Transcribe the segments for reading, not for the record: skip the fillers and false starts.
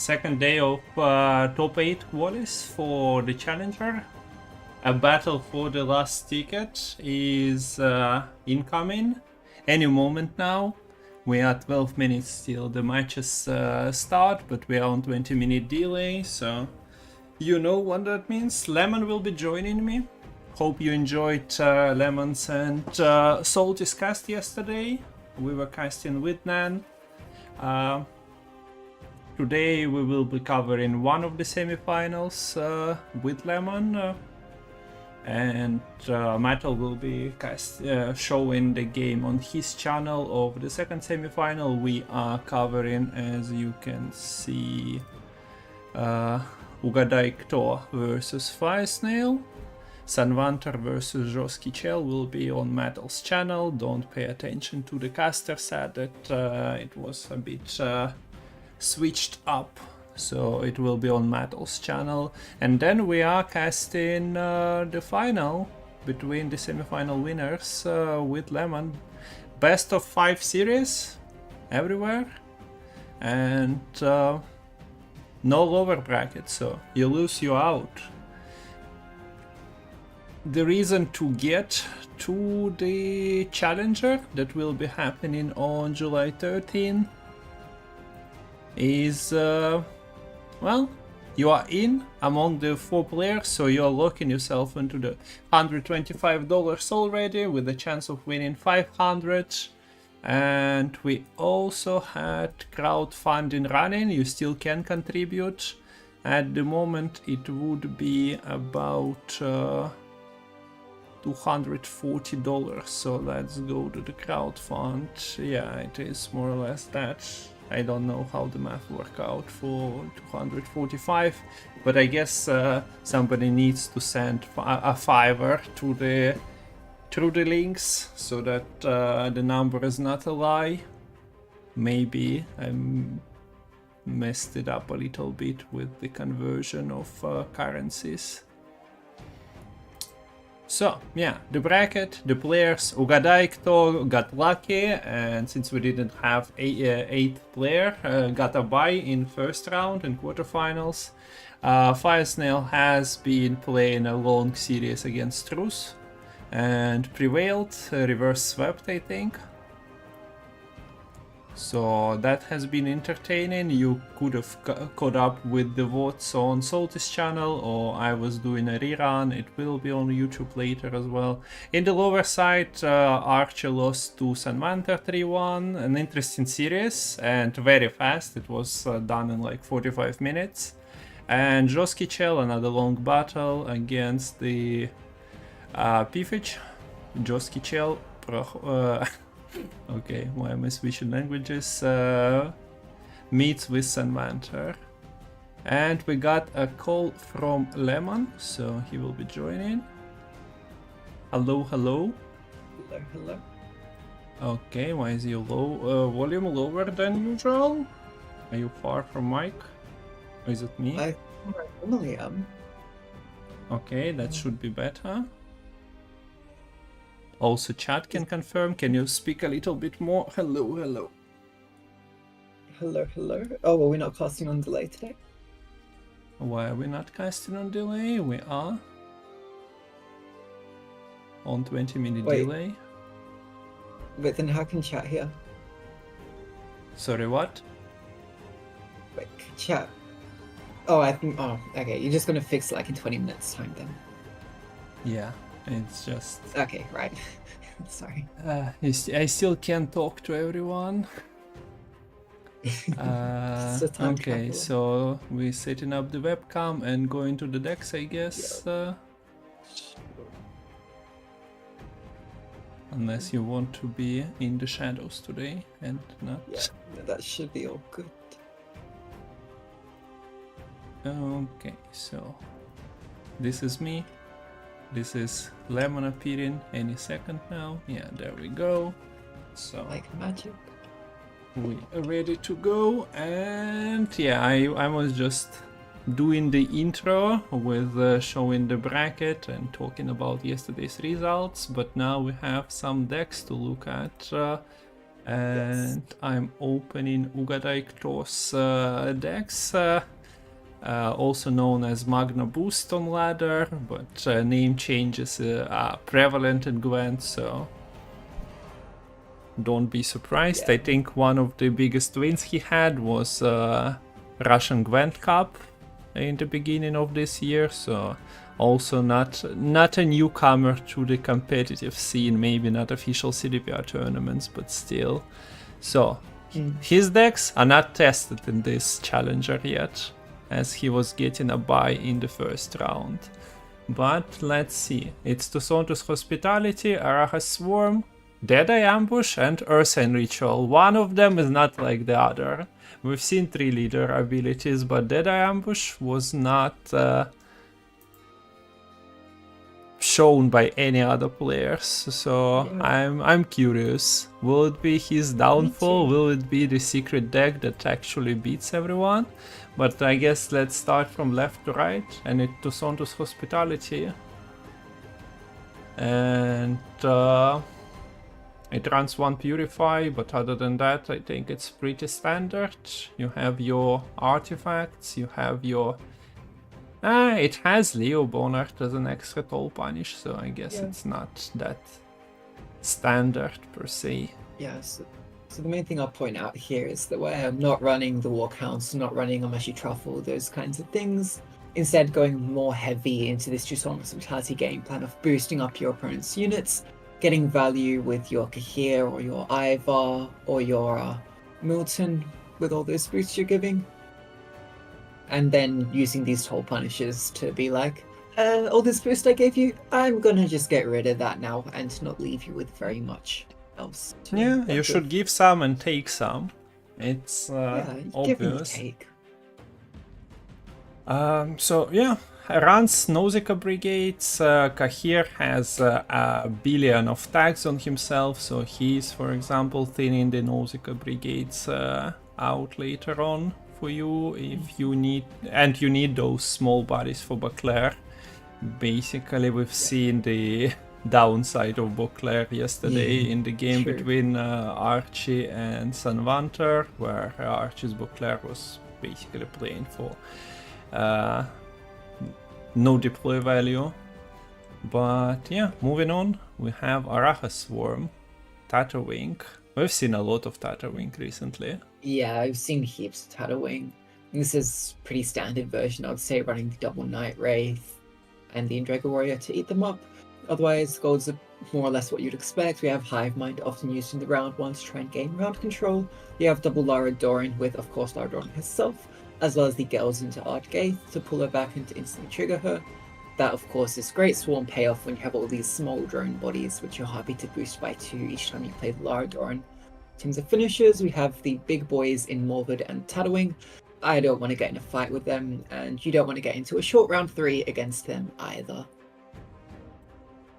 Second day of top 8 qualies for the challenger. A battle for the last ticket is incoming any moment now. We are 12 minutes till the matches start, but we are on 20-minute delay, so you know what that means. Lemon will be joining me. Hope you enjoyed Lemon's and Salty's cast yesterday. We were casting with Nan. Today we will be covering one of the semifinals with Lemon, and Metal will be showing the game on his channel of the second semifinal. We are covering, as you can see, Угадай кто versus Firesnail. Sanvanter versus Жесткий Чел will be on Metal's channel. Don't pay attention to the caster, said that it was a bit switched up, so it will be on Metal's channel. And then we are casting the final between the semifinal winners with Lemon. Best of 5 series everywhere, and no lower bracket, so you lose, you out. The reason to get to the challenger that will be happening on July 13 is, well, you are in among the 4 players, so you are locking yourself into the $125 already with a chance of winning 500. And we also had crowdfunding running. You still can contribute. At the moment it would be about $240, so let's go to the crowdfund. Yeah, it is more or less that. I don't know how the math work out for 245, but I guess somebody needs to send a $5 to the through the links so that the number is not a lie. Maybe I messed it up a little bit with the conversion of currencies. So, yeah, the bracket, the players, Угадай кто got lucky, and since we didn't have 8th player, got a bye in first round and quarterfinals. Firesnail has been playing a long series against Truth and prevailed, reverse swept, I think. So that has been entertaining. You could have caught up with the votes on Salty's channel, or I was doing a rerun. It will be on YouTube later as well. In the lower side, Archer lost to Sanvanter 3-1. An interesting series and very fast. It was done in like 45 minutes. And Жесткий Чел, another long battle against the Pifich. Жесткий Чел okay, why am I switching languages? Meets with Sanvanter. And we got a call from Lemon, so he will be joining. Hello, hello. Hello, hello. Okay, why is your volume lower than usual? Are you far from mic? Or is it me? I normally am. Okay, that should be better. Also, chat can confirm. Can you speak a little bit more? Hello, hello. Hello, hello. Oh, well, we're not casting on delay today. Why are we not casting on delay? We are on 20-minute delay. But then how can chat hear? Sorry, what? Wait, chat. Oh, I think. Oh, okay. You're just gonna fix it like in 20 minutes time then. Yeah, it's just. Okay, right. Sorry. I still can't talk to everyone. Okay, so we're setting up the webcam and going to the decks, I guess. Yep. Unless you want to be in the shadows today and not. Yeah, that should be all good. Okay, so this is me. This is Lemon appearing any second now. Yeah, there we go. So like magic. We are ready to go, and yeah, I was just doing the intro with showing the bracket and talking about yesterday's results, but now we have some decks to look at, And I'm opening Ugadaiktos's decks, also known as Magna Boost on ladder, but name changes are prevalent in Gwent, so don't be surprised. I think one of the biggest wins he had was Russian Gwent Cup in the beginning of this year, so also not a newcomer to the competitive scene, maybe not official CDPR tournaments, but still. So his decks are not tested in this challenger yet, as he was getting a bye in the first round. But let's see. It's Tusontus Hospitality, Araha's Swarm, Deadeye Ambush, and Ursine Ritual. One of them is not like the other. We've seen 3 leader abilities, but Deadeye Ambush was not shown by any other players, so I'm curious. Will it be his downfall? Will it be the secret deck that actually beats everyone? But I guess let's start from left to right, and it's Tusontus Hospitality. And it runs 1 Purify, but other than that, I think it's pretty standard. You have your artifacts, you have your... it has Leo Bonart as an extra toll punish, so I guess it's not that standard per se. Yes. So the main thing I'll point out here is that we're not running the War Council, not running a Meshy Truffle, those kinds of things. Instead, going more heavy into this Tusontus Hospitality game plan of boosting up your opponent's units, getting value with your Kahir or your Ivar or your Milton with all those boosts you're giving. And then using these toll punishes to be like, all this boost I gave you, I'm gonna just get rid of that now and not leave you with very much else. Yeah, you should give some and take some. It's obvious. Give and take. So yeah, runs Nausicaa Brigades. Kahir has a billion of tags on himself, so he's, for example, thinning the Nausicaa Brigades out later on for you if you need, and you need those small bodies for Baclair. Basically, we've seen the downside of Baclair yesterday in the game between Archie and Sanvanter, where Archie's Baclair was basically playing for no deploy value. But yeah, moving on, we have Araha's Swarm, Tatterwing. We've seen a lot of Tatterwing recently. Yeah, I've seen heaps of Tatterwing. This is pretty standard version, I would say, running the double Night Wraith and the Indrega Warrior to eat them up. Otherwise, golds are more or less what you'd expect. We have Hive Mind, often used in the round 1 to try and gain round control. You have double Lara Doran with, of course, Lara Doran herself, as well as the girls into Ardgaith to pull her back and to instantly trigger her. That, of course, is great Swarm payoff when you have all these small drone bodies, which you're happy to boost by 2 each time you play the Lara Doran. In terms of finishers, we have the big boys in Morvid and Tatterwing. I don't want to get in a fight with them, and you don't want to get into a short round 3 against them either.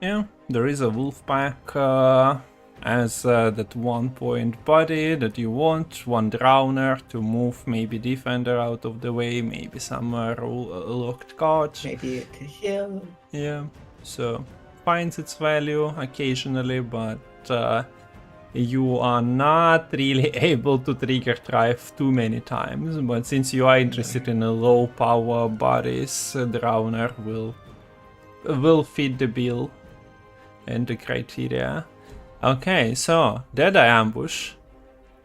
Yeah, there is a Wolfpack as that 1-point body that you want, 1 Drowner to move maybe Defender out of the way, maybe some locked cards. Maybe it could heal. Yeah, so finds its value occasionally, but you are not really able to trigger Drive too many times. But since you are interested in a low power bodies, Drowner will fit the bill and the criteria. Okay, so Deadeye Ambush.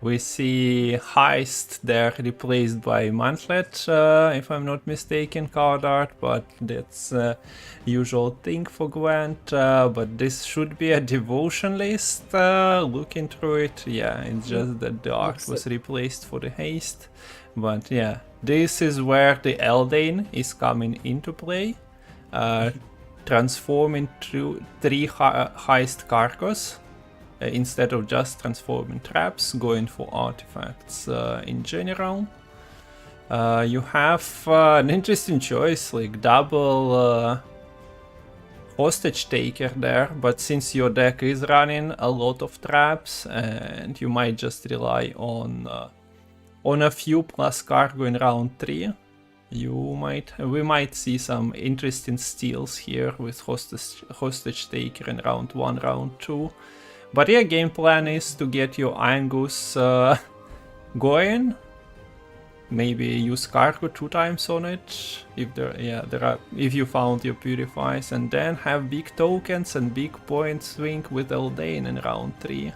We see Heist there replaced by Mantlet, if I'm not mistaken, card art, but that's a usual thing for Gwent. But this should be a devotion list, looking through it. Yeah, it's just that the art was replaced for the haste. But yeah, this is where the Eldane is coming into play. Transforming to 3 Heist Carcass. Instead of just transforming traps, going for artifacts in general. You have an interesting choice, like double hostage taker there, but since your deck is running a lot of traps and you might just rely on a few plus cargo in round 3, we might see some interesting steals here with hostage taker in round 1, round 2. But yeah, game plan is to get your Angus going. Maybe use cargo 2 times on it if you found your purifies, and then have big tokens and big point swing with Eldain in round 3.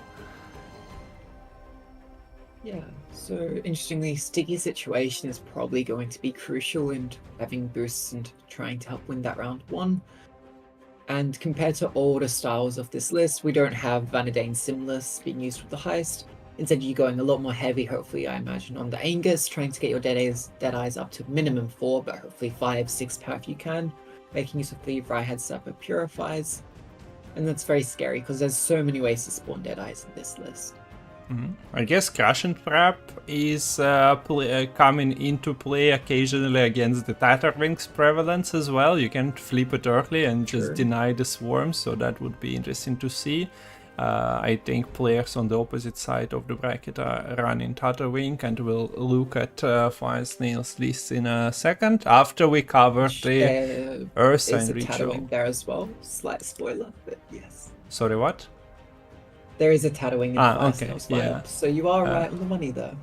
Yeah, so interestingly, sticky situation is probably going to be crucial in having boosts and trying to help win that round 1. And compared to older styles of this list, we don't have Vanadain Simless being used with the heist. Instead, you're going a lot more heavy, hopefully, I imagine, on the Angus, trying to get your Deadeyes up to minimum 4, but hopefully 5, 6 power if you can, making use of the Rhyhad Sapper Purifies. And that's very scary, because there's so many ways to spawn Deadeyes in this list. I guess Crash and Trap is coming into play occasionally against the Tatterwings prevalence as well. You can flip it early and just deny the swarm, so that would be interesting to see. I think players on the opposite side of the bracket are running Tatterwing, and we'll look at Fire Snail's list in a second after we cover the Ursine Ritual. Tatterwing there as well. Slight spoiler, but yes. Sorry, what? There is a Tatterwing in the Fire Snail's lineup, yeah. so you are right on the money there.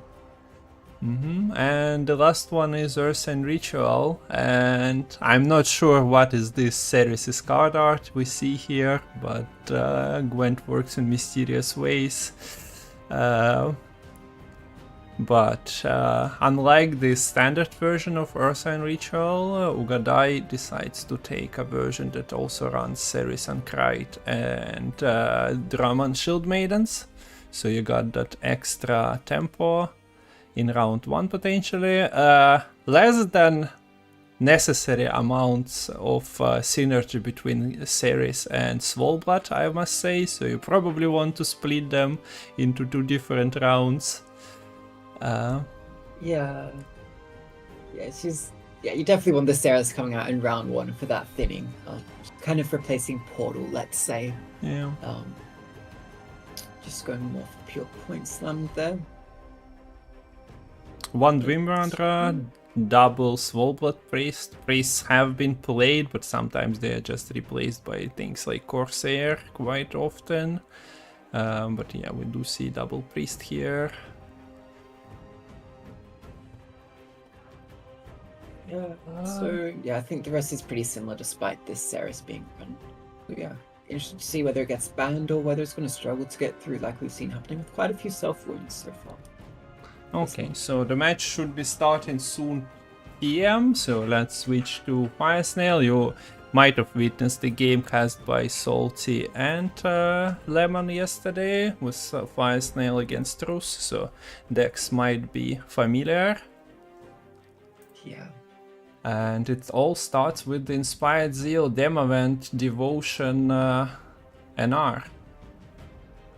And the last one is Ursine Ritual, and I'm not sure what is this Ceres' card art we see here, but Gwent works in mysterious ways. But unlike the standard version of Ursine Ritual, Ugadai decides to take a version that also runs Ceres and Krite and Draman Shield Maidens. So you got that extra tempo in round 1 potentially. Less than necessary amounts of synergy between Ceres and Swolblood, I must say, so you probably want to split them into 2 different rounds. Yeah, you definitely want the Ceres coming out in round 1 for that thinning, kind of replacing Portal, let's say. Yeah. Just going more for pure point slam there. 1 Dwimrandra, double Swolblood Priest. Priests have been played, but sometimes they are just replaced by things like Corsair quite often. But yeah, we do see double Priest here. Yeah, so yeah, I think the rest is pretty similar despite this Ceres being run. So yeah, interested to see whether it gets banned or whether it's going to struggle to get through like we've seen happening with quite a few self-wounds so far. Okay, so the match should be starting soon PM, so let's switch to Fire Snail. You might have witnessed the game cast by Salty and Lemon yesterday with Fire Snail against Rus, so decks might be familiar. Yeah. And it all starts with the Inspired Zeal, Demavent, Devotion, NR.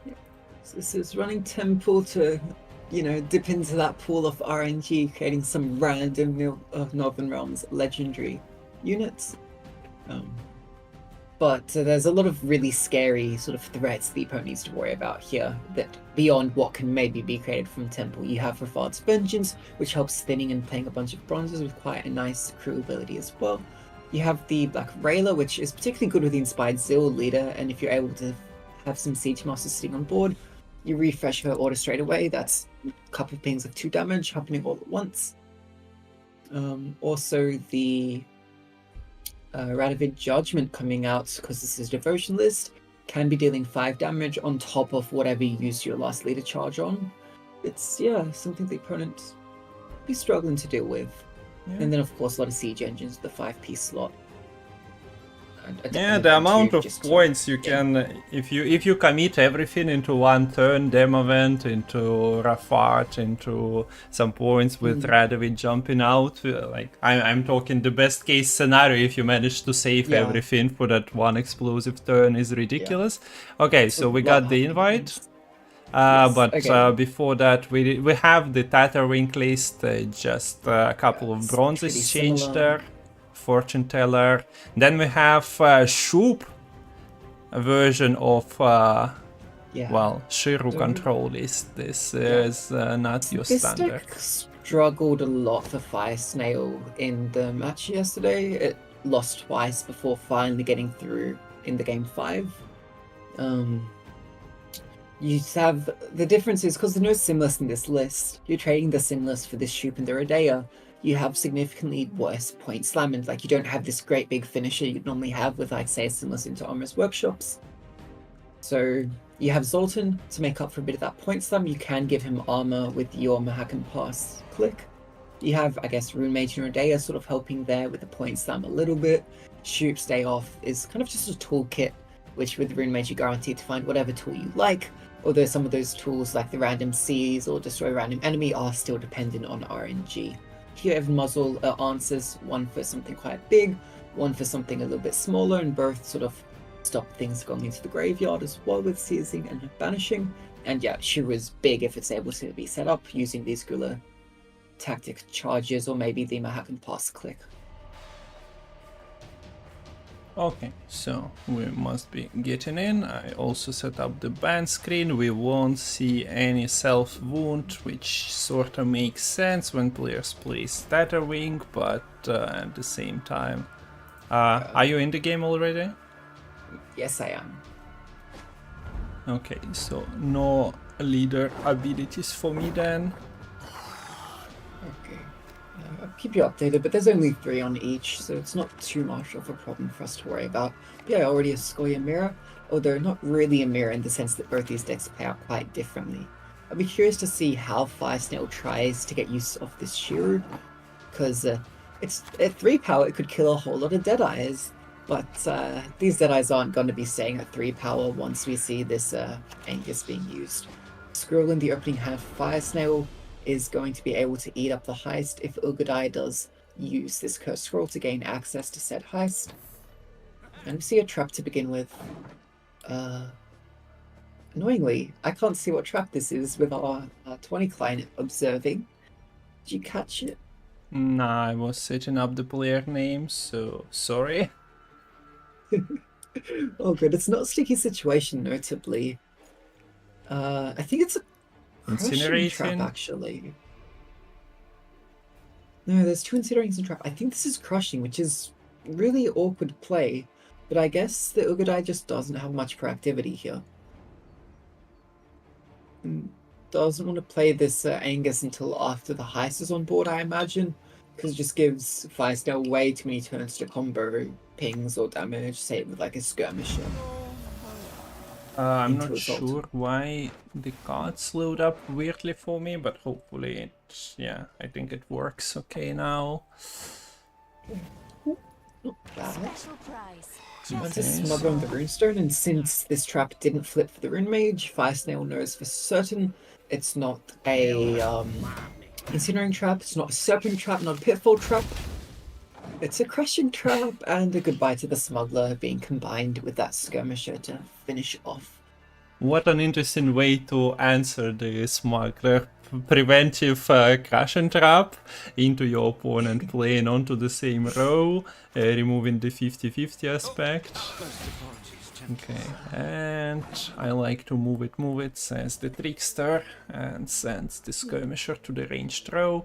Yeah. So this is running Temple to, you know, dip into that pool of RNG, creating some random Northern Realms legendary units. But there's a lot of really scary sort of threats the opponent needs to worry about here, that beyond what can maybe be created from Temple. You have Rafard's Vengeance, which helps thinning and playing a bunch of bronzes with quite a nice crew ability as well. You have the Black Railer, which is particularly good with the Inspired Zeal leader, and if you're able to have some Siege Masters sitting on board, you refresh her order straight away. That's a couple of pings of 2 damage happening all at once. Also the Radovid Judgment coming out, because this is a devotion list, can be dealing 5 damage on top of whatever you used your last leader charge on. It's, yeah, something the opponent be struggling to deal with. Yeah. And then of course a lot of siege engines, the 5-piece slot. Yeah, the amount of points you can, if you commit everything into one turn, Demavent, into Rafart, into some points with Radovid jumping out, like I'm talking the best case scenario, if you manage to save everything for that one explosive turn is ridiculous. Okay, so we got the invite. But before that, we have the Tatterwing list, just a couple of bronzes changed there. Fortune Teller. Then we have Shoop, a version of Shiru control list. This is not your standard. Deck struggled a lot for Fire Snail in the match yesterday. It lost twice before finally getting through in the game 5. You have the difference is because there's no Simless in this list. You're trading the Simless for this Shoop and the Rodea. You have significantly worse point slamming. Like, you don't have this great big finisher you'd normally have with, like, say, a Simless into Armor's Workshops. So you have Zoltan to make up for a bit of that point slam. You can give him armor with your Mahakan Pass click. You have, I guess, Rune Mage and Rodea sort of helping there with the point slam a little bit. Shoop Stay Off is kind of just a toolkit, which with Rune Mage you're guaranteed to find whatever tool you like. Although some of those tools like the random Seize or destroy random enemy are still dependent on RNG. Here Evan Muzzle answers, one for something quite big, one for something a little bit smaller, and both sort of stop things going into the graveyard as well with seizing and banishing. And yeah, Shiru is big if it's able to be set up using these Guerrilla Tactic charges or maybe the Mahakan Pass click. Okay, so we must be getting in. I also set up the ban screen. We won't see any self-wound, which sort of makes sense when players play Statter Wing, but at the same time... are you in the game already? Yes, I am. Okay, so no leader abilities for me then. Okay. I'll keep you updated, but there's only 3 on each, so it's not too much of a problem for us to worry about. But yeah, I already have Skoya Mirror, although not really a mirror in the sense that both these decks play out quite differently. I'd be curious to see how Fire Snail tries to get use of this Shiru, because it's at 3 power, it could kill a whole lot of Deadeyes, but these Deadeyes aren't going to be staying at 3 power once we see this Angus being used. Scroll in the opening hand Fire Snail is going to be able to eat up the heist if Ugadai does use this Cursed Scroll to gain access to said heist. And we see a trap to begin with. Annoyingly, I can't see what trap this is with our 20 client observing. Did you catch it? Nah, I was setting up the player name, so sorry. Oh good, it's not a sticky situation, notably. I think it's a crushing trap, actually. No, there's 2 Incinerations and trap. I think this is crushing, which is really awkward play, but I guess the Ugadai just doesn't have much proactivity here. Doesn't want to play this Angus until after the heist is on board, I imagine, because it just gives Fire Snail way too many turns to combo pings or damage, say with like a skirmisher. I'm not sure why the cards load up weirdly for me, but hopefully it, yeah, I think it works okay now. Not bad. Once a smother on the runestone, and since this trap didn't flip for the rune mage, Fire Snail knows for certain it's not a incinerating trap, it's not a serpent trap, not a pitfall trap. It's a crushing trap and a goodbye to the smuggler being combined with that skirmisher to finish off. What an interesting way to answer the smuggler. Preventive crash and trap into your opponent playing onto the same row, removing the 50-50 aspect. Okay, and I like to move it, says the trickster, and sends the skirmisher to the ranged row.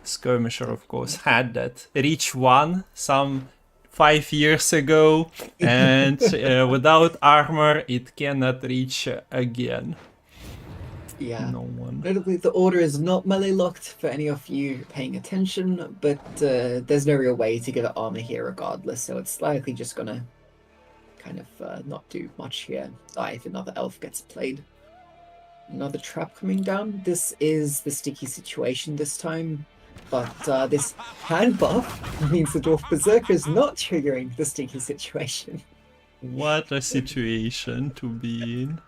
Skirmisher, of course, had that reach 1 some 5 years ago, and without armor it cannot reach again. Yeah, no one. Notably the order is not melee locked for any of you paying attention, but there's no real way to give it armor here regardless, so it's likely just gonna kind of not do much here if another elf gets played. Another trap coming down. This is the sticky situation this time, but this hand buff means the Dwarf Berserker is not triggering the sticky situation. What a situation to be in.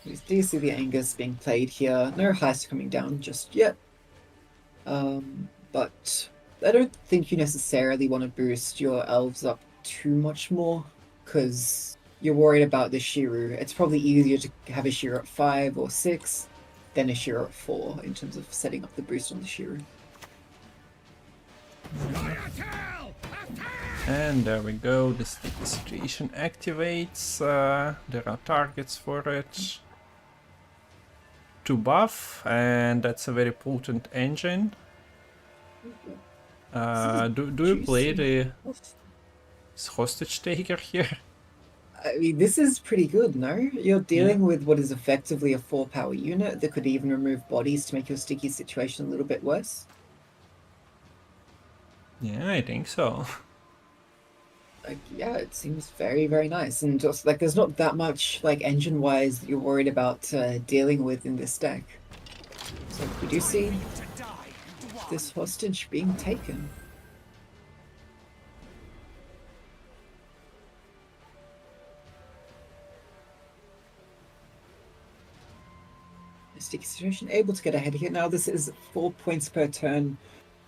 We do see the Angus being played here. No heist coming down just yet. But I don't think you necessarily want to boost your elves up too much more, because you're worried about the Shiru. It's probably easier to have a Shiru at 5 or 6 than a Shiru at 4 in terms of setting up the boost on the Shiru. And there we go, the sticky situation activates. There are targets for it to buff, and that's a very potent engine. Do you play the hostage taker here? I mean, this is pretty good, no? You're dealing Yeah. with what is effectively a 4-power unit that could even remove bodies to make your sticky situation a little bit worse. Yeah, I think so. Like, yeah, it seems very, very nice. And just like, there's not that much like engine-wise that you're worried about dealing with in this deck. So we do see this hostage being taken. Sticky situation, able to get ahead here. Now this is 4 points per turn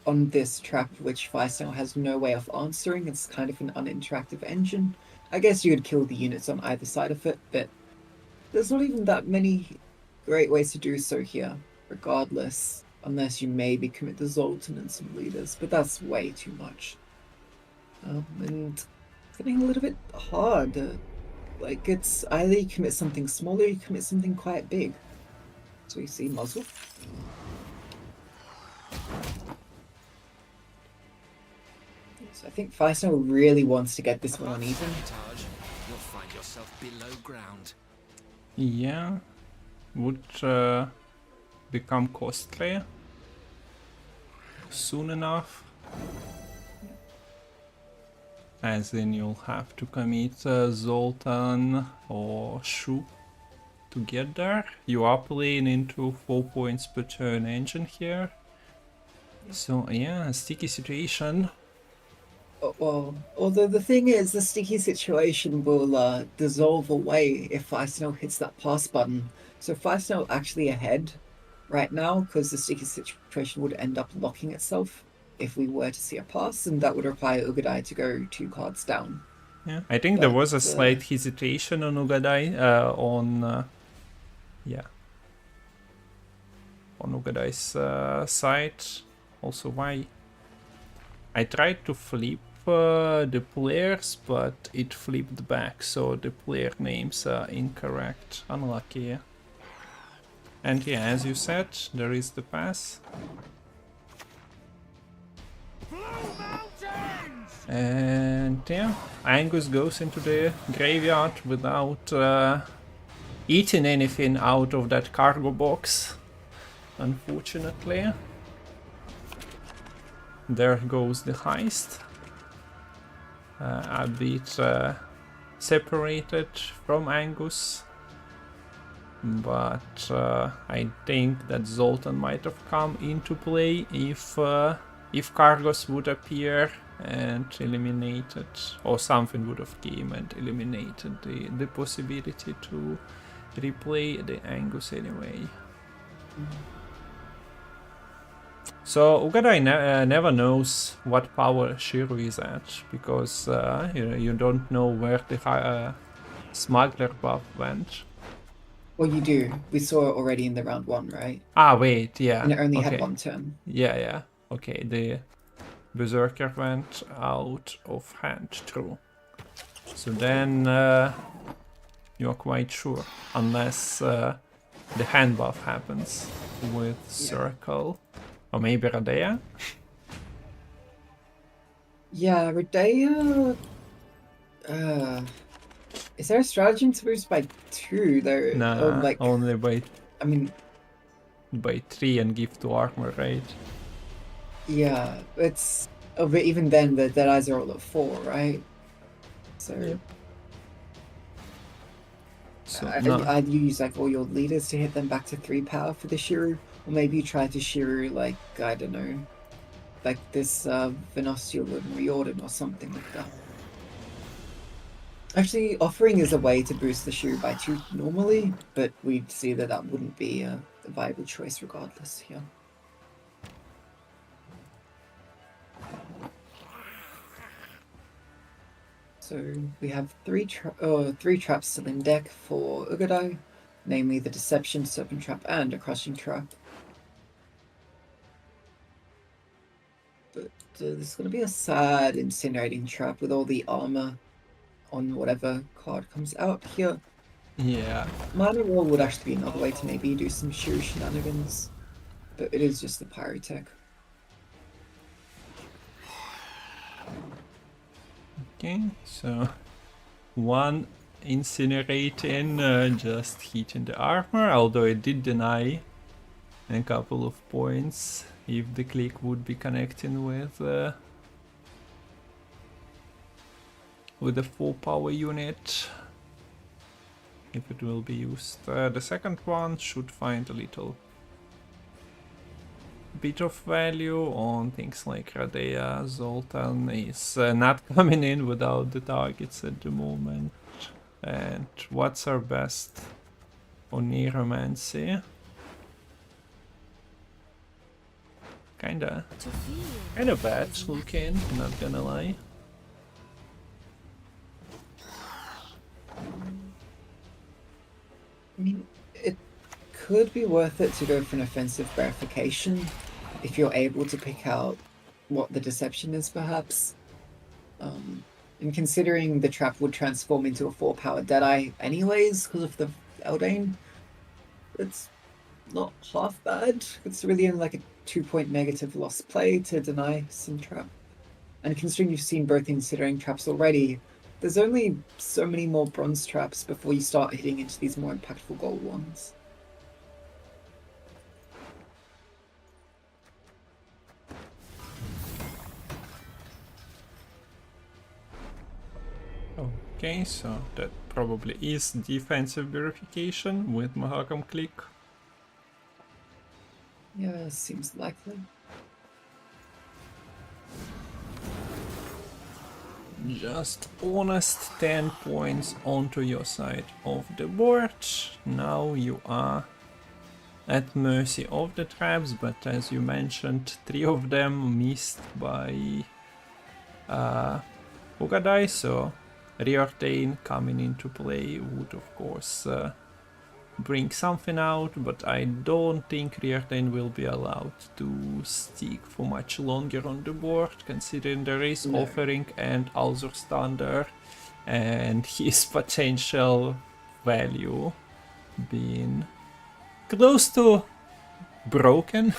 on this trap, which Firestyle has no way of answering. It's kind of an uninteractive engine. I guess you could kill the units on either side of it, but there's not even that many great ways to do so here, regardless, unless you maybe commit the Zoltan and some leaders, but that's way too much. And it's getting a little bit hard. Like, it's either you commit something small or you commit something quite big. So we see muzzle. So I think Firestyle really wants to get this one uneven. You'll find yourself below ground. Yeah, would become costly soon enough. As in you'll have to commit Zoltan or Shu to get there. You are playing into 4 points per turn engine here. So yeah, sticky situation. Well, although the thing is, the sticky situation will dissolve away if Firestyle hits that pass button. So Firestyle actually ahead right now because the sticky situation would end up locking itself if we were to see a pass, and that would require Ugadai to go 2 cards down. Yeah, I think there was a slight hesitation on Ugadai on Ugadai's side. Also, why I tried to flip the players, but it flipped back, so the player names are incorrect. Unlucky. And yeah, as you said, there is the pass. And yeah, Angus goes into the graveyard without eating anything out of that cargo box, unfortunately. There goes the heist. A bit separated from Angus, but I think that Zoltan might have come into play if Cargos would appear and eliminated, or something would have came and eliminated the possibility to replay the Angus anyway. So Ugadai never knows what power Shiru is at, because you don't know where the smuggler buff went. Well, you do. We saw it already in the round 1, right? Ah, wait, yeah. And it only okay. had 1 turn. Yeah. Okay, the Berserker went out of hand, true. So then you're quite sure, unless the hand buff happens with Circle. Or maybe Radea? Yeah, Radea... is there a stratagem to boost by 2 though? Nah, like, only by I mean... by 3 and give 2 armor, right? Yeah, it's... Oh, but even then, the Dead Eyes are all at 4, right? So... Yep. So I'd use like all your leaders to hit them back to 3 power for the Shiru. Or maybe you try to Shiru like, I don't know, like this Venosial and Riordan or something like that. Actually, offering is a way to boost the Shiru by 2 normally, but we'd see that that wouldn't be a viable choice regardless here. So we have 3 traps still in deck for Ugadai, namely the Deception, Serpent Trap, and a Crushing Trap. But this is going to be a sad Incinerating Trap with all the armor on whatever card comes out here. yeah. Minor Wall would actually be another way to maybe do some Shiru shenanigans, but it is just the Pyrotech. Okay, so 1 incinerating, just hitting the armor, although it did deny a couple of points if the click would be connecting with the 4 power unit. If it will be used. The second one should find a little bit of value on things like Radea. Zoltan is not coming in without the targets at the moment. And what's our best on Neuromancy? Kinda bad looking, not gonna lie. I mean, it could be worth it to go for an offensive verification if you're able to pick out what the deception is, perhaps. And considering the trap would transform into a 4-power Deadeye anyways because of the Eldain, it's not half bad. It's really only like a 2-point negative loss play to deny some trap. And considering you've seen both incinerating traps already, there's only so many more bronze traps before you start hitting into these more impactful gold ones. Okay, so that probably is defensive verification with Mahakam click. Yeah, seems likely. Just honest 10 points onto your side of the board. Now you are at mercy of the traps, but as you mentioned, 3 of them missed by Ugadai, so Riordan coming into play would of course bring something out, but I don't think Riordan will be allowed to stick for much longer on the board, considering there is offering and Alzur's Thunder and his potential value being close to broken.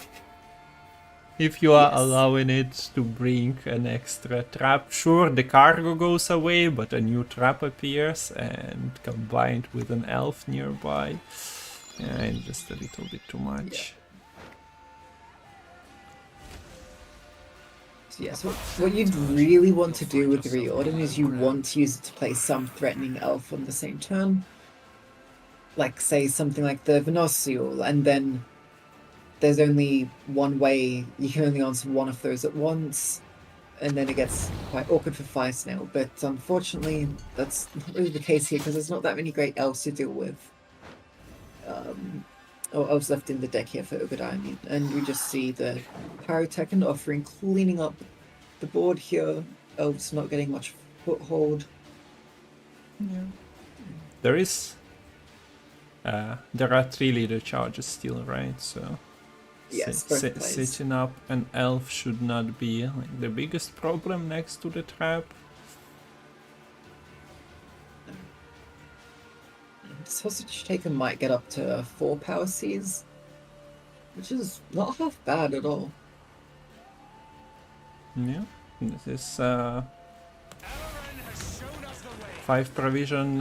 If you are allowing it to bring an extra trap, sure, the cargo goes away, but a new trap appears, and combined with an elf nearby, and just a little bit too much. Yeah, so what you'd really want to do with the Reorder is you want to use it to play some threatening elf on the same turn. Like, say, something like the Venosial, and then there's only one way, you can only answer one of those at once, and then it gets quite awkward for Fire Snail, but unfortunately that's not really the case here because there's not that many great elves to deal with. Or elves left in the deck here for Ugadai, I mean, and we just see the Pyrotech and offering cleaning up the board here, elves not getting much foothold. Yeah. There is... there are 3 leader charges still, right? So... Yes, setting up an elf should not be like the biggest problem next to the trap. Sausage Taker might get up to 4 power Cs, which is not half bad at all. Yeah, this is 5 provision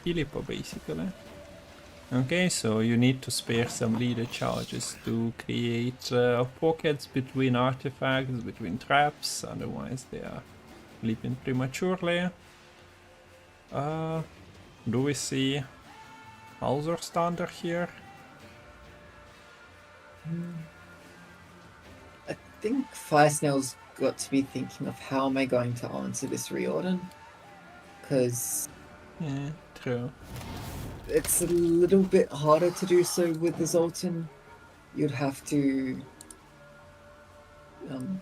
Philippa basically. Okay, so you need to spare some leader charges to create pockets between artifacts, between traps, otherwise they are leaping prematurely. Do we see Alzur's Thunder here? I think Fire Snail's got to be thinking of how am I going to answer this Reorder, because... Yeah, true. It's a little bit harder to do so with the Zoltan. You'd have to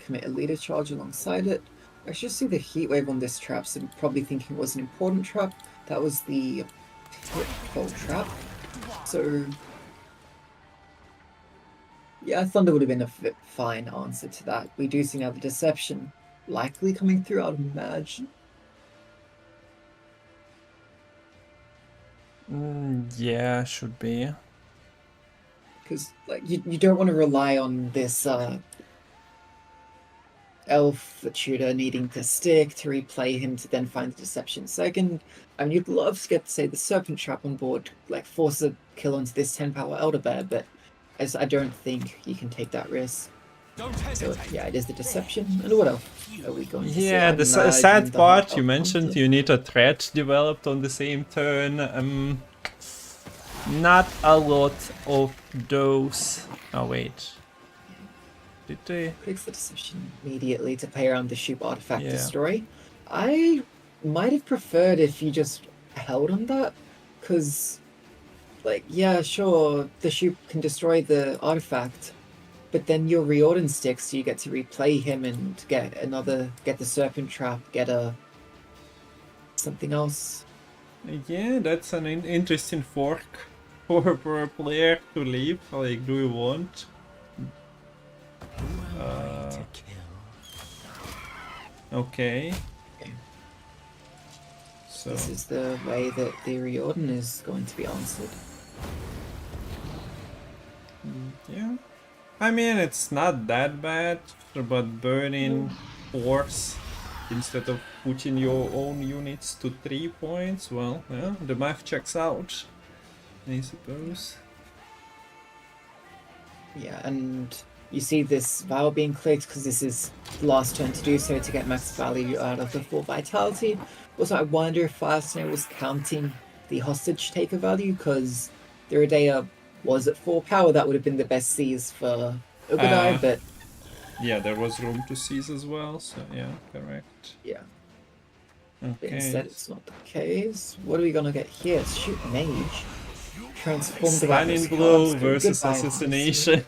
commit a leader charge alongside it. I should see the Heatwave on this trap, so I'm probably thinking it was an important trap. That was the Pitfall trap. So, yeah, Thunder would have been a fine answer to that. We do see now the Deception likely coming through, I'd imagine. Yeah, should be. Because like you don't want to rely on this Elf, the tutor, needing to stick to replay him to then find the deception second. I mean, you'd love to get, say, the Serpent Trap on board, like force a kill onto this 10 power Elder Bear, but as I don't think you can take that risk. So yeah, it is the deception. And what else are we going to see? Yeah, I the imagine sad the part Heart you of mentioned, Hunter. you need a threat developed on the same turn. Not a lot of those. Oh wait, did they? Picks the deception immediately to play around the Shoop Artifact Yeah. Destroy. I might have preferred if you just held on that, because, like, yeah, sure, the Shoop can destroy the artifact, but then your Riordan sticks, so you get to replay him and get the Serpent Trap, get something else. Yeah, that's an interesting fork for a player to leave. Like, do you want? Okay. Okay. So This is the way that the Riordan is going to be answered. yeah, I mean it's not that bad, but burning force instead of putting your own units to 3 points, well, yeah, the math checks out, I suppose. Yeah, and you see this vow being clicked because this is the last turn to do so to get max value out of the full vitality. Also, I wonder if Fire Snail was counting the hostage taker value, because the Ridea was at 4 power. That would have been the best seize for Ugadai, but Yeah, there was room to seize as well, so yeah, correct. yeah. Okay. But instead, it's not the case. What are we gonna get here? Shoot Mage. Transform the Stunning blow versus assassination.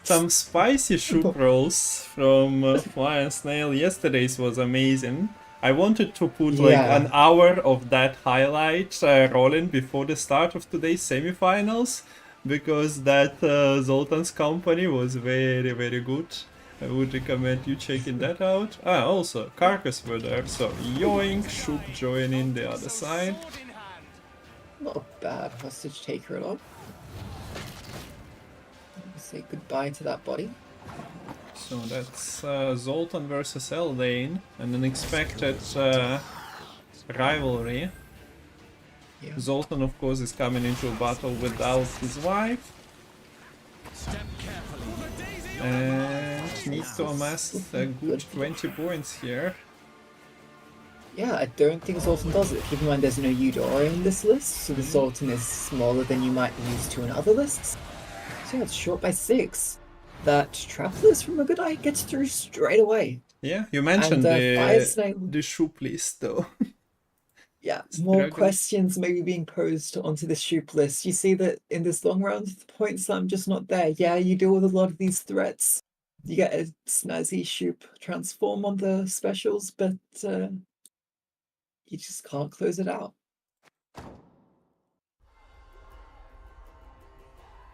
Some spicy shoot rolls from Fire Snail. Yesterday's was amazing. I wanted to put like an hour of that highlight rolling before the start of today's semifinals, because that Zoltan's company was very, very good. I would recommend you checking that out. Ah, also, Carcass were there, so yoink, Shoop joining the other side. Not a bad hostage taker at all. Say goodbye to that body. So that's Zoltan versus Eldane, an unexpected rivalry. Yeah. Zoltan, of course, is coming into a battle without his wife. And needs to amass a good 20 points here. Yeah, I don't think Zoltan does it. Keep in mind there's no Eudora in this list, so the Zoltan is smaller than you might be used to in other lists. So yeah, it's short by 6. That trap list from Ugadai gets through straight away. Yeah, you mentioned Fire Snail, the Shoop list though. yeah, more Struggle. questions maybe being posed onto the Shoop list. You see that in this long round, the points I'm just not there. Yeah, you deal with a lot of these threats. You get a snazzy Shoop transform on the specials, but you just can't close it out.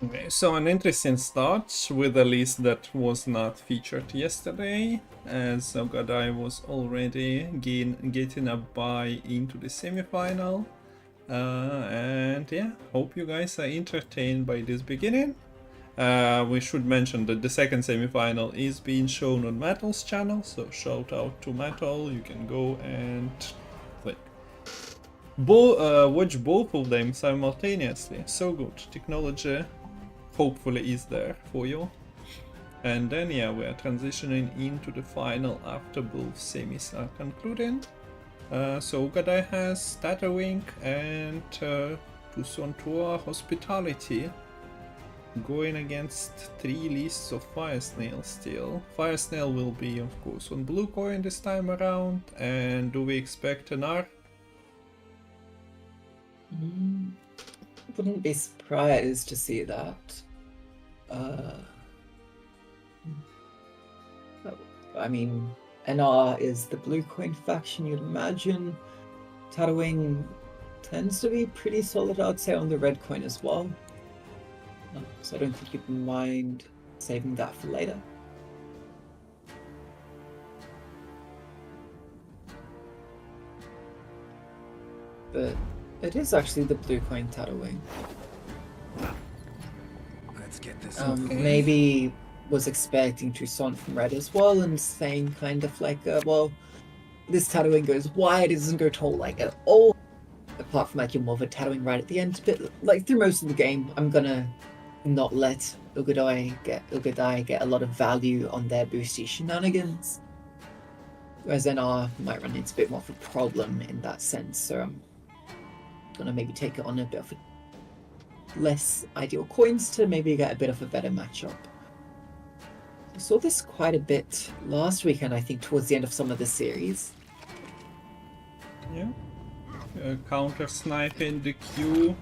Okay, so an interesting start with a list that was not featured yesterday, as Ugadai was already getting a bye into the semifinal. And yeah, hope you guys are entertained by this beginning. We should mention that the second semifinal is being shown on Metal's channel, so shout out to Metal. You can go and like watch both of them simultaneously. So good. Technology hopefully is there for you. And then yeah, we are transitioning into the final after both semis are concluding. So Ugadai has Tatterwing and Tusontua Hospitality going against 3 lists of Fire Snail still. Fire Snail will be of course on blue coin this time around, and do we expect an R? Wouldn't be surprised to see that. I mean, NR is the blue coin faction, you'd imagine. Tatterwing tends to be pretty solid, I'd say, on the red coin as well. So I don't think you'd mind saving that for later. But it is actually the blue coin Tatterwing. Let's get this. Maybe was expecting Toussaint from red as well, and saying kind of like, well, this tattooing goes wide, it doesn't go tall like at all. Apart from like your more of a tattooing right at the end, but like through most of the game, I'm gonna not let Ugadai get a lot of value on their boosty shenanigans. Whereas NR might run into a bit more of a problem in that sense, so I'm gonna maybe take it on a bit of a less ideal coins to maybe get a bit of a better matchup. I saw this quite a bit last weekend, I think, towards the end of some of the series. Yeah. Counter sniping the queue,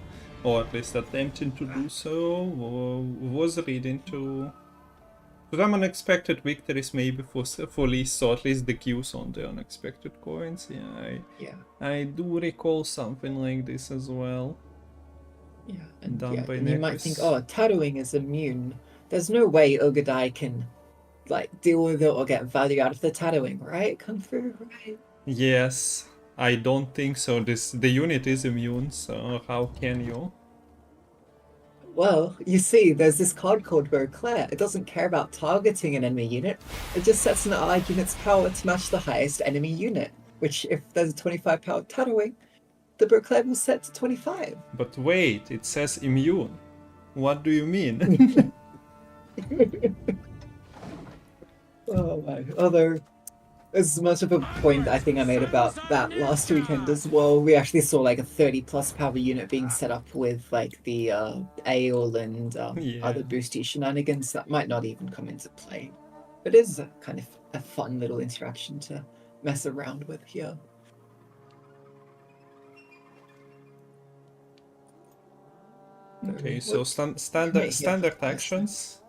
or at least attempting to do so, was leading to some unexpected victories, maybe for Lee, so at least the queues on the unexpected coins. Yeah, I do recall something like this as well. Yeah, and, Done by and you might Necus. think, oh, tattooing is immune. There's no way Ugadai can like deal with it or get value out of the tattooing, right? Kungfu, right? Yes, I don't think so. The unit is immune, so how can you? Well, you see, there's this card called Beauclair. It doesn't care about targeting an enemy unit. It just sets an allied unit's power to match the highest enemy unit, which if there's a 25 power tattooing, the Beauclair will set to 25. But wait, it says immune. What do you mean? Oh my. Although, as much of a point I think I made about that last weekend as well, we actually saw like a 30 plus power unit being set up with like the ale and other boosty shenanigans that might not even come into play. It is a kind of a fun little interaction to mess around with here. Okay, so standard actions.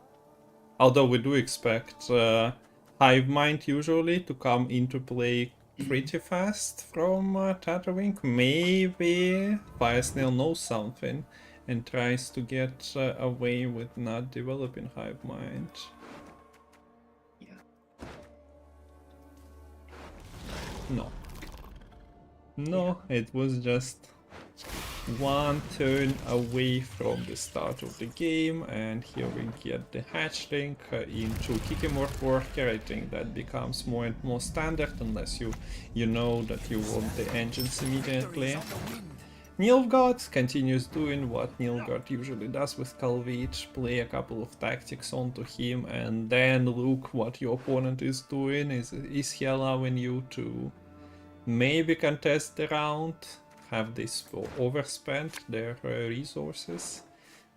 Although we do expect Hive Mind usually to come into play pretty fast from tattooing. Maybe Fire Snail knows something and tries to get away with not developing Hive Mind. Yeah. No, it was just one turn away from the start of the game, and here we get the hatchling into Kikimorph Worker. I think that becomes more and more standard unless you know that you want the engines immediately. Nilfgaard continues doing what Nilfgaard usually does with Kalvich, play a couple of tactics onto him and then look what your opponent is doing. Is he allowing you to maybe contest the round? Have this overspent their resources,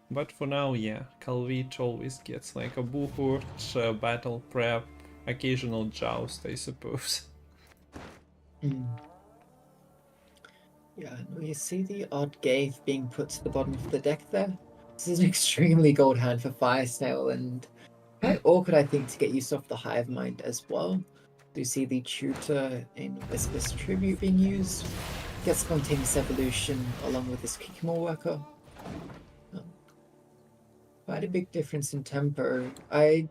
but for now, yeah, Kalvich always gets like a Buhurt, battle prep, occasional joust, I suppose. Yeah, you see the odd Gave being put to the bottom of the deck there? This is an extremely gold hand for Fire Snail, and quite awkward, I think, to get used off the Hive Mind as well. Do you see the Tutor in Whisper's Tribute being used? Get Spontaneous Evolution along with this Kikimor Worker. Quite a big difference in tempo. I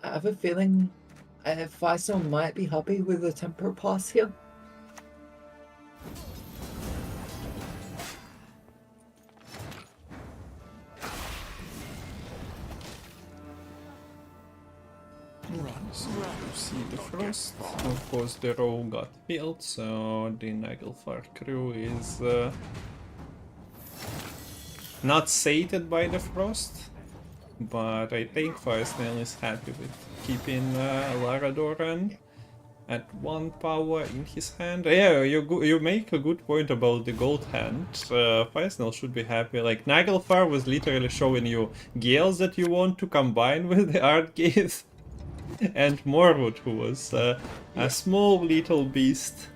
have a feeling Fire Snail might be happy with the tempo pass here. See the Frost. Of course, the row got built, so the Nagelfar crew is not sated by the Frost, but I think Fire Snail is happy with keeping Laradoran at 1 power in his hand. Yeah, you make a good point about the gold hand. Fire Snail should be happy. Like, Nagelfar was literally showing you Gales that you want to combine with the Artgate. And Morwood, who was a small little beast,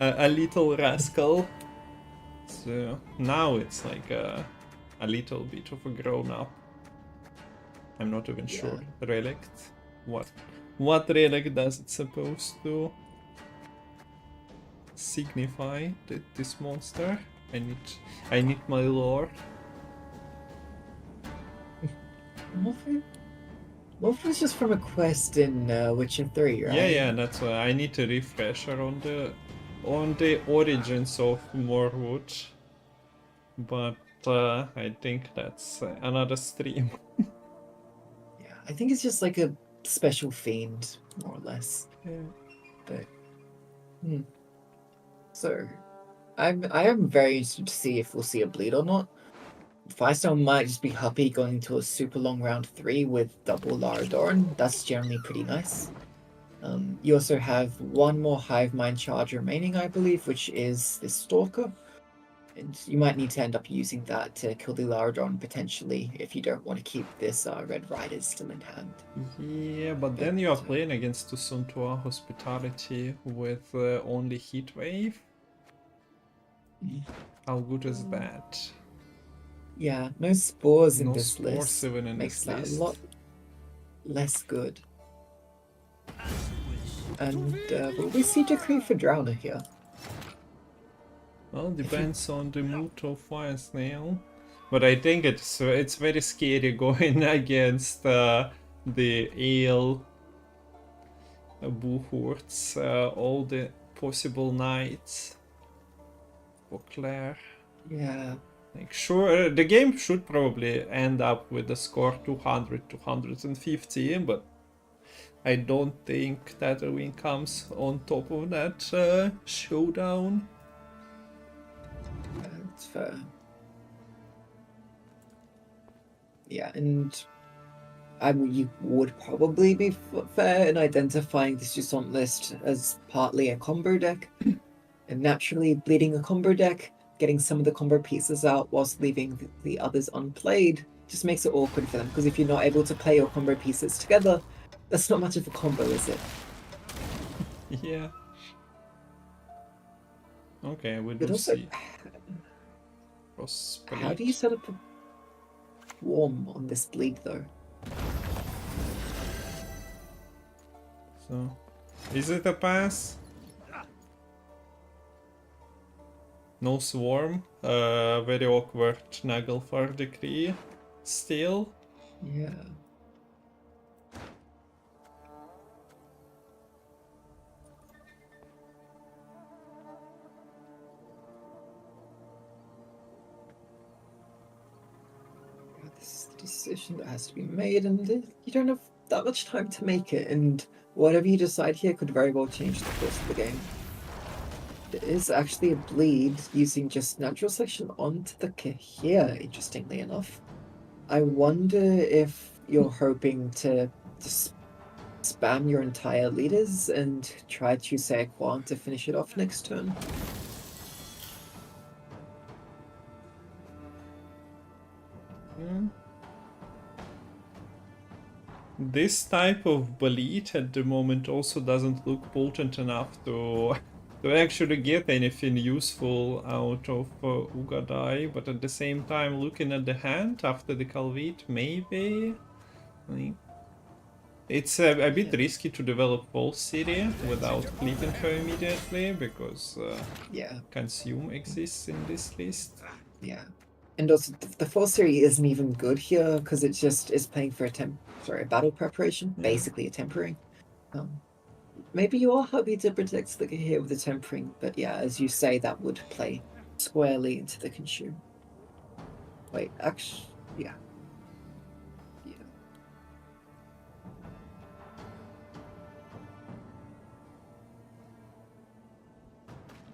a little rascal. So now it's like a little bit of a grown-up. I'm not even sure. Relict? What relic does it supposed to signify, this monster? I need my lore. Wolf was just from a quest in Witcher 3, right? Yeah, that's why I need a refresher on the origins of Morwood. But I think that's another stream. Yeah. I think it's just like a special fiend, more or less. Yeah. But so I am very interested to see if we'll see a bleed or not. Firestone might just be happy going to a super long round 3 with double Lara Doran. That's generally pretty nice. You also have one more Hive Mind charge remaining, I believe, which is this Stalker. And you might need to end up using that to kill the Lara Doran potentially if you don't want to keep this Red Rider still in hand. Yeah, but then you are playing against Tusuntua Hospitality with only Heat Wave. How good is that? Yeah, no spores in No this spores list even in makes this that list. a lot less good. And will we see Decree for Drowner here? Well, depends on the mood of Fire Snail. But I think it's very scary going against the Ale Buhurts, all the possible knights for Claire. Yeah. Like, sure, the game should probably end up with the score 200, 250, but I don't think that a win comes on top of that showdown. That's fair. Yeah, and you would probably be fair in identifying this Jusant list as partly a combo deck. And naturally, bleeding a combo deck, getting some of the combo pieces out whilst leaving the others unplayed, just makes it awkward for them. Because if you're not able to play your combo pieces together, that's not much of a combo, is it? Yeah. Okay, we But do also, see. how do you set up a swarm on this bleed though? So, is it a pass? No swarm. Very awkward Naglfar decree. Still. Yeah. This is the decision that has to be made, and you don't have that much time to make it, and whatever you decide here could very well change the course of the game. It is actually a bleed using just natural selection onto the Kahir, interestingly enough. I wonder if you're hoping to just spam your entire leaders and try to say a Quant to finish it off next turn. This type of bleed at the moment also doesn't look potent enough to actually get anything useful out of Ugadai, but at the same time, looking at the hand after the Calvit, maybe? It's a bit risky to develop Pulse City without flipping her immediately, because Consume exists in this list. Yeah. And also, the full series isn't even good here, because it just is playing for a battle preparation, basically a tempering. Maybe you are happy to protect the here with the tempering, but yeah, as you say, that would play squarely into the consume. Wait, actually, yeah.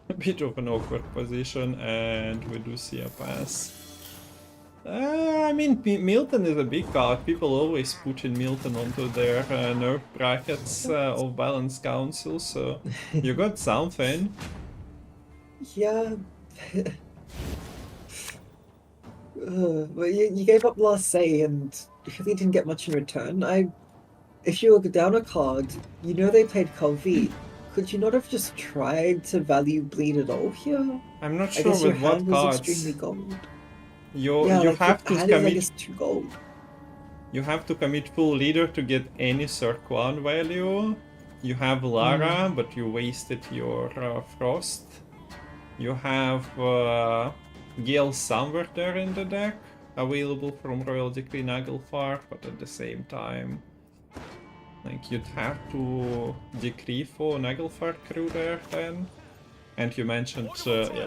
A bit of an awkward position, and we do see a pass. I mean, Milton is a big card. People always put in Milton onto their nerf brackets of Balance Council, so you got something. Yeah. But you gave up last say, and you really didn't get much in return. If you were down a card, you know they played Calvi. Could you not have just tried to value bleed at all here? I'm not I sure guess your with what hand was cards. extremely gold. You like have to hand is, I commit. guess, 2 gold. You have to commit full leader to get any Circ 1 value. You have Lara, but you wasted your Frost. You have Gale somewhere there in the deck, available from Royal Decree Naglfar, but at the same time, like, you'd have to decree for Naglfar crew there then. And you mentioned,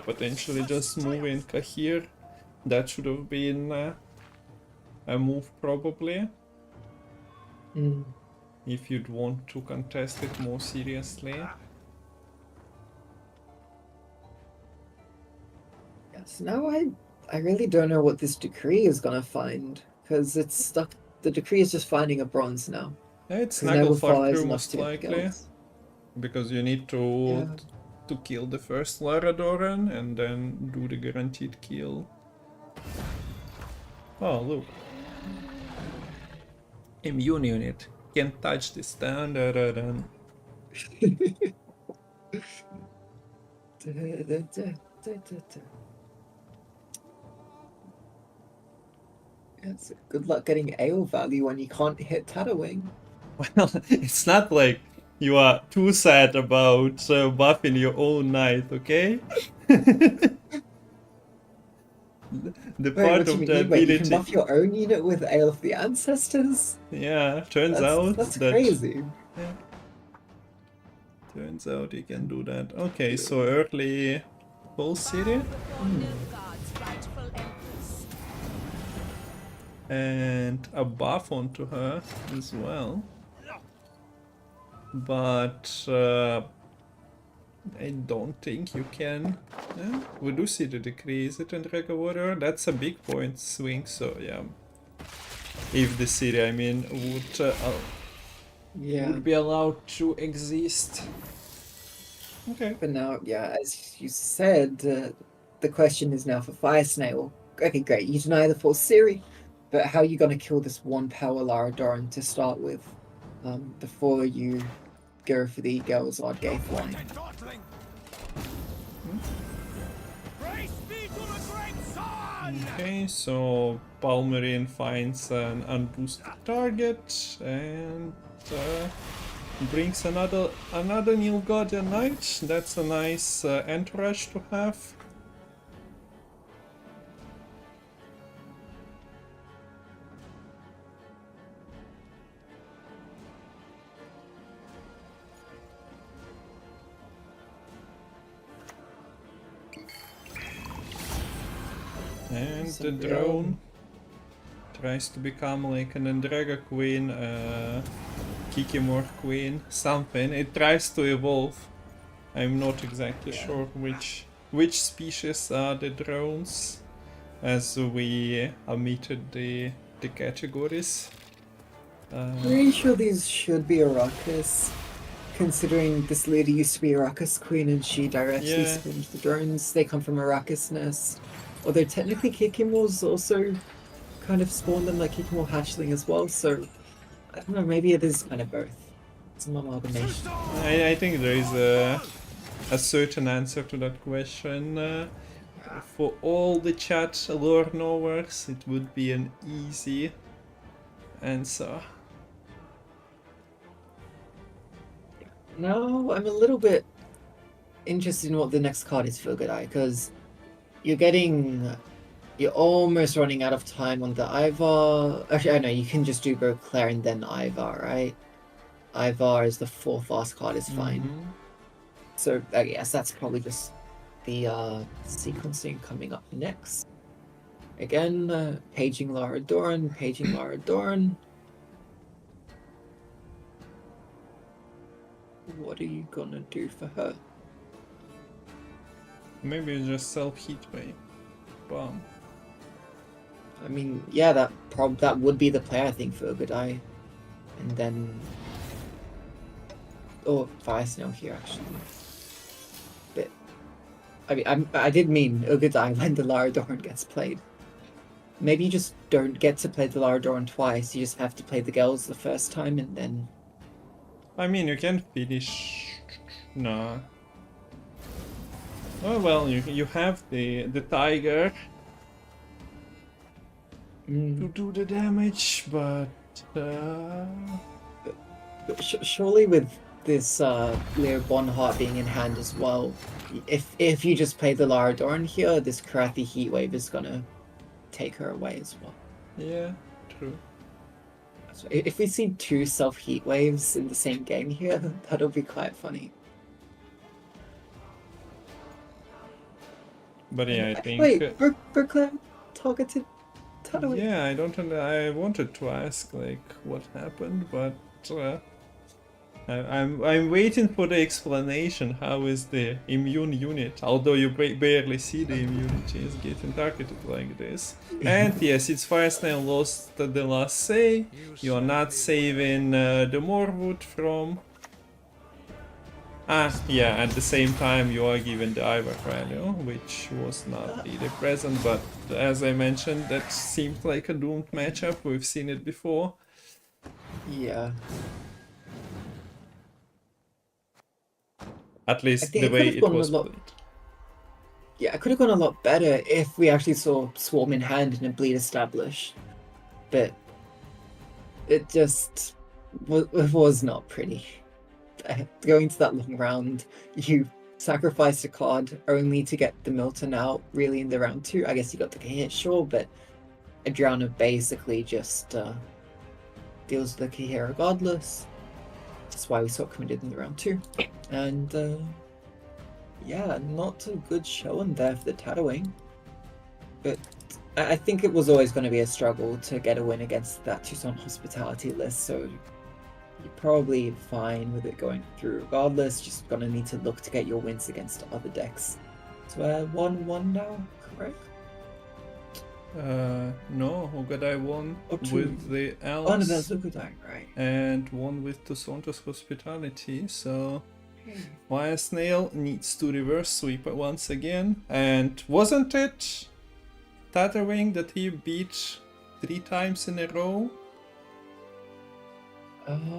potentially just moving Kahir. That should have been a move, probably. Mm. if you'd want to contest it more seriously. Yes. Now I really don't know what this decree is gonna find because it's stuck. The decree is just finding a bronze now. It's Because Naglfar Naglfar is through enough most to get the likely, girls. because you need to Yeah. to kill the first Laradoran and then do the guaranteed kill. Oh, look. Immune unit. Can't touch this. Dun, dun, dun, dun. Yes, good luck getting AO value when you can't hit Tatterwing. Well, it's not like you are too sad about buffing your own knight, okay? The Wait, part what do you of mean? the Wait, you can ability. buff your own unit with Ale of the Ancestors? Yeah, turns out That's that. crazy. Yeah. Turns out you can do that. Okay, so early full city. And a buff onto her as well. But I don't think you can. Yeah, we do see the decree. Is it in Dragon Warrior? That's a big point swing, so yeah. If the city, I mean, Yeah. would be allowed to exist. Okay. But now, yeah, as you said, the question is now for Fire Snail. Okay, great. You deny the full Siri, but how are you going to kill this one power Laradoran to start with before you go for the Gelzard Gaith line? Okay, so Palmerine finds an unboosted target and brings another Nilfgaardian Knight. That's a nice entourage to have. And the drone tries to become like an Endrega Queen, Kikimor Queen, something. It tries to evolve. I'm not exactly sure which species are the drones, as we omitted the categories. Pretty sure these should be Arrakis, considering this lady used to be Arrakis Queen and she directly spawns the drones. They come from Arrakis Nest. Although technically Kikimor's also kind of spawned them like Kikimor Hatchling as well, so I don't know, maybe it is kind of both. It's an amalgamation. I think there is a certain answer to that question. For all the chat lore knowers, it would be an easy answer. No, I'm a little bit interested in what the next card is for Good Eye, because you're almost running out of time on the Ivar. Actually, I know you can just do Beauclair and then Ivar, right? Ivar is the fourth last card is fine. So I guess that's probably just the sequencing coming up next. Again, paging Lara Doran, paging Lara Doran. What are you gonna do for her? Maybe just self-heat wave. Bomb. I mean, yeah, that would be the play, I think, for Ugadai. And then... Oh, Fire Snail here, actually. But, I mean, I did mean Ugadai when the Laradoran gets played. Maybe you just don't get to play the Laradoran twice, you just have to play the girls the first time and then... I mean, you can finish... Nah. Oh well, you have the tiger to do the damage, but surely with this Leo Bonheart being in hand as well, if you just play the Laradoran here, this Karathi Heatwave is gonna take her away as well. Yeah, true. So if we see two self heat waves in the same game here, that'll be quite funny. But yeah, I think... Wait, Beauclair targeted Tadawing. Yeah, I don't. I wanted to ask like what happened, but I'm waiting for the explanation. How is the immune unit? Although you barely see the immunity is getting targeted like this. And yes, it's Fire Snail lost the last save. You are not saving the Morwood from. Yeah, at the same time you are given the Ivor value, which was not really present, but as I mentioned, that seemed like a doomed matchup. We've seen it before. Yeah. At least think the it could way have it gone a was lot- played. Yeah, it could have gone a lot better if we actually saw Swarm in hand and a bleed established. But it just was not pretty. Going to that long round, you sacrificed a card only to get the Milton out really in the round 2. I guess you got the hit, sure, but Adriana basically just deals with the key here regardless. That's why we saw it committed in the round 2. And yeah, not a good showing there for the Tatooine. But I think it was always going to be a struggle to get a win against that Tucson hospitality list, so you're probably fine with it going through regardless. Just gonna need to look to get your wins against other decks. So 1-1 now, correct? No, Ogadai won Or two. with the Oh no, Elves that's Ukudai, right. and won with Tucson Hospitality, so Okay. Fire Snail needs to reverse sweep it once again. And wasn't it Tatterwing that he beat 3 times in a row?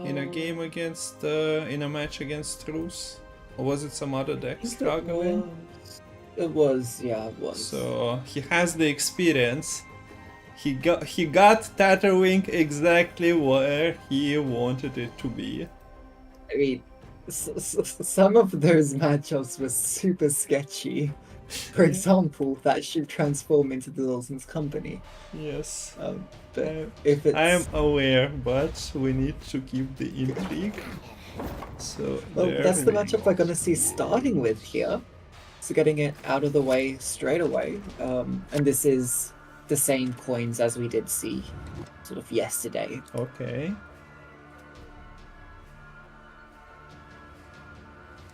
In a game against, in a match against Truce? Or was it some other deck struggling? It was, yeah, it was. So he has the experience. He got Tatterwing exactly where he wanted it to be. I mean, some of those matchups were super sketchy. For example, that should transform into the Wilson's company. Yes. But if it's... I am aware, but we need to keep the intrigue. So Well, there that's the we matchup go. we're going to see starting with here. So getting it out of the way straight away. And this is the same coins as we did see sort of yesterday. Okay.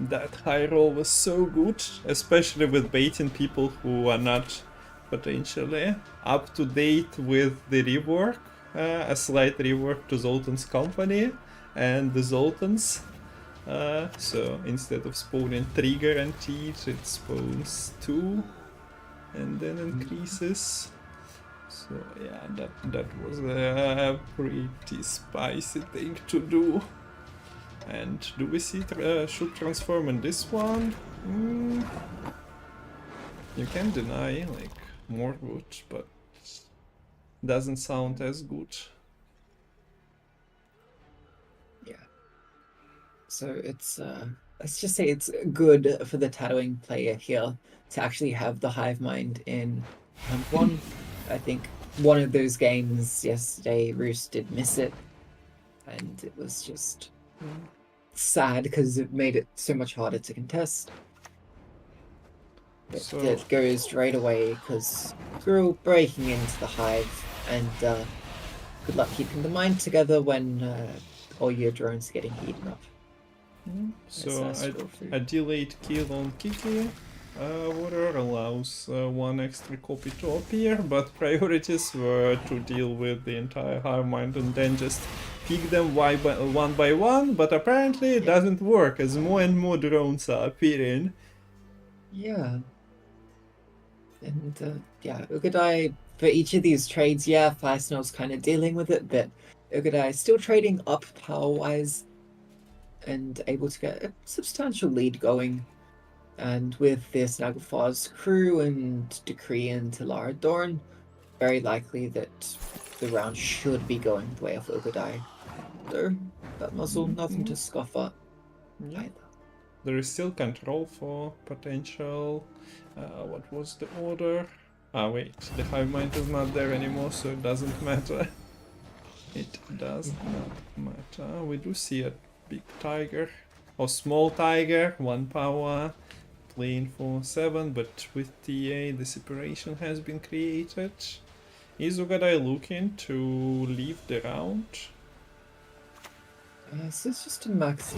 That high roll was so good, especially with baiting people who are not potentially up to date with the rework. A slight rework to Zoltan's company and the Zoltans. So instead of spawning 3 guaranteed, it spawns 2 and then increases. So yeah, that was a pretty spicy thing to do. And do we see should transform in this one? You can deny like more wood, but doesn't sound as good. Yeah. So it's let's just say it's good for the tattooing player here to actually have the hive mind in round 1. I think one of those games yesterday, Roos did miss it, and it was just sad because it made it so much harder to contest. But So- it goes straight away because Grill breaking into the hive, and good luck keeping the mind together when all your drones are getting heated up. So Nice scroll through. a delayed kill on Kiki. Water allows 1 extra copy to appear, but priorities were to deal with the entire hive mind and then just pick them one by one, but apparently it doesn't work as more and more drones are appearing. Yeah. And yeah, Ugadai, for each of these trades, yeah, Flasnell's kind of dealing with it, but Ugadai is still trading up power-wise and able to get a substantial lead going. And with this Nagelfar's crew and Decree into Lara Dorn, very likely that the round should be going the way of Ugadai. Though, that muzzle, nothing to scoff at Yeah. either. There is still control for potential. What was the order? Wait, the hive mind is not there anymore, so it doesn't matter. It does not matter. We do see a big tiger or small tiger, 1 power, playing for 7, but with TA the separation has been created. Is Ugadai looking to leave the round? So it's just a maxi.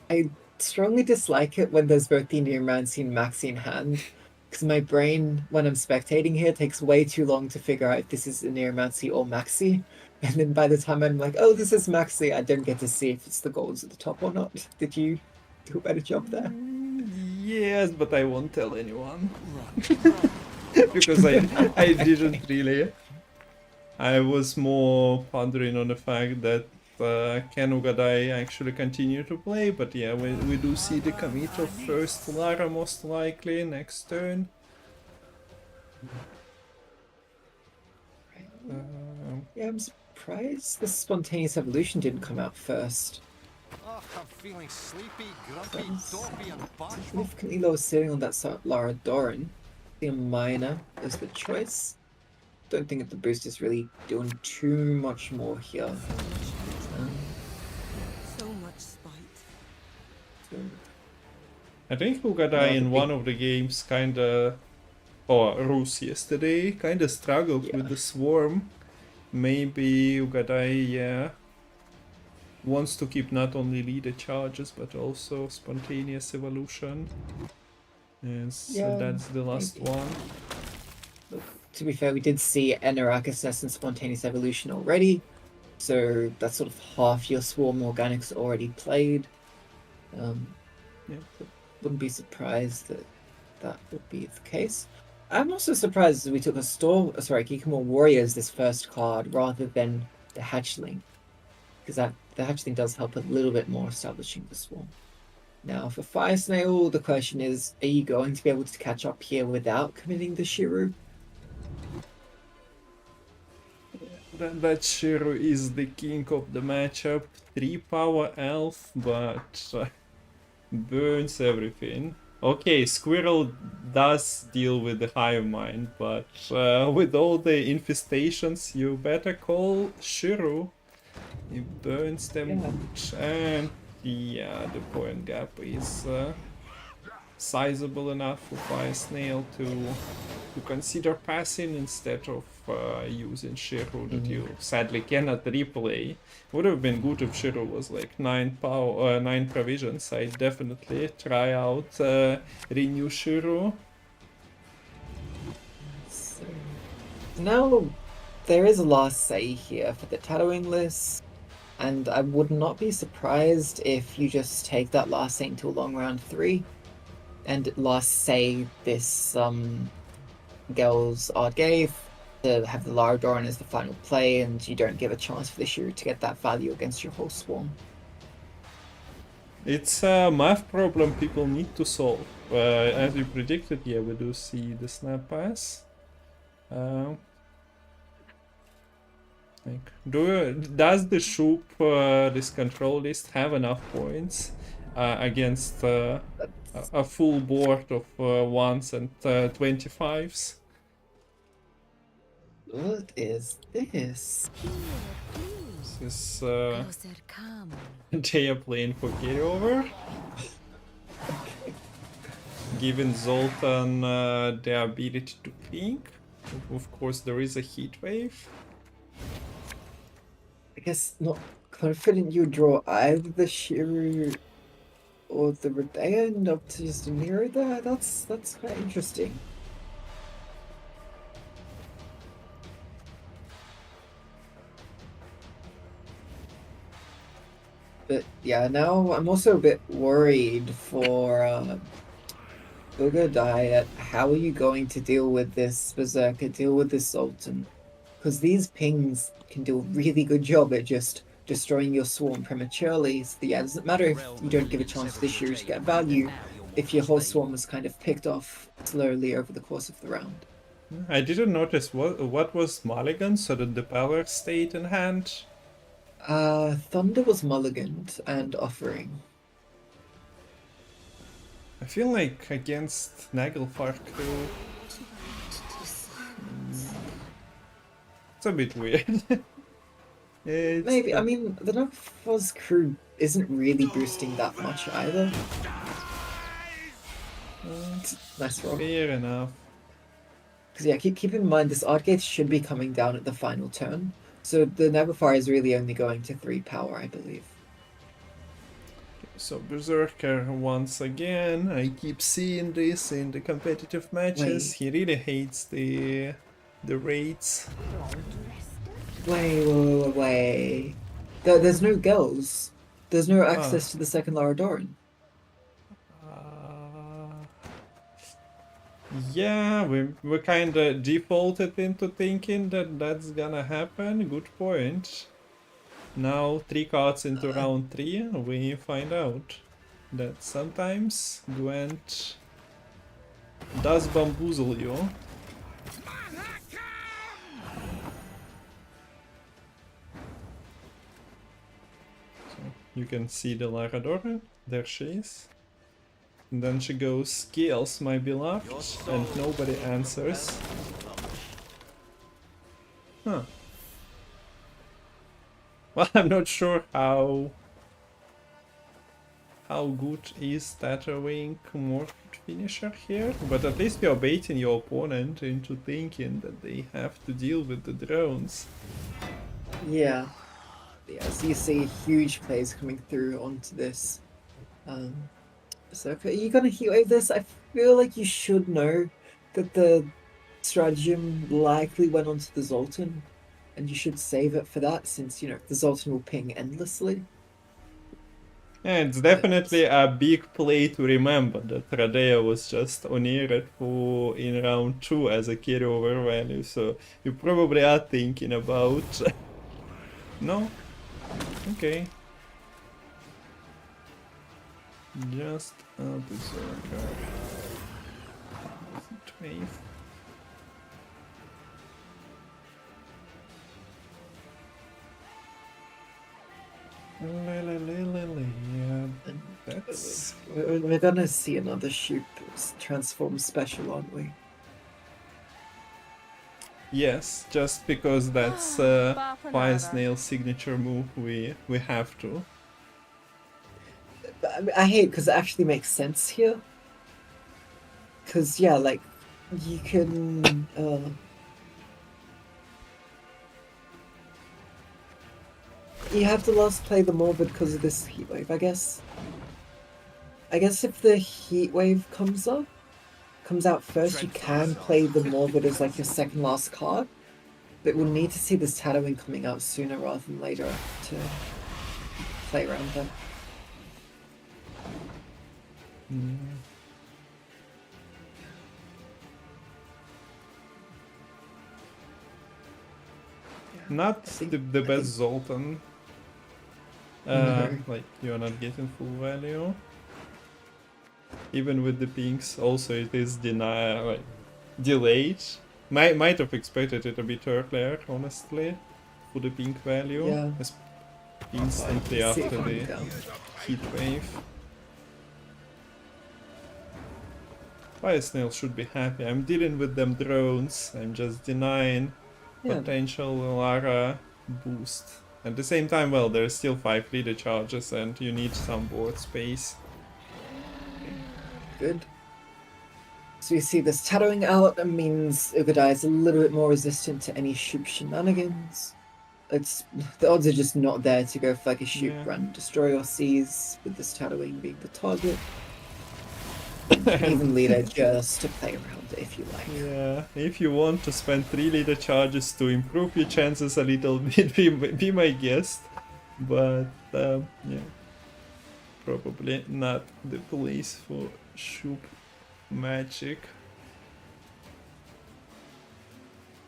I strongly dislike it when there's both the Neuromancy and Maxi in hand, because my brain, when I'm spectating here, takes way too long to figure out if this is a Neuromancy or Maxi, and then by the time I'm like, oh, this is Maxi, I don't get to see if it's the golds at the top or not. Did you do a better job there? Yes, but I won't tell anyone. Because I didn't really. I was more pondering on the fact that can Ugadai actually continue to play, but yeah, we do see the commit of first Lara most likely next turn. Yeah, I'm surprised the Spontaneous Evolution didn't come out first. Oh, I'm feeling sleepy, grumpy, dopey, and bashful. Significantly lower ceiling on that Lara Doran. I think a minor is the choice. Don't think that the boost is really doing too much more here. So much spite. I think Ugadai in one of the games kinda, or Rus yesterday, kinda struggled with the swarm. Maybe Ugadai, yeah, wants to keep not only leader charges but also spontaneous evolution. And so that's the last one. To be fair, we did see Enerakus and Spontaneous Evolution already, so that's sort of half your swarm organics already played. Wouldn't be surprised that that would be the case. I'm also surprised that we took a Kikamore Warriors this first card rather than the Hatchling, because the Hatchling does help a little bit more establishing the swarm. Now for Fire Snail, the question is, are you going to be able to catch up here without committing the Shiru? That Shiru is the king of the matchup. 3 power elf, but burns everything. Okay, Squirrel does deal with the Hive Mind, but with all the infestations, you better call Shiru. It burns them, and yeah, the point gap is sizable enough for Fire Snail to consider passing instead of using Shiru that you sadly cannot replay. Would have been good if Shiru was like 9 power, 9 provisions. I'd definitely try out Renew Shiru. So, now there is a last say here for the Tattooing list, and I would not be surprised if you just take that last say into a long round 3 and last say this Gel's Ard Gave to have the Lara Doran as the final play, and you don't give a chance for the Shiru to get that value against your whole swarm. It's a math problem people need to solve. As we predicted, yeah, we do see the snap pass. Does the Shoop, this control list, have enough points against a full board of 1s and 25s? What is this? This they are playing for carryover, giving Zoltan the ability to think. Of course, there is a heat wave. I guess not confident you draw either the Shiru or the Redea and up to just mirror there. That's quite interesting. But yeah, now I'm also a bit worried for Ugadai. How are you going to deal with this Berserker, deal with this Sultan? Because these pings can do a really good job at just destroying your swarm prematurely. So yeah, it doesn't matter if you don't give a chance for the Shiru to get value, if your whole swarm was kind of picked off slowly over the course of the round. I didn't notice what was Mulligan, so that the power stayed in hand. Thunder was mulliganed and offering. I feel like against Nagelfar crew, it's a bit weird. Maybe, I mean, the Nagelfar's crew isn't really boosting that much either. Nice roll. Fair enough. Because yeah, keep in mind this Ardgate should be coming down at the final turn. So the Navafire is really only going to 3 power, I believe. So Berserker once again. I keep seeing this in the competitive matches. He really hates the raids. Wait. There's no girls. There's no access to the second Laradoran. Yeah, we kind of defaulted into thinking that that's gonna happen. Good point. Now 3 cards into round 3, we find out that sometimes Gwent does bamboozle you. So you can see the Larador, there she is. And then she goes, "Scales, my beloved," and nobody answers. Huh. Well, I'm not sure how good is tattooing morphed finisher here, but at least you're baiting your opponent into thinking that they have to deal with the drones. Yeah. So you see huge plays coming through onto this. So are you gonna heatwave this? I feel like you should know that the stratagem likely went onto the Zoltan, and you should save it for that since, you know, the Zoltan will ping endlessly. Yeah, it's definitely a big play to remember that Radea was just on for in round 2 as a carryover value, so you probably are thinking about... No? Okay. Just a Berserker. 12. Yeah, that's... We're gonna see another shoot transform special, aren't we? Yes, just because that's Fire Snail's signature move, we have to. I hate because it actually makes sense here. Because, yeah, like, you can... You have to last play the Morbid because of this Heatwave, I guess. I guess if the Heatwave comes out first, you can play the Morbid as like your second last card. But we'll need to see this Tattooing coming out sooner rather than later to play around that. Not the best Zoltan. No. Like, you're not getting full value. Even with the pinks, also it is delayed. Might have expected it a bit earlier, honestly, for the pink value. Yeah. Instantly See after it coming the down. heat wave. Fire Snail should be happy. I'm dealing with them drones. I'm just denying potential Lara boost. At the same time, well, there's still 5 leader charges and you need some board space. Good. So we see this Tattooing out. That means Ugadai is a little bit more resistant to any shoot shenanigans. The odds are just not there to go for like a shoot run, destroy or seize with this Tattooing being the target. Even leader just to play around if you like. Yeah, if you want to spend 3 leader charges to improve your chances a little bit, be my guest. But yeah, probably not the place for shoot magic.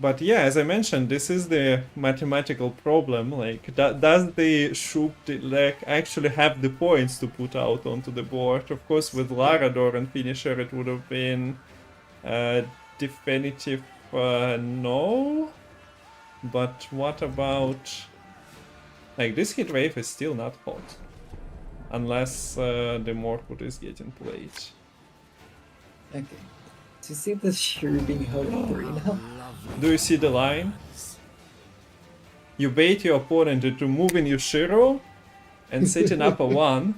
But yeah, as I mentioned, this is the mathematical problem. Like, does the Shoop deck actually have the points to put out onto the board? Of course, with Larador and Finisher, it would have been definitive no. But what about... Like, this hit wave is still not hot. Unless the Morphood is getting played. Okay. Do you see this Shrew being held in 3 now? Do you see the line? You bait your opponent into moving your Shiro and setting up a 1.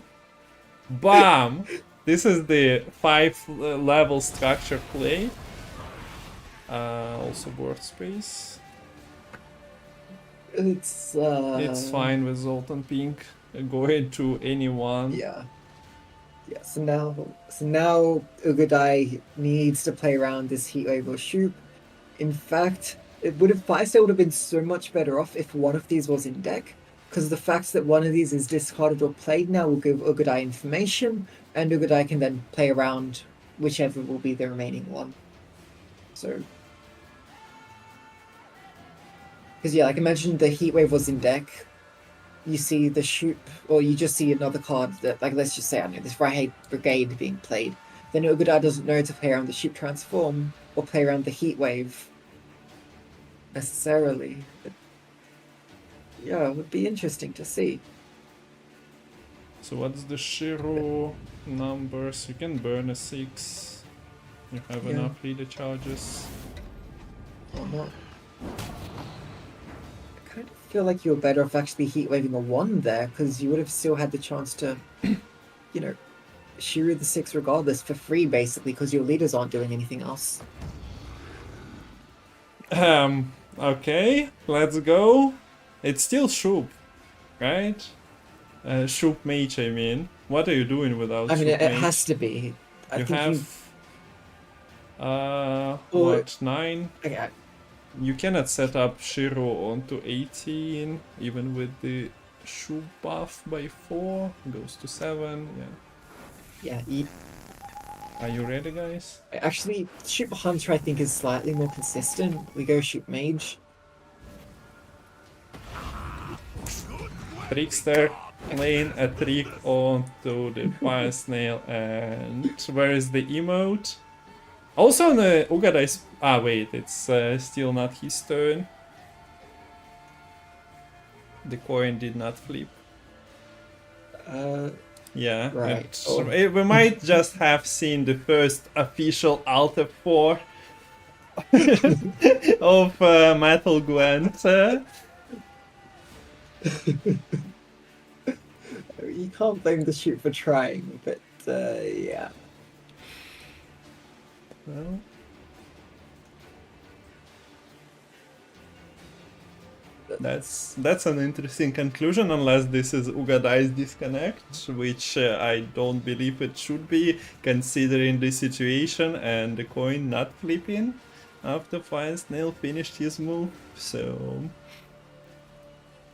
Bam! This is the 5 level structure play. Also board space. It's fine with Zoltan Pink going to anyone. Yeah. Yeah, so now Ugadai needs to play around this Heatwave or Shoop. In fact, Firestyle would have been so much better off if one of these was in deck, because the fact that one of these is discarded or played now will give Ugadai information, and Ugadai can then play around whichever will be the remaining one. So, because yeah, like I mentioned, the Heatwave was in deck. You see the Shoop, or you just see another card that, like, let's just say, I don't know, this Right Brigade being played. Then Ugadai doesn't know to play around the Shoop Transform or play around the Heatwave necessarily. But yeah, it would be interesting to see. So what's the Shiro numbers? You can burn a 6. You have enough leader charges. Or not. I kind of feel like you're better off actually Heatwaving a 1 there, because you would have still had the chance to, you know, Shiro the 6 regardless for free, basically, because your leaders aren't doing anything else. Okay, let's go. It's still Shoop, right? Shoop Mage, I mean. What are you doing without I mean, Shoop it Mage? has to be. You have... what, 9? Okay. You cannot set up Shiro onto 18, even with the Shoop buff by 4. Goes to 7, yeah. Yeah, Are you ready, guys? actually, Shoop Hunter I think is slightly more consistent. We go Shoop Mage. Trickster playing a trick onto the Fire Snail, and where is the emote? Also on the Ugadai's... Ah wait, it's still not his turn. The coin did not flip. Yeah, right. We might just have seen the first official Alt F4 of Metal Gwent. You can't blame the Shoop for trying, but yeah. Well, that's an interesting conclusion, unless this is Ugadai's disconnect, which I don't believe it should be, considering the situation and the coin not flipping after Fire Snail finished his move. So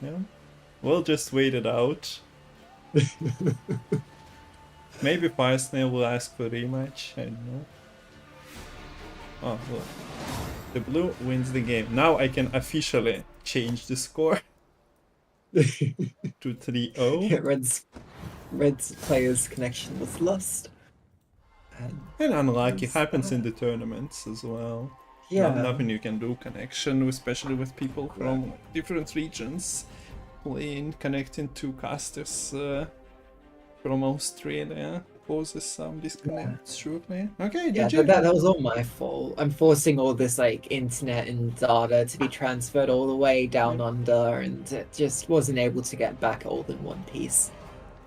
yeah, we'll just wait it out. Maybe Fire Snail will ask for rematch, I don't know. Oh, look. The blue wins the game. Now I can officially change the score to 3-0. Yeah, Red's player's connection was lost. And unlucky happens in the tournaments as well. Yeah. Nothing you can do. Connection, especially with people from different regions playing, connecting to casters from Australia causes some disconnects, surely. Okay, yeah, that was all my fault. I'm forcing all this like internet and data to be transferred all the way down under, and it just wasn't able to get back all in one piece.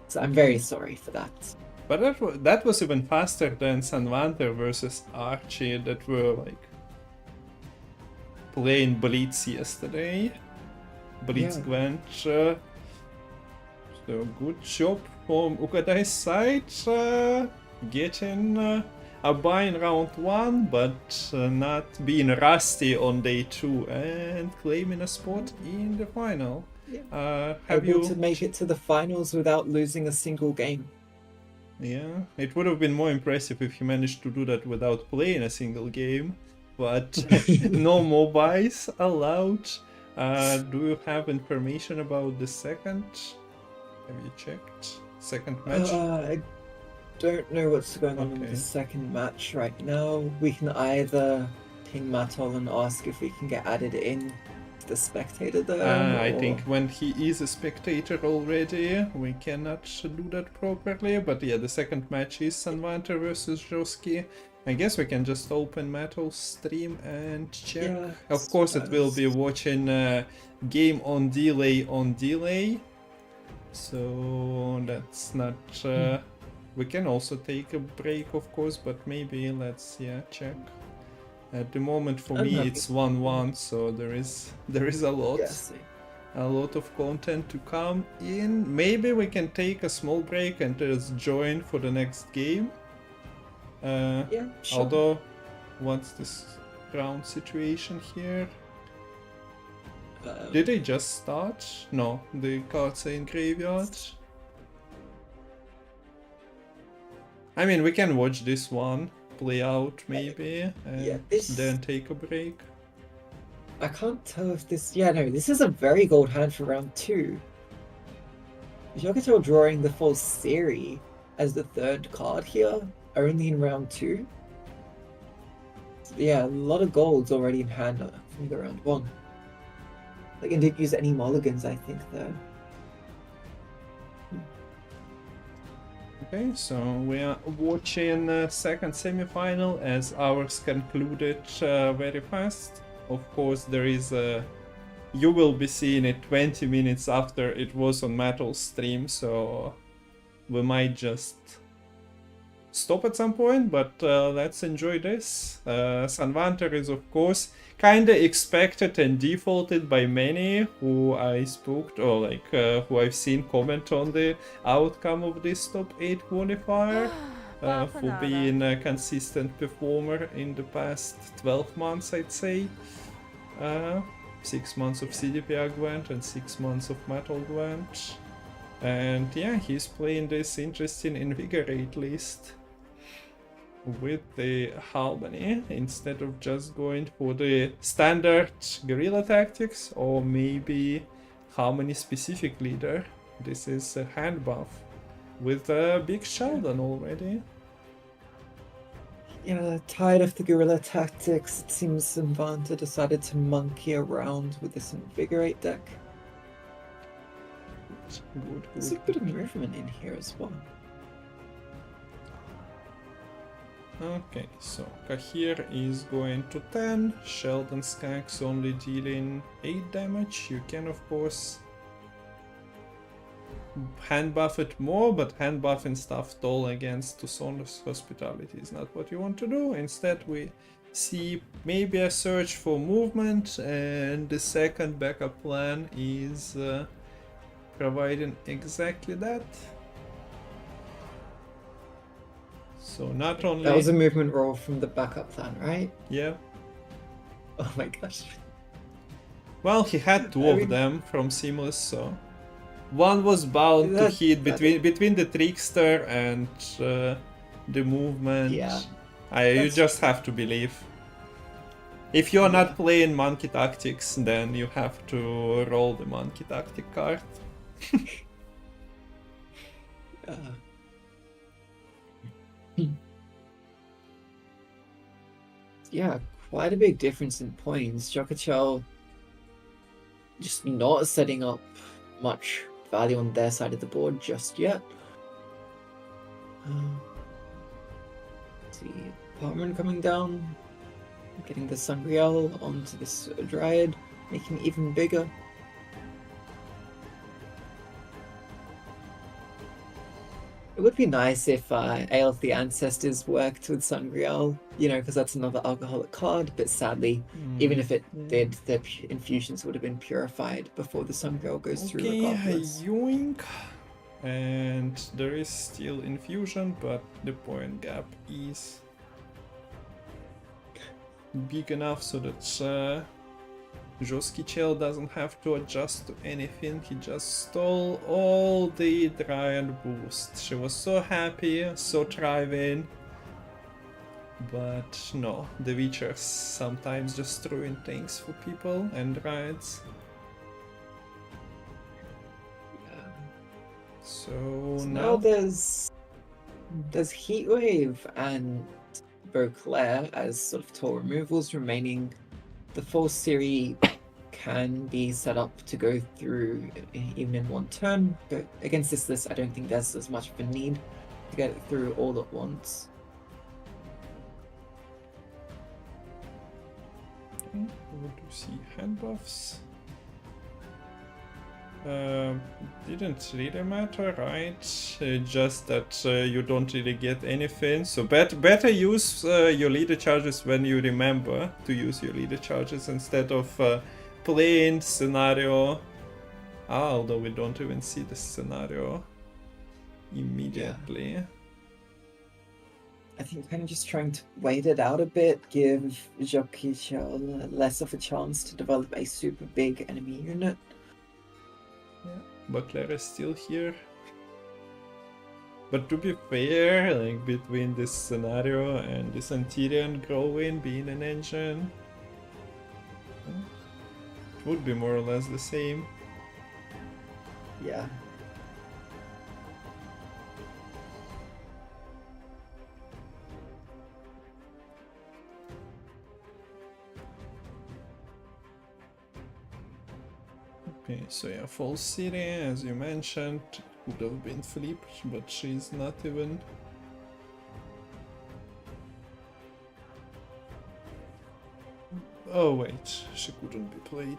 So I'm very sorry for that. But that was even faster than Sanvander versus Archie that were like playing Blitz yesterday. Blitz Gwent. So good job from Ugadai's side, getting a buy in round 1, but not being rusty on day 2 and claiming a spot in the final. Have able to make it to the finals without losing a single game. Yeah, it would have been more impressive if you managed to do that without playing a single game, but no more buys allowed. Do you have information about the second? Have you checked? Second match? I don't know what's going on in the second match right now. We can either ping Matol and ask if we can get added in to the spectator there. I think when he is a spectator already, we cannot do that properly. But yeah, the second match is Sanvander versus Joski. I guess we can just open Metal's stream and check. Yeah, of course, it will be watching game on delay. So that's not We can also take a break, of course, but maybe let's check. At the moment, for I'm me, happy. it's 1-1, so there is a lot. Yes. A lot of content to come in. Maybe we can take a small break and just join for the next game. Yeah, sure. Although, what's this ground situation here? Did they just start? No, the cards are in graveyard. I mean, we can watch this one play out maybe, and then take a break. I can't tell if this... Yeah, no, this is a very gold hand for round 2. Jogato drawing the full series as the third card here, only in round 2. So, yeah, a lot of golds already in hand from the round 1. Like, and didn't use any mulligans, I think, there. Okay, so we are watching second semi-final as ours concluded very fast. Of course, there is a... You will be seeing it 20 minutes after it was on Metal's stream, so we might just stop at some point, but let's enjoy this. Sanvanter is, of course, kinda expected and defaulted by many who I spoke to, or like who I've seen comment on the outcome of this top 8 qualifier. For being a consistent performer in the past 12 months, I'd say. 6 months of CDPR Gwent and 6 months of Metal Gwent. And yeah, he's playing this interesting Invigorate list with the Harmony instead of just going for the standard guerrilla tactics or maybe Harmony specific leader. This is a hand buff with a big Sheldon already. Yeah, tired of the guerrilla tactics, it seems Sanvanta decided to monkey around with this Invigorate deck. Good. There's a bit of movement in here as well. Okay, so Kahir is going to 10, Sheldon Skaggs only dealing 8 damage. You can of course hand buff it more, but hand buffing stuff tall against Tucson's Hospitality is not what you want to do. Instead we see maybe a search for movement, and the second backup plan is providing exactly that. So not only... That was a movement roll from the backup plan, right? Yeah. Oh my gosh. Well, he had two of them from Seamless, so... One was bound to hit between the Trickster and the movement. Yeah. You just have to believe. If you're not playing Monkey Tactics, then you have to roll the Monkey Tactic card. Yeah, quite a big difference in points. Jokachel just not setting up much value on their side of the board just yet. Let's see, Parman coming down, getting the Sangreal onto this Dryad, making it even bigger. It would be nice if Ale of the Ancestors worked with Sangreal, you know, because that's another alcoholic card, but sadly, even if it did, the infusions would have been purified before the Sangreal goes through regardless. Yoink. And there is still infusion, but the point gap is big enough so that Joskichel doesn't have to adjust to anything. He just stole all the Dryad boost. She was so happy, so thriving. But no, the Witchers sometimes just ruin things for people and Dryads. So now there's Heatwave and Beauclair as sort of toll removals remaining. The full series can be set up to go through even in one turn, but against this list I don't think there's as much of a need to get it through all at once. Okay, we want to see hand buffs. Didn't really matter, right? Just that you don't really get anything. So better use your leader charges when you remember to use your leader charges instead of playing scenario. Although we don't even see the scenario immediately. I think kind of just trying to wait it out a bit, give Jockey less of a chance to develop a super big enemy unit. Yeah, Buckler is still here. But to be fair, like between this scenario and this Antirian growing being an engine, it would be more or less the same. Yeah. Okay, so yeah, False City, as you mentioned, could have been flipped, but she's not even. Oh wait, she couldn't be played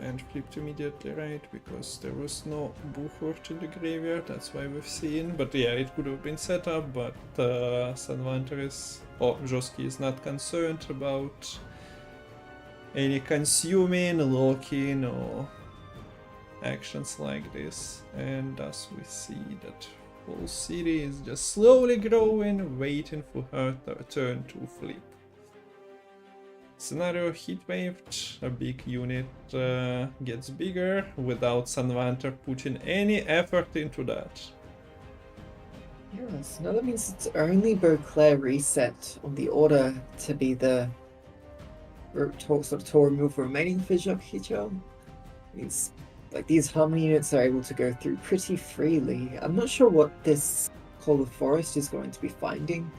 and flipped immediately, right? Because there was no Buchwort in the graveyard, that's why we've seen. But yeah, it could have been set up, but Sanvanter is, or Joski is not concerned about any consuming, locking, or actions like this, and thus we see that whole city is just slowly growing, waiting for her turn to flip. Scenario heatwaved, a big unit gets bigger without Sanvanter putting any effort into that. Yes, no, that means it's only Beauclair reset on the order to be the sort of tour move remaining for Jockey. Means like these harmony units are able to go through pretty freely. I'm not sure what this Call of Forest is going to be finding.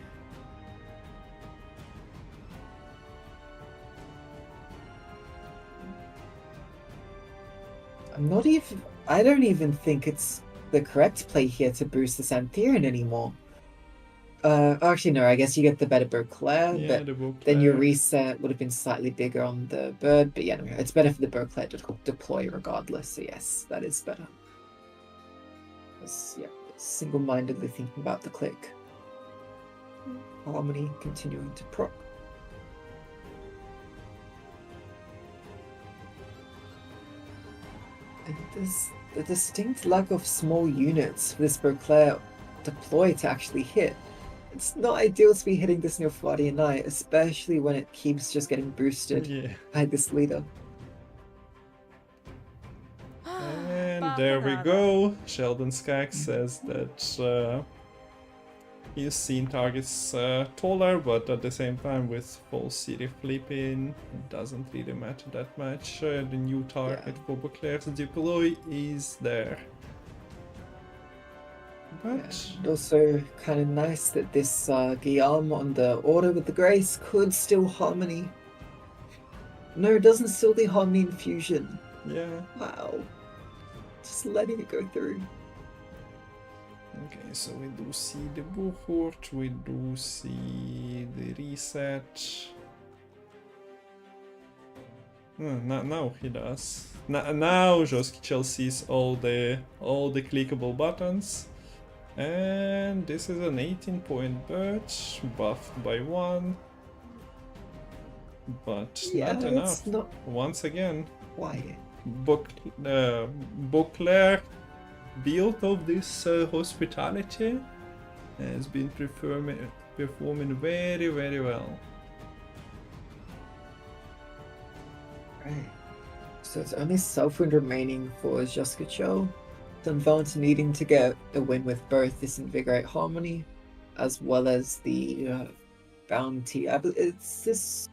I don't even think it's the correct play here to boost the Santherian anymore. Actually no, I guess you get the better Beauclair, Yeah, but the Beauclair. then your reset would have been slightly bigger on the bird, but yeah, no, it's better for the Beauclair to deploy regardless, so yes, that is better. Yeah, single-mindedly thinking about the click. Harmony continuing to proc. And there's a distinct lack of small units for this Beauclair deploy to actually hit. It's not ideal to be hitting this Nilfgaardian Knight, especially when it keeps just getting boosted by this leader. And there we go. Sheldon Skaggs says that he's seen targets taller, but at the same time with False City flipping, it doesn't really matter that much. The new target for Beauclair's deploy is there. But And also kind of nice that this Guillaume on the order with the Grace could still Harmony. No, it doesn't steal the Harmony Infusion. yeah. Wow. Just letting it go through. Okay, so we do see the Buchwort, we do see the reset. Now he does. Now Joski sees all the clickable buttons. And this is an 18-point birch, buffed by 1. But Yeah, not enough. Once again, Why? Beauclair build of this hospitality has been performing very, very well. Right. So it's only Selfwind remaining for Joskicho. Dunvant needing to get a win with both this Invigorate Harmony as well as the bounty. It's this.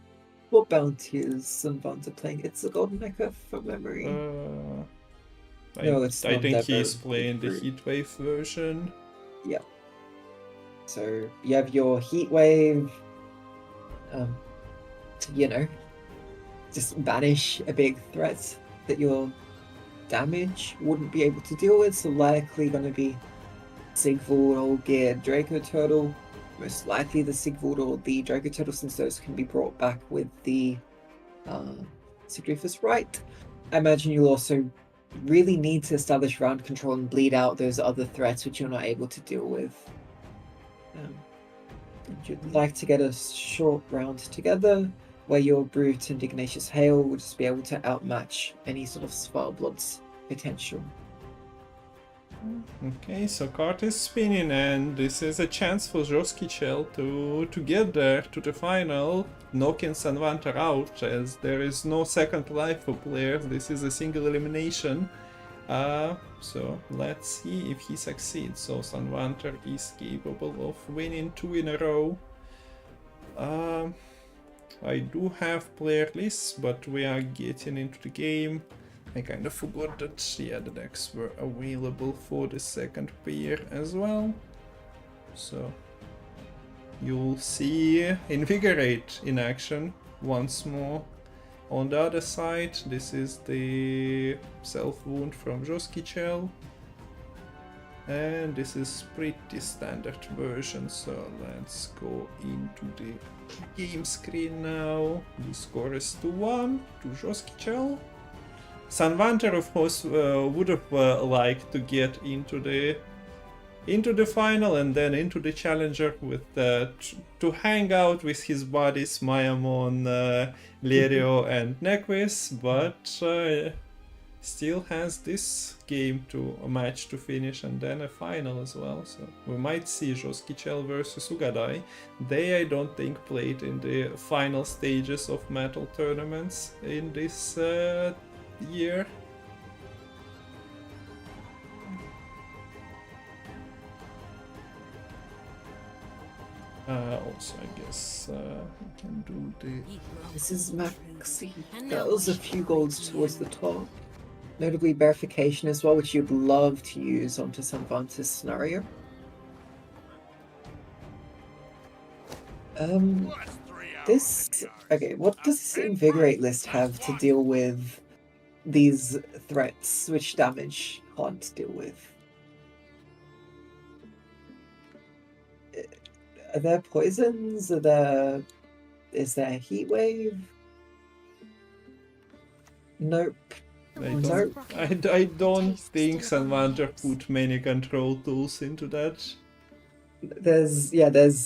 What bounty is Dunvant playing? It's a Golden Mecha from memory. No, it's I not think that he's very playing the good. Heatwave version. Yeah. So you have your Heatwave. You know, just banish a big threat that your damage wouldn't be able to deal with. So likely going to be Sigvald or Geared Draco Turtle. Most likely the Sigvald or the Draco Turtle, since those can be brought back with the Sigriffus Right. I imagine you'll also really need to establish round control and bleed out those other threats which you're not able to deal with. You'd like to get a short round together where your Brute and Ignatius Hail will just be able to outmatch any sort of Spellblood's potential. Okay, so card is spinning, and this is a chance for Joskichel to get there to the final, knocking Sanvanter out, as there is no second life for players. This is a single elimination. So let's see if he succeeds. So Sanvanter is capable of winning 2 in a row. I do have player lists, but we are getting into the game. I kind of forgot that, yeah, the decks were available for the second pair as well. So you'll see Invigorate in action once more. On the other side, this is the self-wound from Joskichel. And this is pretty standard version, so let's go into the game screen now. The score is 2-1 to Joskichel. Sanvanter, of course, would have liked to get into the final and then into the challenger with to hang out with his buddies Mayamon, Lerio, and Nequis, but still has this game to a match to finish and then a final as well. So we might see Joskichel versus Ugadai. They, I don't think, played in the final stages of metal tournaments in this year. Also, I guess we can do the... This is Maxi. That was a few golds towards the top. Notably verification as well, which you'd love to use onto Sanvanter's scenario. Okay, what does this Invigorate list have to deal with these threats which damage can't deal with? Are there poisons? Is there heat wave? Nope. I don't think Sanvanter put many control tools into that. There's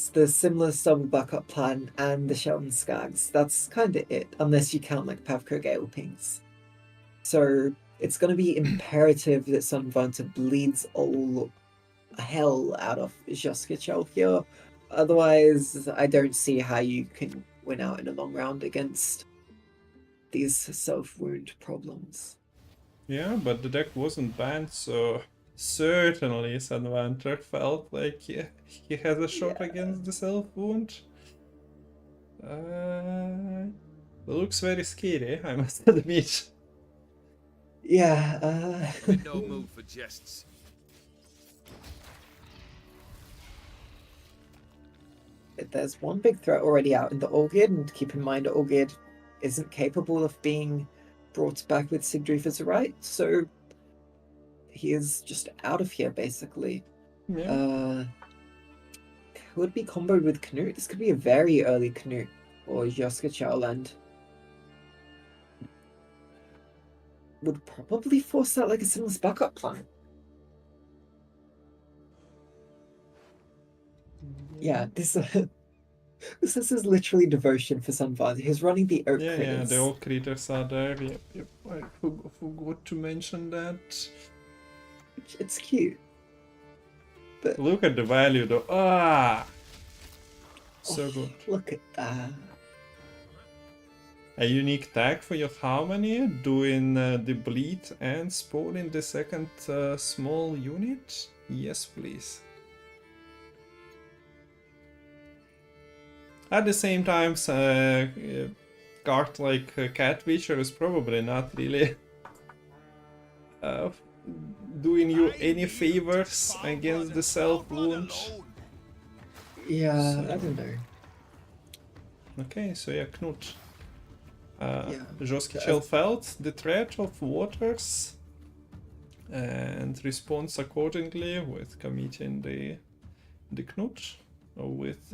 the similar sub backup plan and the Shelton Skags. That's kind of it, unless you count like Pavko Gale pings. So it's going to be imperative that Sanvanter bleeds all hell out of Joskichel here. Otherwise, I don't see how you can win out in a long round against these self-wound problems. Yeah, but the deck wasn't banned, so certainly Sanvanter felt like he has a shot against the self-wound. Looks very scary, I must admit. Yeah, No mood for jests. There's one big threat already out in the Olgid, and keep in mind Olgid isn't capable of being brought back with Sigdrief as a right, so he is just out of here basically. Yeah. Could be comboed with Knut. This could be a very early Knut or Joskichel, and would probably force out like a similar backup plan. Yeah, this is literally devotion for Sanvanter. He's running the Oak Critters. Yeah, the Oak Critters are there. Yep. I forgot to mention that. It's cute. But look at the value though. So good. Look at that. A unique tag for your Harmony, doing the bleed and spawning the second small unit? Yes, please. At the same time, card like Cat Witcher is probably not really doing you any favors against the self-wound. Yeah, so, I don't know. Okay, so yeah, Knut. Joskichel felt the threat of waters and responds accordingly with committing the Knut with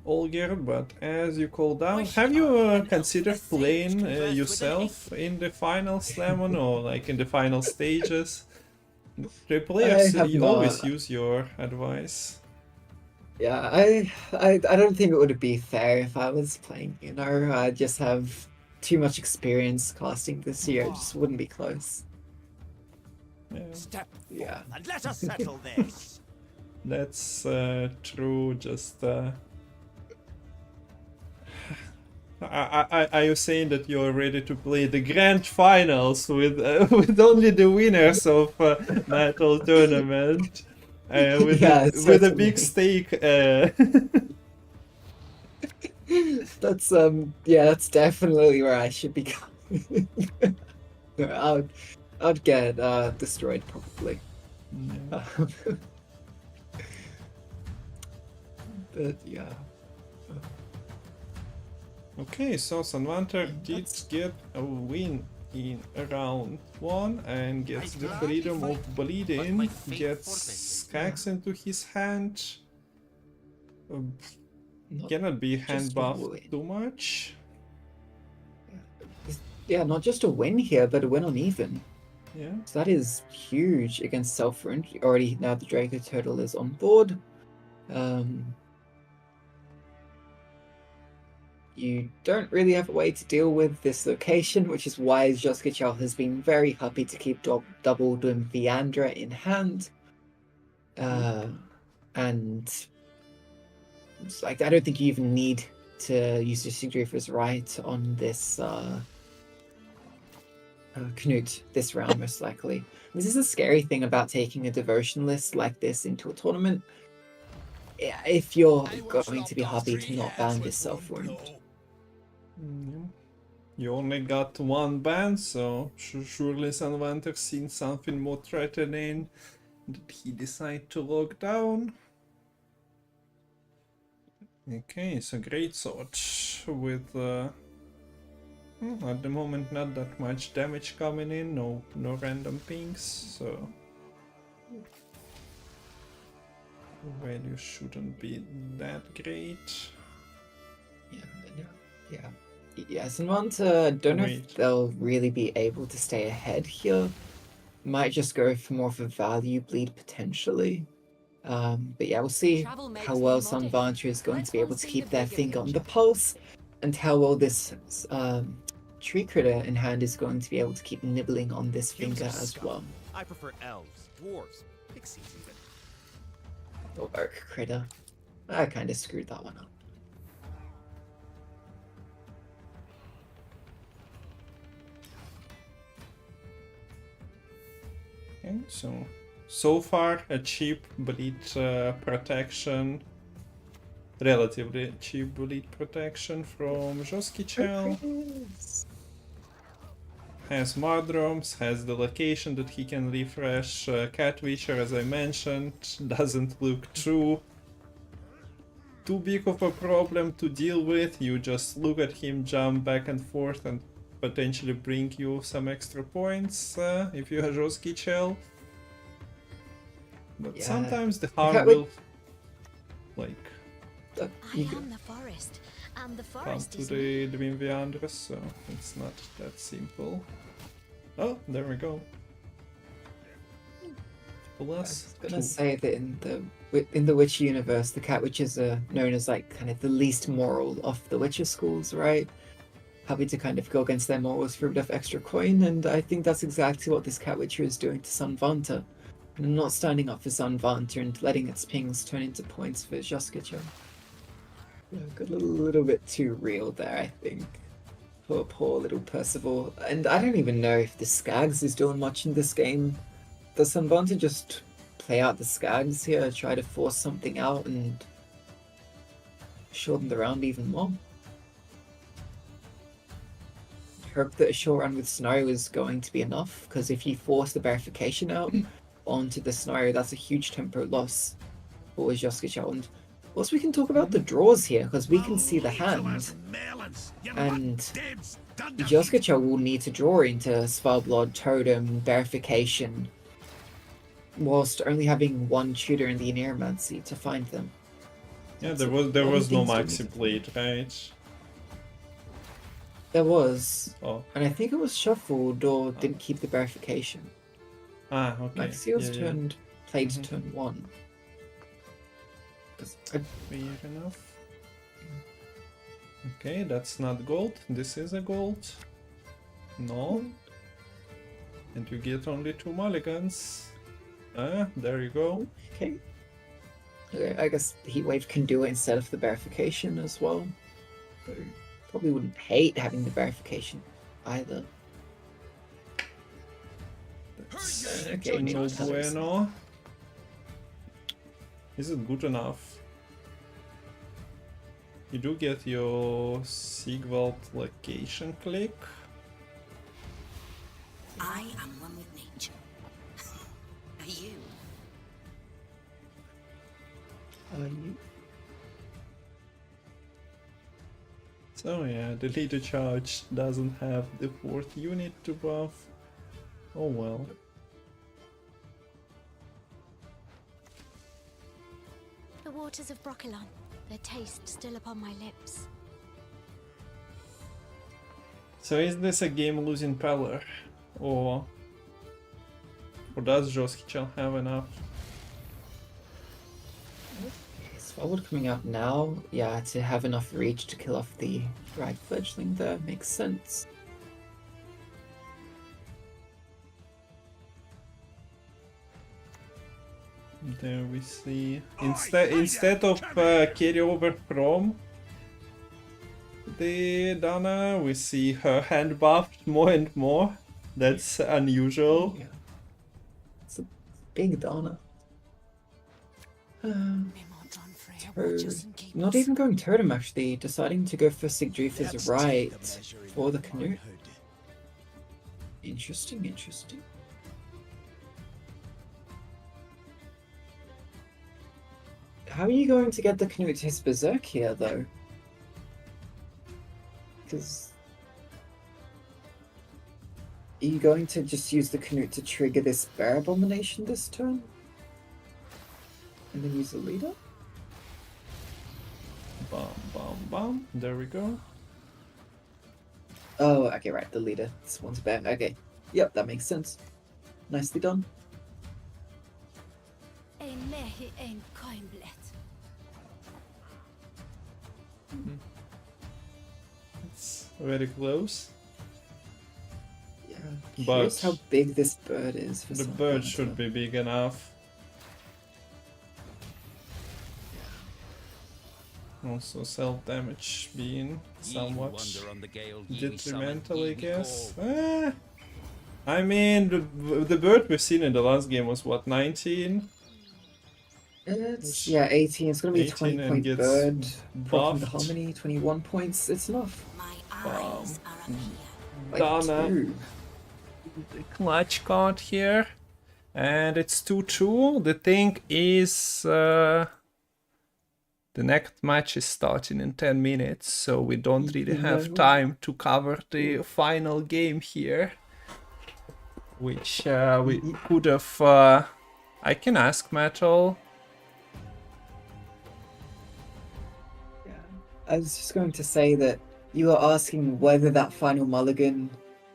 Olger, but as you call down, have you considered playing yourself in the final Slamon or like in the final stages? The players have you not. always use your advice. Yeah, I don't think it would be fair if I was playing, you know. I just have too much experience casting this year. It just wouldn't be close. Yeah, Step Yeah. and let us settle this. that's true. Just are you saying that you're ready to play the grand finals with with only the winners of Metal Tournament? With Yeah, with a big certainly. stake. That's yeah, that's definitely where I should be going. I'd get destroyed probably. Yeah. But yeah. Okay, so Sanvanter did That's- get a win in round 1 and gets the freedom of bleeding, gets Skax into his hand. Not Cannot be hand just a buffed win. too much. Yeah, not just a win here, but a win on even. Yeah. So that is huge against Self-Ruined. Already now the Draco Turtle is on board. You don't really have a way to deal with this location, which is why Joskichal has been very happy to keep double Doom Viandra in hand. And it's like, I don't think you even need to use the Sigrifer's right on this Knut this round, most likely. This is a scary thing about taking a devotion list like this into a tournament. If you're going to be happy to not ban this Self-Wound. Yeah. You only got one ban, so surely Sanvanter seen something more threatening that he decided to lock down. Okay, so great sword with at the moment not that much damage coming in, no random pings, so value shouldn't be that great. Yeah. Yes, and Manta, don't know Wait. if they'll really be able to stay ahead here. Might just go for more of a value bleed potentially. But yeah, we'll see how well Sunvantra is going to be able to keep their finger on the pulse, and how well this tree critter in hand is going to be able to keep nibbling on this finger as well. I prefer elves, dwarves, pixies even. Or Oak critter. I kind of screwed that one up. Okay, so far a cheap bleed protection, relatively cheap bleed protection from Joskichel. Has Mardroms, has the location that he can refresh. Catwitcher, as I mentioned, doesn't look too big of a problem to deal with. You just look at him, jump back and forth, and potentially bring you some extra points if you have Joskichel. But Yeah. sometimes the harm Cat- will like I am the forest, and the come forest to is the Gwentfinity, so it's not that simple. Oh, there we go. I Plus was gonna 2. say that in the Witcher universe, the cat witches are known as like kind of the least moral of the Witcher schools, right? Happy to kind of go against their morals for a bit of extra coin, and I think that's exactly what this cat witcher is doing to Sunvanta. And not standing up for Sunvanta and letting its pings turn into points for Joskichel. Yeah, got a little bit too real there, I think. Poor little Percival. And I don't even know if the Skags is doing much in this game. Does Sunvanta just play out the Skags here, try to force something out and shorten the round even more? Hope that a short run with Snow is going to be enough, because if you force the verification out onto the Snow, that's a huge tempo loss for Joskichel. And also we can talk about the draws here, because we can see the hand, and Joskichel will need to draw into Svarblood, Totem, verification, whilst only having one tutor in the Neromancy to find them. Yeah, That's there a lot was of no things to maxi make. played, right? There was, Oh, and I think it was shuffled or didn't keep the verification. okay. Maxio's Yeah, yeah. played Mhm. turn 1. 'Cause Fair enough. Okay, that's not gold. This is a gold. No. And you get only 2 mulligans. Ah, there you go. Okay. I guess the Heatwave can do it instead of the verification as well. But probably wouldn't hate having the verification either. That's Okay, no maybe colors. bueno. Is it good enough? You do get your Sigvald location click. I am one with nature. Are you? So yeah, the leader charge doesn't have the 4th unit to buff. Oh well. The waters of Broccolon, their taste still upon my lips. So is this a game losing Peller? Or does Joskichel have enough? Forward coming out now, yeah, to have enough reach to kill off the right fledgling there makes sense. There we see. Instead of carry over from the Dana, we see her hand buffed more and more. That's unusual. Yeah. It's a big Donna. Not even going totem actually, deciding to go for Sigdrief is right for the Canute. Interesting, interesting. How are you going to get the Canute to his Berserk here though? Because are you going to just use the Canute to trigger this Bear Abomination this turn? And then use the leader? Bam, bam, bam. There we go. Oh, okay, right, the leader. This one's bear. Okay. Yep, that makes sense. Nicely done. It's very close. Yeah. But Curious how big this bird is. For The some bird Hunter. should be big enough. Also self-damage being somewhat detrimental, I guess. I mean, the bird we've seen in the last game was what, 19? It's, yeah, 18. It's going to be a 18 and 20-point gets bird. Proc into buffed. harmony, 21 points. It's enough. My eyes are up here. Like Donna. 2. The clutch card here. And it's 2-2. The thing is, the next match is starting in 10 minutes, so we don't really have time to cover the final game here. Which we could have... I can ask Metal. Yeah. I was just going to say that you were asking whether that final mulligan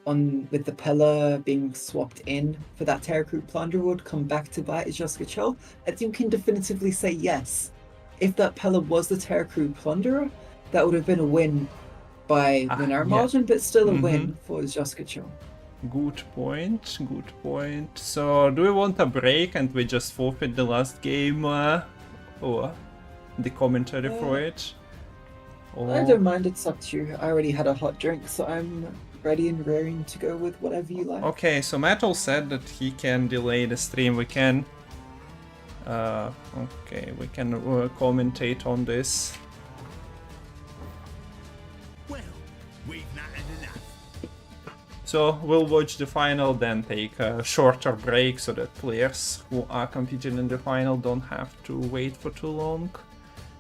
with the Pella being swapped in for that Terracruit Plunder would come back to bite Joskachel. I think you can definitively say yes. If that Pella was the Terracruit Plunderer, that would have been a win by winner margin, but still a win for Joskachel. Good point, good point. So, do we want a break and we just forfeit the last game, or the commentary for it? Or... I don't mind, it's up to you. I already had a hot drink, so I'm ready and raring to go with whatever you like. Okay, so Metal said that he can delay the stream. We can... okay, we can commentate on this. Well, we've not had enough. So we'll watch the final, then take a shorter break so that players who are competing in the final don't have to wait for too long.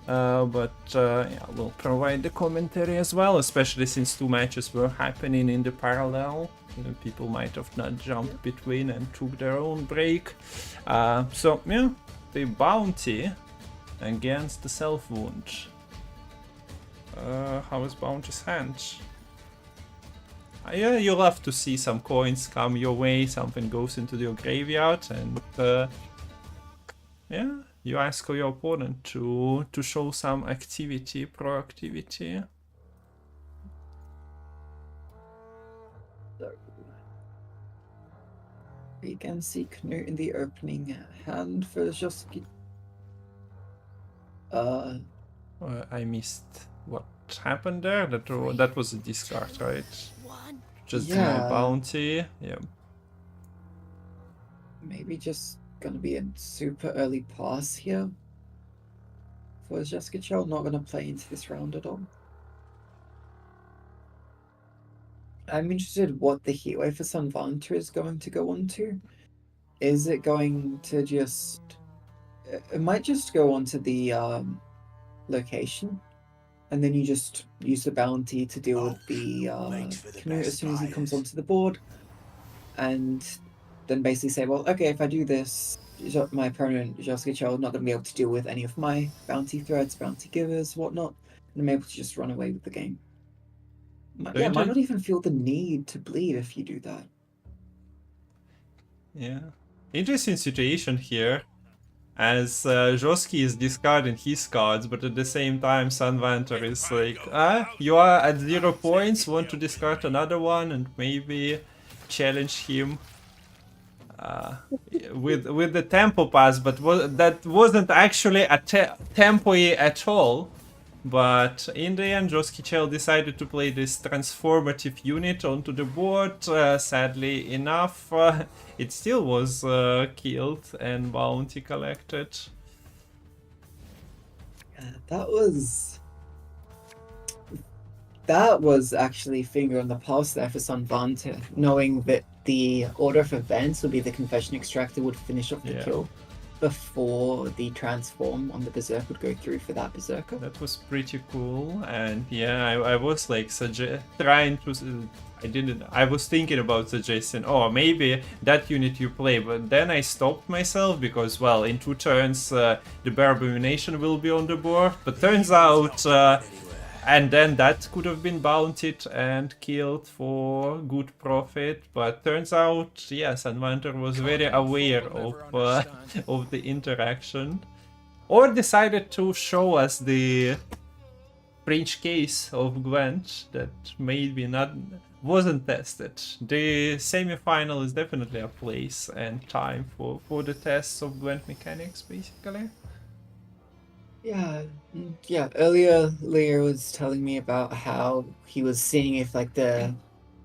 Yeah, we'll provide the commentary as well, especially since 2 matches were happening in the parallel. People might have not jumped between and took their own break. So yeah, the bounty against the self wound. How is Bounty's hand? Yeah, you'll have to see some coins come your way, something goes into your graveyard, and yeah, you ask your opponent to show some activity, proactivity. We can see Knut in the opening hand for Joski. I missed what happened there. That was a discard, right? Just Yeah. no bounty. Yeah. Maybe just gonna be a super early pass here for Joski. Not gonna play into this round at all. I'm interested what the heatwave for Sanvanta is going to go on to. Is it going to just... It might just go onto the location, and then you just use the bounty to deal with the Knut as soon as he comes onto the board, and then basically say, well, okay, if I do this, my opponent, Joski Child, not going to be able to deal with any of my bounty threats, bounty givers, whatnot, and I'm able to just run away with the game. Yeah, might not even feel the need to bleed if you do that. Yeah. Interesting situation here, as Joski is discarding his cards, but at the same time Sanvanta is like, you are at 0 points, want to discard another one and maybe challenge him with the tempo pass, but that wasn't actually a tempo at all. But in the end, Joski Child decided to play this transformative unit onto the board. Sadly enough, it still was killed and bounty collected. That was actually finger on the pulse there for Sanvanta, knowing that the order of events would be the Confession Extractor would finish off the kill before the transform on the Berserk would go through for that Berserker. That was pretty cool, and yeah, I was like trying to... I was thinking about suggesting, oh, maybe that unit you play, but then I stopped myself because, well, in 2 turns the Bear Elimination will be on the board, but turns out... and then that could have been bounted and killed for good profit, but turns out, yes, Sanvanta was very aware of the interaction. Or decided to show us the French case of Gwent that maybe wasn't tested. The semi-final is definitely a place and time for the tests of Gwent mechanics, basically. Yeah. Earlier, Lear was telling me about how he was seeing if like the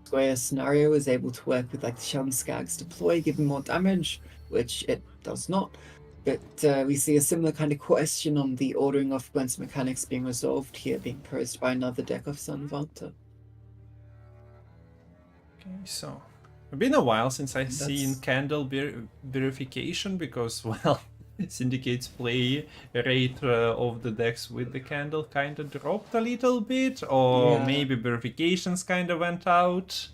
square scenario was able to work with like the Shelm Skag's deploy, giving more damage, which it does not. But we see a similar kind of question on the ordering of Gwent's mechanics being resolved here, being posed by another deck of Sanvanta. Okay, so it's been a while since I've seen Candle verification because, well, Syndicate's play rate of the decks with the Candle kind of dropped a little bit, or maybe verifications kind of went out.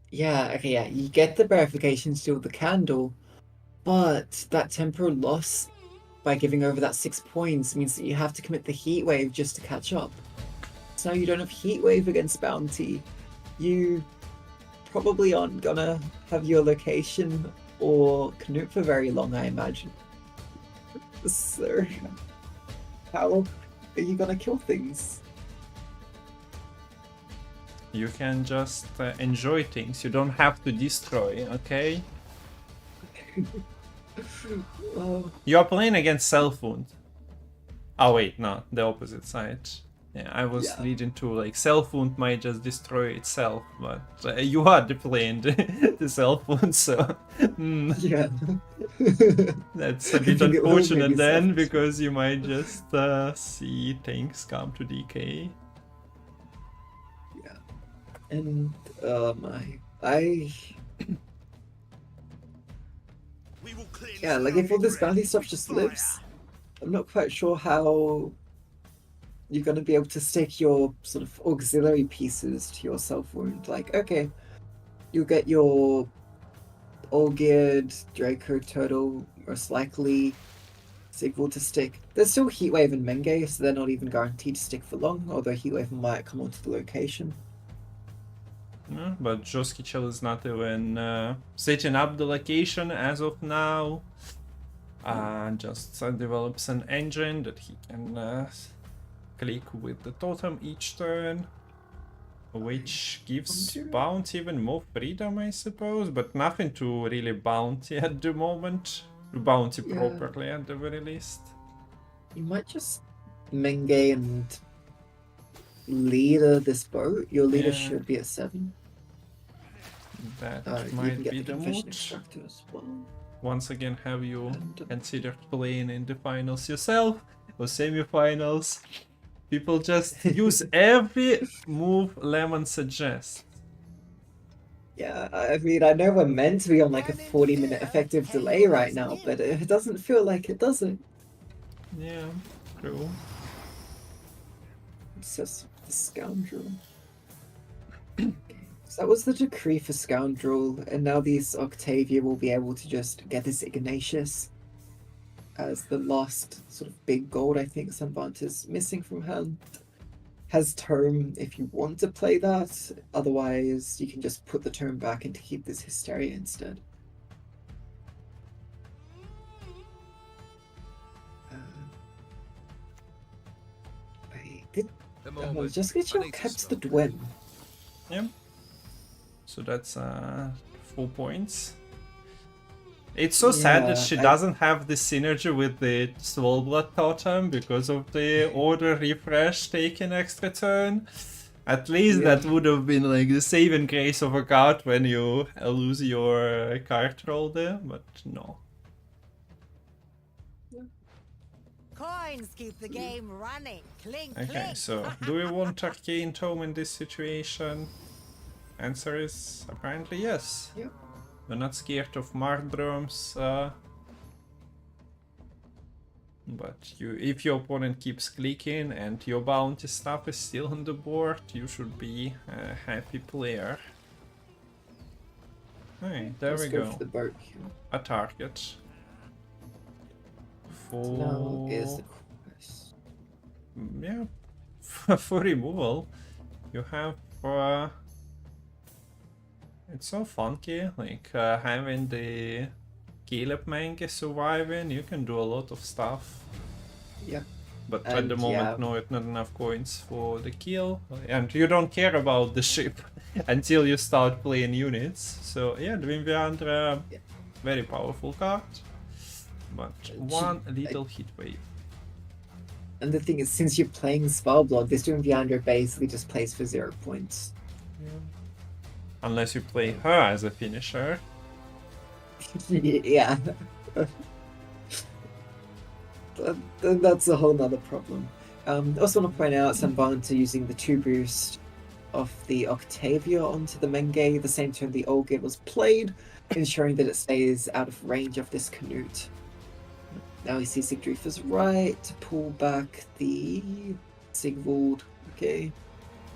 You get the verifications still with the Candle, but that temporal loss by giving over that 6 points means that you have to commit the Heat Wave just to catch up. So you don't have Heat Wave against Bounty. You probably aren't gonna have your location or Knut for very long, I imagine. So, how are you gonna kill things? You can just enjoy things, you don't have to destroy, okay? You are playing against Self-Wound. Oh wait, no, the opposite side. Yeah, I was leading to like Self-Wound might just destroy itself, but you are playing the Self-Wound, so... Yeah. That's a bit unfortunate then, because you might just see things come to decay. Yeah. And, yeah, like if all this bounty stuff just lives, I'm not quite sure how you're going to be able to stick your sort of auxiliary pieces to your Self-Wound. Like, okay, you'll get your all-geared Draco Turtle, most likely, Sigvald to stick. There's still Heatwave and Menge, so they're not even guaranteed to stick for long, although Heatwave might come onto the location. Yeah, but Joskichel is not even setting up the location as of now. Just develops an engine that he can click with the totem each turn, which gives bounty even more freedom, I suppose, but nothing to really bounty at the moment. Bounty properly at the very least. You might just Menge and leader this boat. Your leader should be at 7. That you might can get be the the confession mood. extractor as well. Once again, have you considered playing in the finals yourself or semi-finals? People just use every move Lemon suggests. Yeah, I mean, I know we're meant to be on like a 40-minute effective delay right now, but it doesn't feel like it, does it? Yeah, true. It says the scoundrel. So that was the decree for scoundrel, and now these Octavia will be able to just get this Ignatius as the last sort of big gold I think Sanvant is missing from hand. Has Tome if you want to play that, otherwise you can just put the Tome back and keep this Hysteria instead. Just get your kept the Dwen. Yeah. So that's 4 points. It's so sad that she doesn't have the synergy with the Soul Blood Totem because of the order refresh taking extra turn. At least that would have been like the saving grace of a card when you lose your card roll there, but no. Coins keep the game running. Clink, Okay, clink. so do we want Arcane Tome in this situation? Answer is apparently yes. Yep. We're not scared of Mardroms, but if your opponent keeps clicking and your bounty stuff is still on the board, you should be a happy player. Hey, there Let's we go go. for the boat here. A target. Now is For the quest. yeah, for removal, you have. It's so funky, like having the Caleb Mange surviving, you can do a lot of stuff. Yeah. But at And the moment, no, it's not enough coins for the kill. And you don't care about the ship until you start playing units. So yeah, Gwentfinity, very powerful card. But one little hit wave. And the thing is, since you're playing Spellblood, this Gwentfinity basically just plays for 0 points. Yeah. Unless you play her as a finisher. Yeah. That's a whole nother problem. I also want to point out Sanvant using the 2 boost of the Octavia onto the Menge the same turn the Olga was played, ensuring that it stays out of range of this Canute. Now we see Sigdrifa's right to pull back the Sigvald. Okay.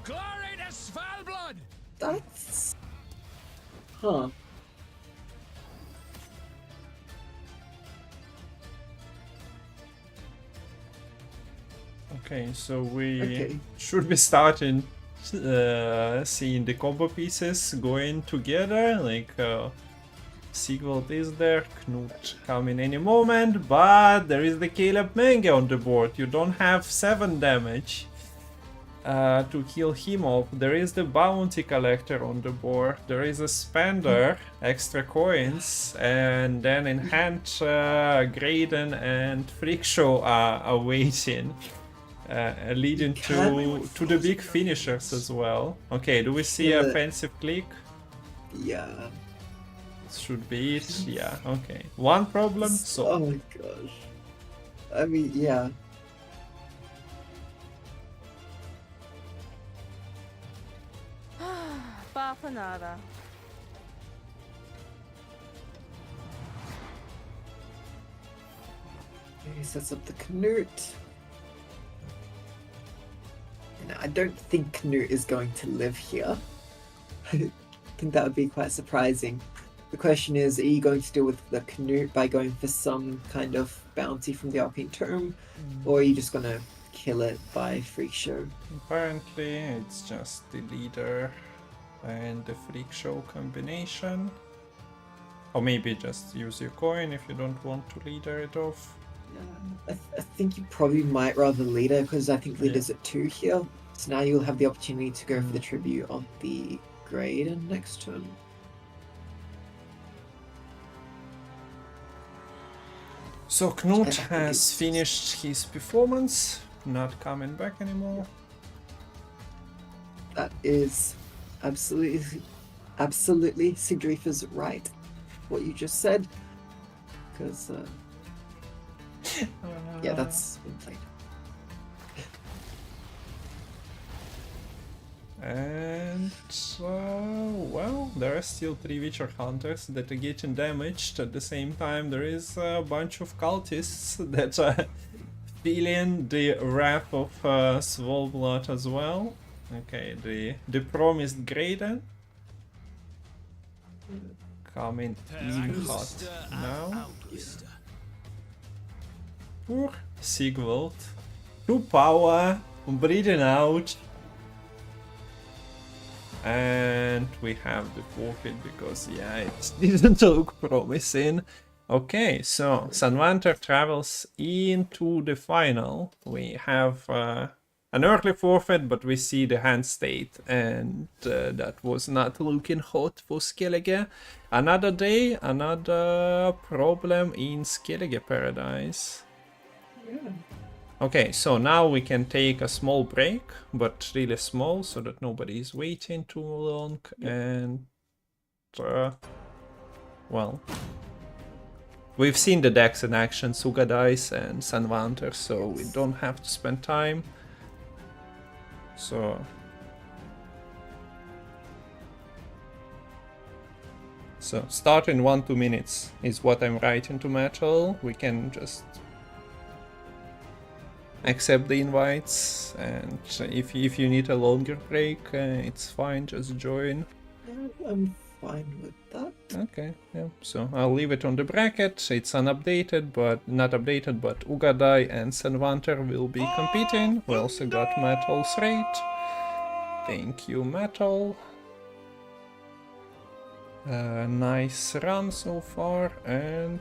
Glory to Svalbard! That's... Huh. Okay, so we should be starting seeing the combo pieces going together, like Sigvald is there, Knut coming any moment, but there is the Caleb Mange on the board. You don't have 7 damage to kill him off. There is the Bounty Collector on the board, there is a Spender, extra coins, and then in hand Graydon and Freakshow are waiting. Leading to the big finishers as well. Okay, do we see a offensive click? Yeah. Should be it. Yeah, okay. One problem Oh solved. my gosh. I mean, yeah. Bafanada. He sets up the Canute. And I don't think Canute is going to live here. I think that would be quite surprising. The question is, are you going to deal with the Canute by going for some kind of bounty from the Arcane Tome, or are you just going to kill it by Freak Show? Apparently, it's just the leader and the Freak Show combination. Or maybe just use your coin if you don't want to leader it off. I think you probably might rather leader, because I think leader's at 2 here. So now you'll have the opportunity to go for the tribute on the grade next turn. So Knut has finished his performance, not coming back anymore. That is absolutely Sigdrifa's right, what you just said. Because, yeah, that's been played. And, well, there are still 3 Witcher Hunters that are getting damaged. At the same time, there is a bunch of cultists that are feeling the wrath of Svolblood as well. Okay, the promised Graden coming in hot now. Poor Sigvald. 2 power, breathing out. And we have the forfeit because, yeah, it didn't look promising. Okay, so Sanvanter travels into the final. We have an early forfeit, but we see the hand state, and that was not looking hot for Skellige. Another day, another problem in Skellige Paradise. Yeah. Okay, so now we can take a small break, but really small, so that nobody is waiting too long. And, well, we've seen the decks in action, Sugadice and Sanvanter, so we don't have to spend time. So start in 1-2 minutes is what I'm writing to Metal. We can just accept the invites, and if you need a longer break, it's fine, just join. I'm fine with that. Okay, yeah, so I'll leave it on the bracket. It's unupdated, but not updated, but Ugadai and Sanvanter will be competing. We also got Metal's rate. Thank you, Metal. Nice run so far, and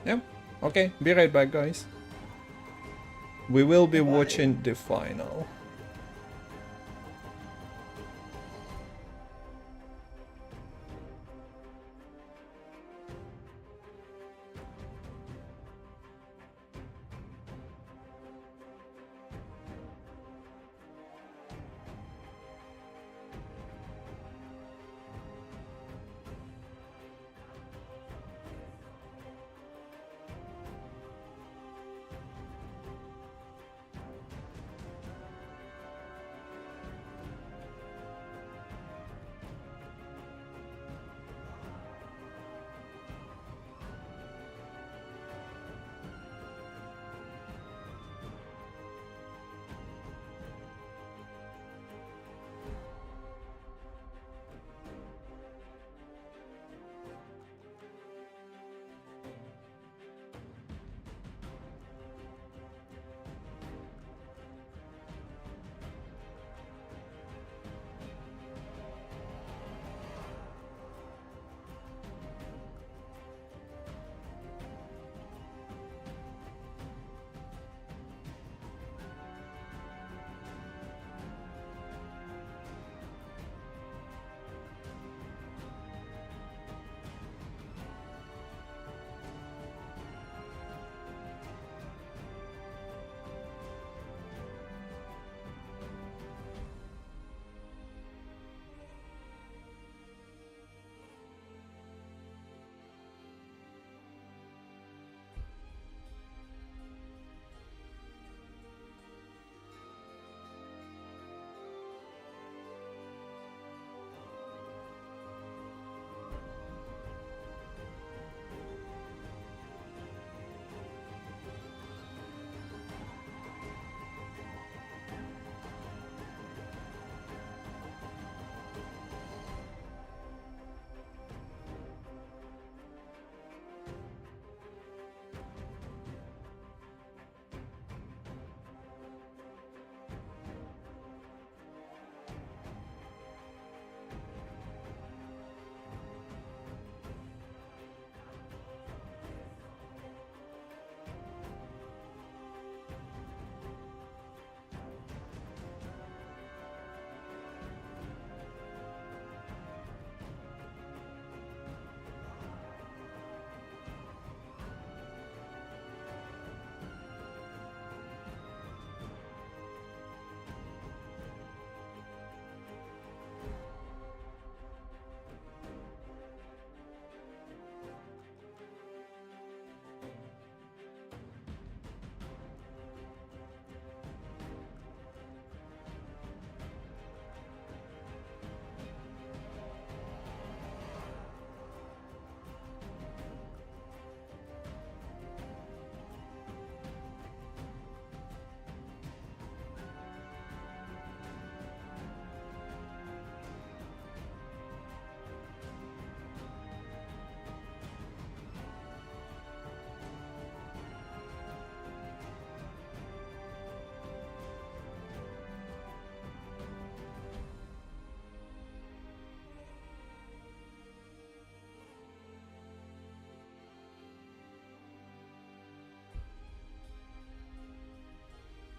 yeah. Okay, be right back, guys. We will be watching the final.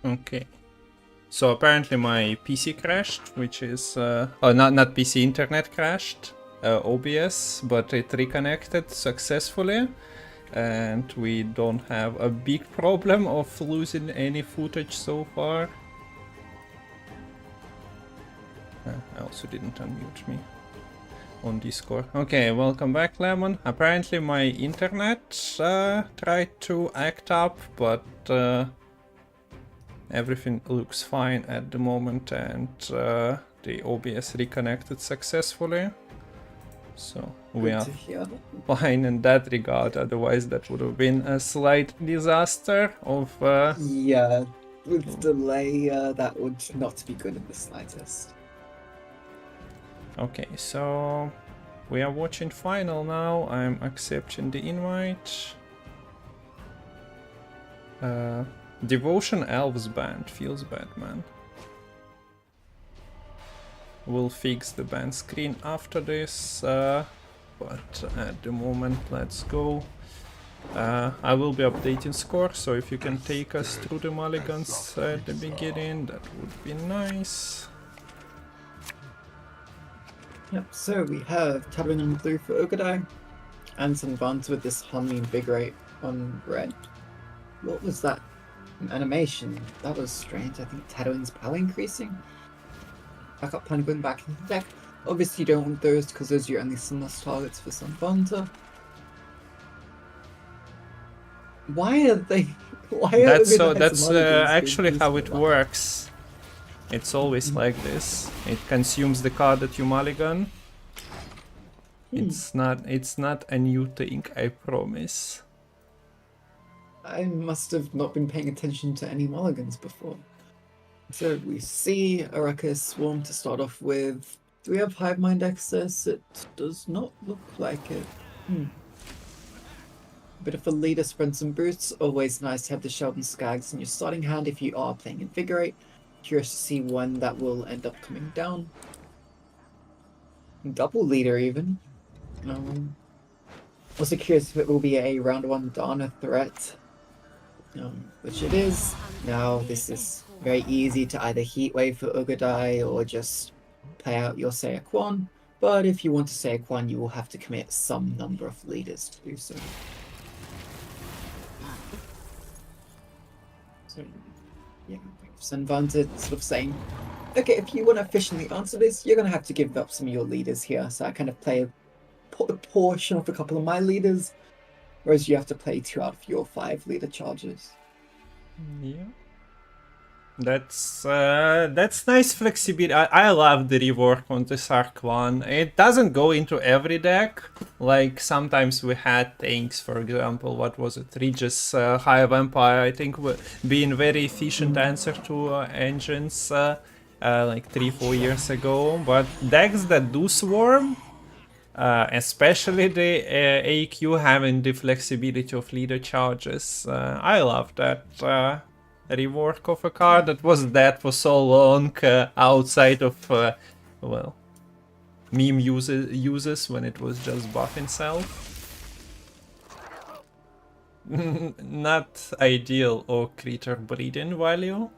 Okay. So apparently my PC crashed, which is not PC, internet crashed, OBS, but it reconnected successfully, and we don't have a big problem of losing any footage so far. I also didn't unmute me on Discord. Okay, welcome back, Lemon. Apparently my internet tried to act up, but everything looks fine at the moment, and the OBS reconnected successfully. So we are fine in that regard, otherwise that would have been a slight disaster of... Yeah, with delay, that would not be good in the slightest. Okay, so we are watching final now. I'm accepting the invite. Devotion Elves band feels bad, man. We'll fix the band screen after this, but at the moment, let's go. I will be updating score, so if you can take us through the mulligans at the beginning, that would be nice. Yep, so we have Tavern on blue for Ugadai, and some Vant with this Harmony Invigorate on red. What was that animation? That was strange. I think Tadwin's power increasing. Backup plan going back into the deck. Obviously you don't want those because those are your only sunless targets for some Vanta. Why are they... That's actually how it works. It's always like this. It consumes the card that you mulligan. It's not a new thing, I promise. I must have not been paying attention to any mulligans before. So we see Araka Swarm to start off with. Do we have Hive Mind access? It does not look like it. Bit of a leader, sprint and boots. Always nice to have the Sheldon Skags in your starting hand if you are playing Invigorate. Curious to see when that will end up coming down. Double leader even. Also curious if it will be a round 1 Dana threat. Which it is. Now this is very easy to either Heatwave for Ugadai or just play out your Sayaquan. But if you want to Sayaquan, you will have to commit some number of leaders to do so. So yeah, Sanvanta sort of saying, okay, if you want to efficiently answer this, you're going to have to give up some of your leaders here. So I kind of play a portion of a couple of my leaders, whereas you have to play 2 out of your 5 leader charges. Yeah. That's nice flexibility. I love the rework on this Arc 1. It doesn't go into every deck. Like sometimes we had things, for example, what was it? Regis High Vampire, I think, being very efficient answer to engines like 3-4 years ago. But decks that do swarm, especially the AQ having the flexibility of leader charges, I love that. Rework of a card that was dead for so long outside of, well, meme uses when it was just buff itself. Not ideal or creature breeding value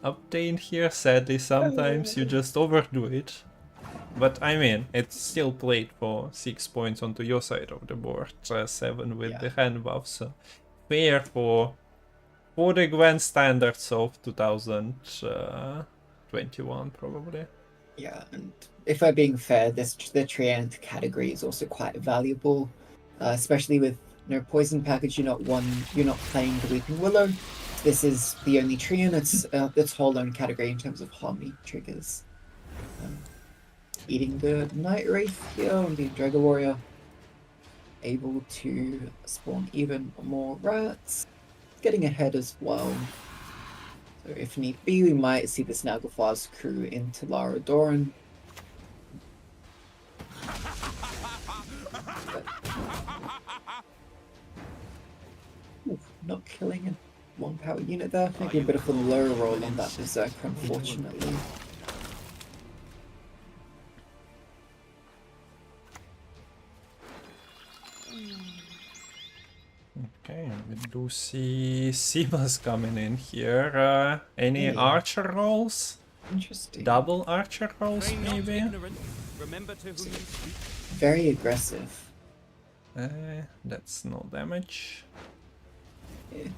obtained here. Sadly, sometimes you just overdo it. But I mean, it's still played for 6 points onto your side of the board, 7 with the hand buff, so fair for the Gwent standards of 2021, probably. Yeah, and if I'm being fair, the Treant category is also quite valuable, especially with poison package. You're not playing the Weeping Willow. This is the only Treant. It's its whole own category in terms of harmony triggers. Eating the Night Wraith here on the Dragon Warrior, able to spawn even more rats. Getting ahead as well. So if need be, we might see the Snagglefar's crew into Lara Doran. Not killing a 1 power unit there. Maybe a bit of a low roll on that Berserker, unfortunately. Okay, we do see Seamus coming in here. Any Hey. archer rolls? Interesting. Double archer rolls, Pray not maybe? ignorant. Remember to whom you speak. Very aggressive. That's no damage. Yeah.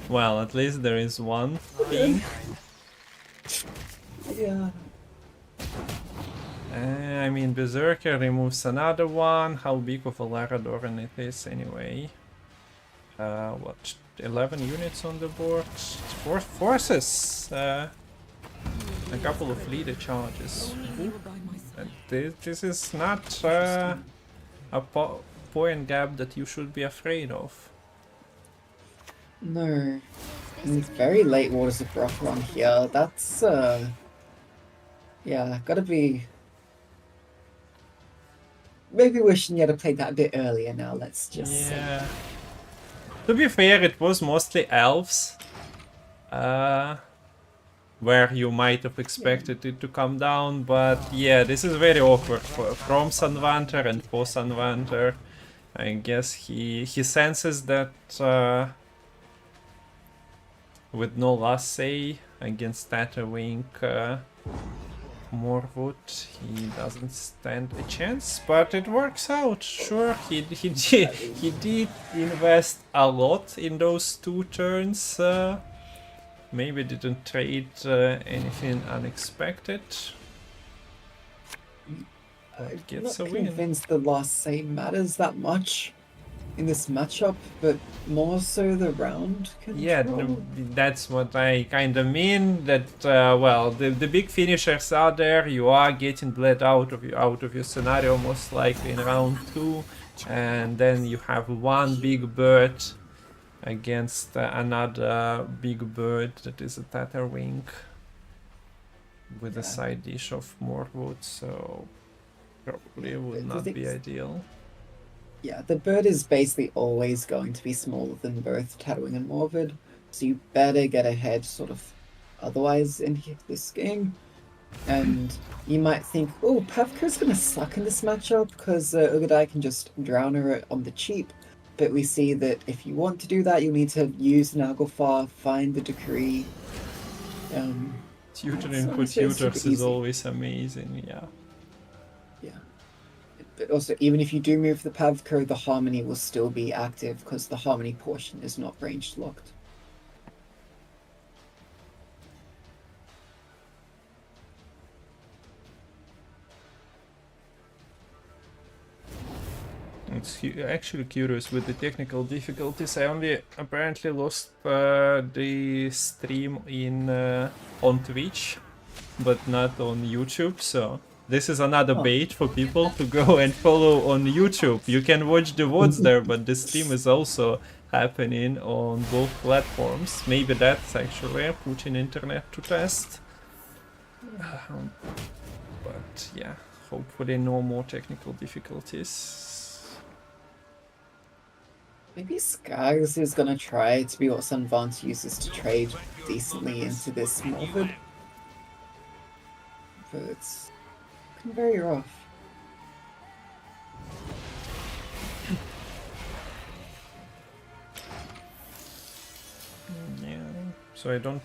Well, at least there is one thing. Yeah. I mean, Berserker removes another one. How big of a Laradoran it is, anyway? What? 11 units on the board. 4 forces. A couple of leader charges. And this is not a point gap that you should be afraid of. No. And it's very late Waters of Brocklon here. That's, yeah, gotta be... Maybe wishing you had played that a bit earlier now, let's just say. Yeah. To be fair, it was mostly elves. Where you might have expected it to come down, but yeah, this is very awkward from Sanvanter and for Sanvanter. I guess he senses that with no last say against Tatterwing Morwood, he doesn't stand a chance, but it works out. Sure, he did invest a lot in those 2 turns. Maybe didn't trade anything unexpected. But I'm gets not a win. convinced the last say matters that much in this matchup, but more so the round control. Yeah, that's what I kind of mean. That well, the big finishers are there. You are getting bled out of your scenario most likely in round 2, and then you have one big bird against another big bird that is a Tatterwing with a side dish of Morwood, so probably would not be ideal. Yeah, the bird is basically always going to be smaller than both Tatterwing and Morwood, so you better get ahead sort of otherwise in this game. And you might think, oh, Pavka's gonna suck in this matchup because Ugadai can just drown her on the cheap. But we see that if you want to do that, you need to use Naglfar, find the decree. Tutoring for tutors is always amazing, yeah. Yeah. But also, even if you do move the Pavka, the Harmony will still be active because the Harmony portion is not ranged locked. It's actually curious with the technical difficulties. I only apparently lost the stream in on Twitch, but not on YouTube. So this is another bait for people to go and follow on YouTube. You can watch the VODs there, but the stream is also happening on both platforms. Maybe that's actually putting internet to test. But yeah, hopefully no more technical difficulties. Maybe Skags is gonna try to be what Sunvant uses to trade decently into this Morwood. But it's looking very rough. Yeah, so I don't...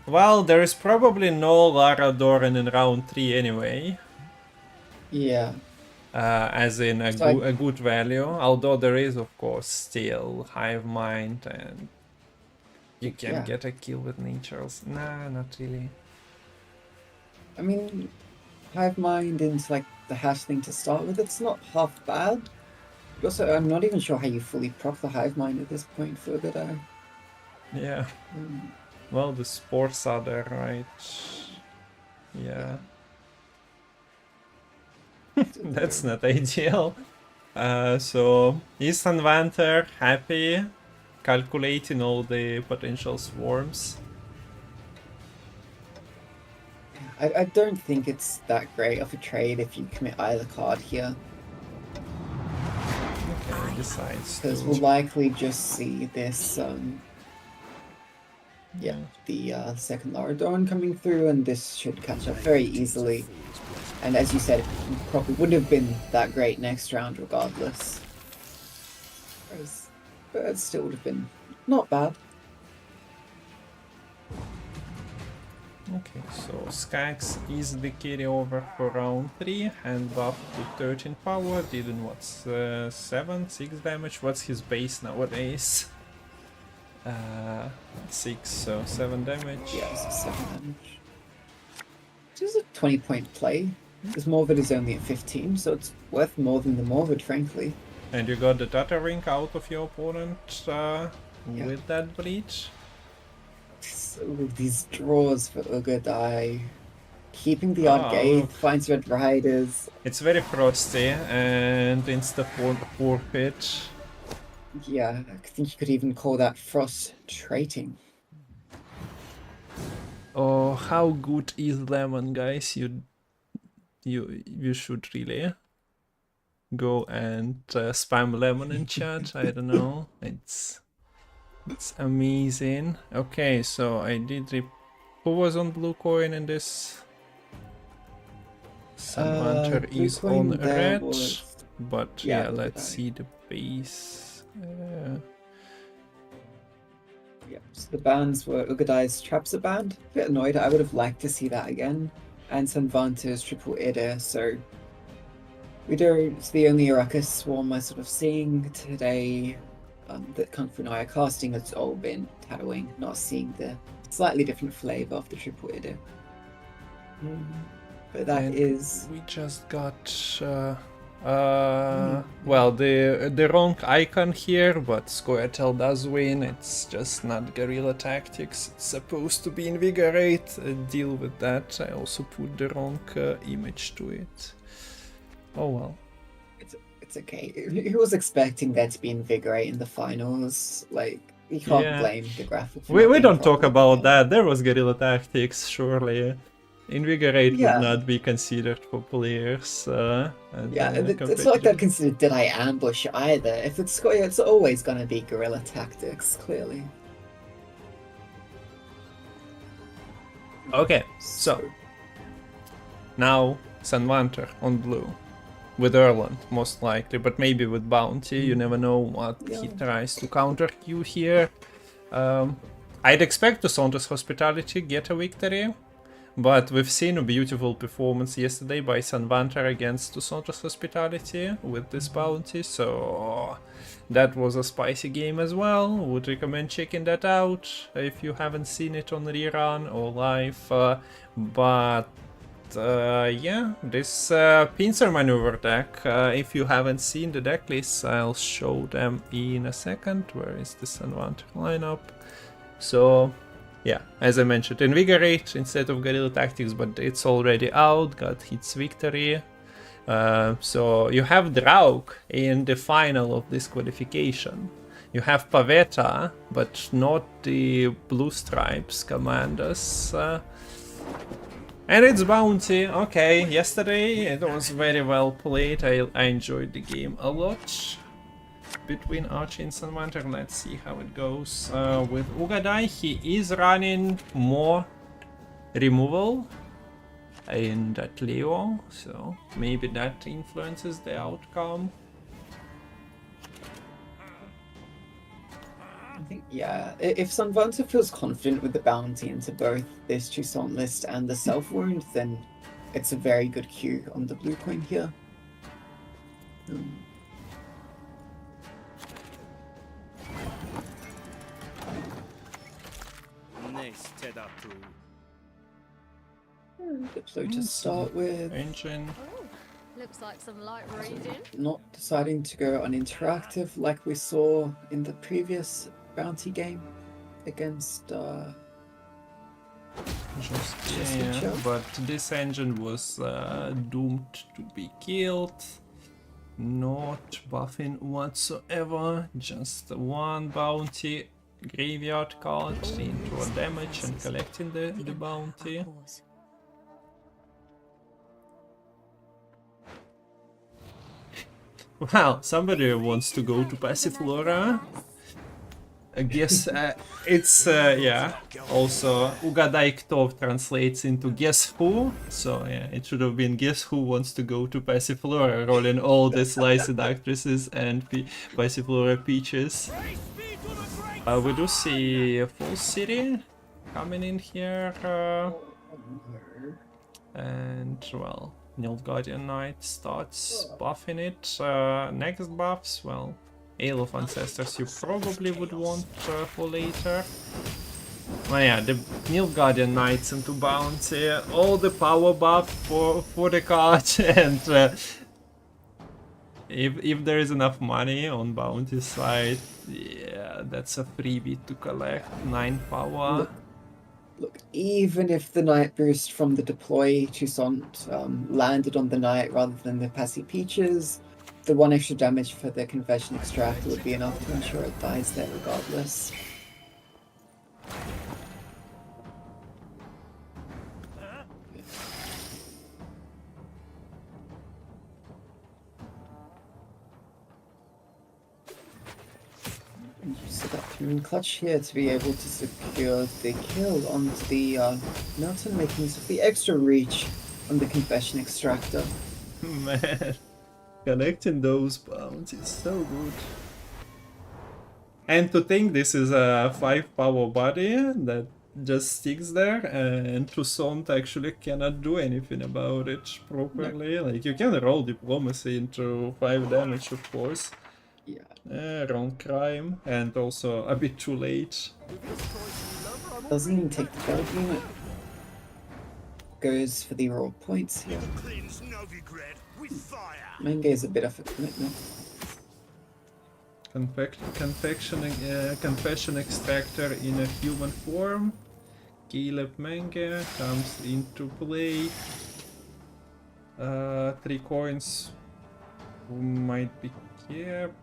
Well, there is probably no Lara Doran in round 3 anyway. Yeah. As in a good value, although there is of course still Hive Mind and you can get a kill with Naturals. Nah, not really. I mean, Hive Mind into like the hash thing to start with, it's not half bad. But also, I'm not even sure how you fully proc the Hive Mind at this point for a good eye. Yeah. Well, the sports are there, right? Yeah. That's not ideal. So is Sanvanter happy, calculating all the potential swarms? I don't think it's that great of a trade if you commit either card here. Okay, decides Because we'll likely just see this Yeah, the second Lara Dawn coming through, and this should catch up very easily. And as you said, it probably wouldn't have been that great next round regardless. But it still would have been not bad. Okay, so Skax is the carry over for round 3 and buff to 13 power, did in what, 6 damage? What's his base nowadays? 6, so 7 damage. Yeah, it's 7 damage. This is a 20-point play. This Morvid is only at 15, so it's worth more than the Morvid, frankly. And you got the Data Ring out of your opponent with that breach. So these draws for Ugadai. Keeping the odd gate, finds Red Riders. It's very frosty and insta forfeit. Yeah, I think you could even call that frustrating. Oh, how good is Lemon, guys? You should really go and spam Lemon in chat. I don't know. It's amazing. Okay, so I did who was on blue coin in this? Samantha is on red, but yeah, let's see the base. Yeah, so the bans were Ugadai's Traps are banned. A bit annoyed. I would have liked to see that again. And Sanvanta's Triple Ida, so it's the only Araka Swarm I'm sort of seeing today. That Kungfoorabbit are casting, it's all been Tatooing, not seeing the slightly different flavor of the Triple Ida. But that is. We just got well, the wrong icon here, but Squirtle does win. It's just not guerrilla tactics. It's supposed to be invigorate. Deal with that. I also put the wrong image to it. Oh well. It's okay. Who was expecting there to be invigorate in the finals? Like, you can't blame the graphic. We don't talk about that. There was guerrilla tactics, surely. Invigorate would not be considered for players. It's not like they're considered Did I Ambush either. If it's Square, it's always gonna be guerrilla tactics, clearly. Okay, so now Sanvanter on blue. With Erland, most likely, but maybe with Bounty. You never know what he tries to counter Q here. I'd expect Tussauder's Hospitality get a victory, but we've seen a beautiful performance yesterday by Sanvanter against Tussauder's Hospitality with this Bounty, so that was a spicy game as well. Would recommend checking that out if you haven't seen it on rerun or live, but yeah, this pincer maneuver deck, if you haven't seen the deck lists, I'll show them in a second. Where is the Sanvanter lineup? So yeah, as I mentioned, invigorate instead of guerrilla tactics, but it's already out, got hits victory. So you have Draug in the final of this qualification. You have Pavetta, but not the Blue Stripes commanders. And it's Bounty. Okay, yesterday it was very well played. I enjoyed the game a lot between Archie and Sanvanter. Let's see how it goes. With Ugadai, he is running more removal in that Leo, so maybe that influences the outcome. I think, yeah, if Sanvanter feels confident with the bounty into both this Toussaint list and the self-wound, then it's a very good cue on the blue coin here. So to start with, Engine. Oh, looks like some light reading. Not deciding to go on interactive like we saw in the previous bounty game against Yeah, but this engine was doomed to be killed. Not buffing whatsoever, just one bounty graveyard card into a damage and collecting the bounty. Wow, somebody wants to go to Passiflora. I guess it's yeah. Also, Ugaдай Кто translates into guess who. So yeah, it should have been guess who wants to go to Passiflora, rolling all the sliced actresses and Passiflora peaches. We do see a full city coming in here, and well, Nilfgaardian Knight starts buffing it. Next buffs, well, Ale of Ancestors you probably would want for later. Well, yeah, the Nilfgaardian Knights into Bounty, all the power buff for the card, and if there is enough money on Bounty side, yeah, that's a freebie to collect, 9 power. Look, even if the Knight boost from the deploy Toussaint landed on the Knight rather than the Passy Peaches, the 1 extra damage for the Confession Extract would be enough to ensure it dies there regardless. So that clutch here to be able to secure the kill onto the Milton, making use of the extra reach on the Confession Extractor. Man, connecting those bounties is so good. And to think this is a 5 power body that just sticks there, and Toussaint actually cannot do anything about it properly. No. Like, you can roll Diplomacy into 5 damage, of course. Yeah. Wrong crime, and also a bit too late. Doesn't even take the build unit. Goes for the raw points here. Menge is a bit of a commitment. Confession Extractor in a human form. Caleb Menge comes into play. 3 coins might be kept.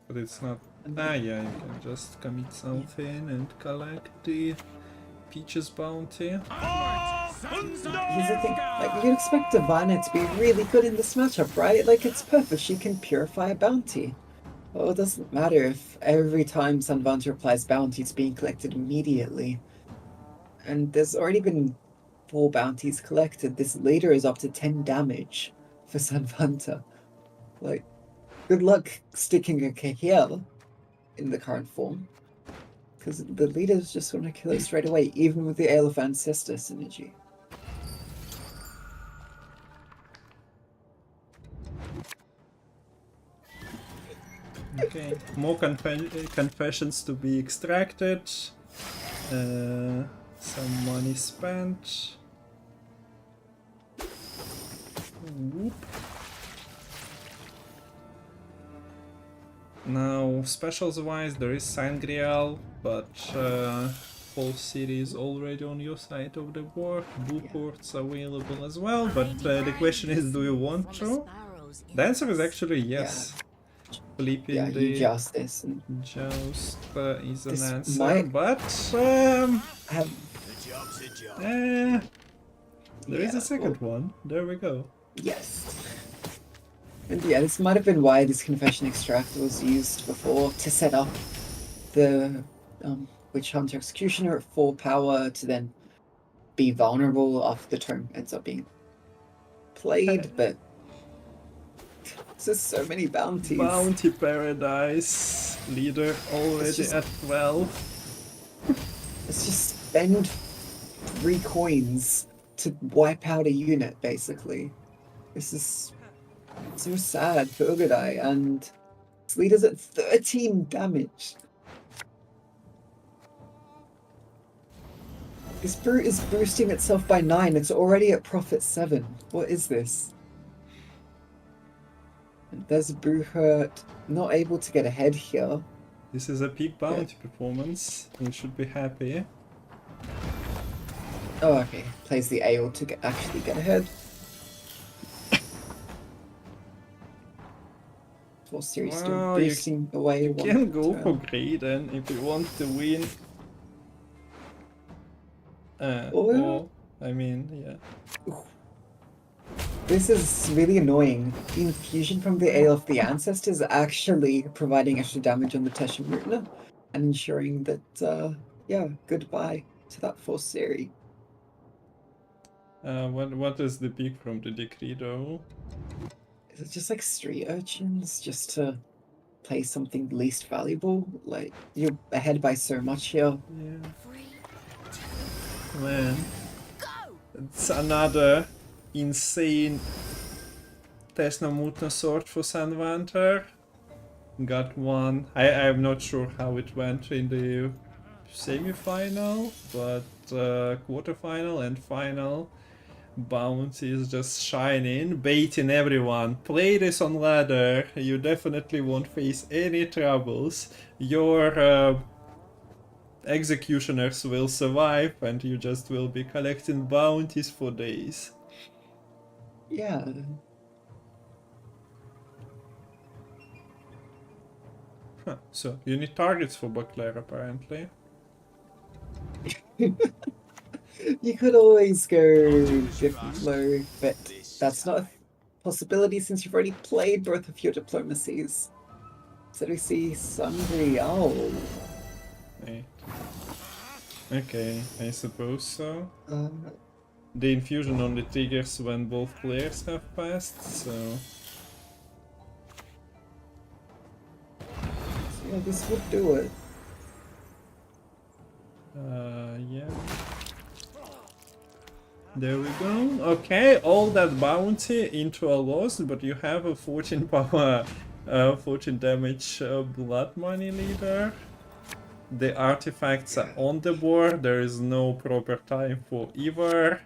But it's not. Yeah, you can just commit something and collect the Peaches bounty. Here's the thing, like, you'd expect Divana to be really good in this matchup, right? Like, it's perfect, she can purify a bounty. Well, it doesn't matter if every time Sanvanta applies bounty, it's being collected immediately. And there's already been 4 bounties collected. This leader is up to 10 damage for Sanvanta. Like, good luck sticking a Kahil in the current form, because the leader's just going to kill it straight away, even with the Ale of Ancestor synergy. Okay, more confessions to be extracted. Some money spent. Whoop. Now, specials wise, there is Sangreal, but whole city is already on your side of the board. Blue ports available as well, but the question is, do you want to? The answer is actually yes. Flipping the Justice. Joust is an answer, but there is a second one. There we go. Yes. And yeah, this might have been why this Confession Extractor was used before, to set up the Witch Hunter Executioner at 4 power to then be vulnerable after the turn ends up being played, but there's so many bounties. Bounty Paradise, leader already at 12. Let's just spend 3 coins to wipe out a unit, basically. This is so sad for Ugadai, and this leader's at 13 damage. This brute is boosting itself by 9, it's already at profit 7. What is this? And there's Bruhurt, not able to get ahead here. This is a peak bounty performance, you should be happy. Oh, okay. Plays the Ale to actually get ahead. Full series still boosting away. You can go for Graydon if you want to win. Or, I mean, yeah. This is really annoying. The infusion from the Ale of the Ancestors actually providing extra damage on the Teshin Rutna and ensuring that, yeah, goodbye to that force series. What is the pick from the decree though? Is it just like street urchins just to play something least valuable? Like, you're ahead by so much here. Yeah. 3, Man, go! it's another insane Teshnamutna sword for Sanvanter. Got one. I'm not sure how it went in the semi-final, but quarterfinal and final. Bounty is just shining, baiting everyone. Play this on ladder, you definitely won't face any troubles. Your executioners will survive and you just will be collecting bounties for days. Yeah. Huh, so you need targets for Buckler apparently. You could always go Diplo, but that's not a possibility since you've already played both of your diplomacies. So we see Sundry. Oh. Hey. Okay, I suppose so. Uh, The infusion only triggers when both players have passed, so... yeah, this would do it. Yeah. There we go. Okay, all that bounty into a loss, but you have a 14 power, 14 damage blood money leader. The artifacts are on the board. There is no proper time for either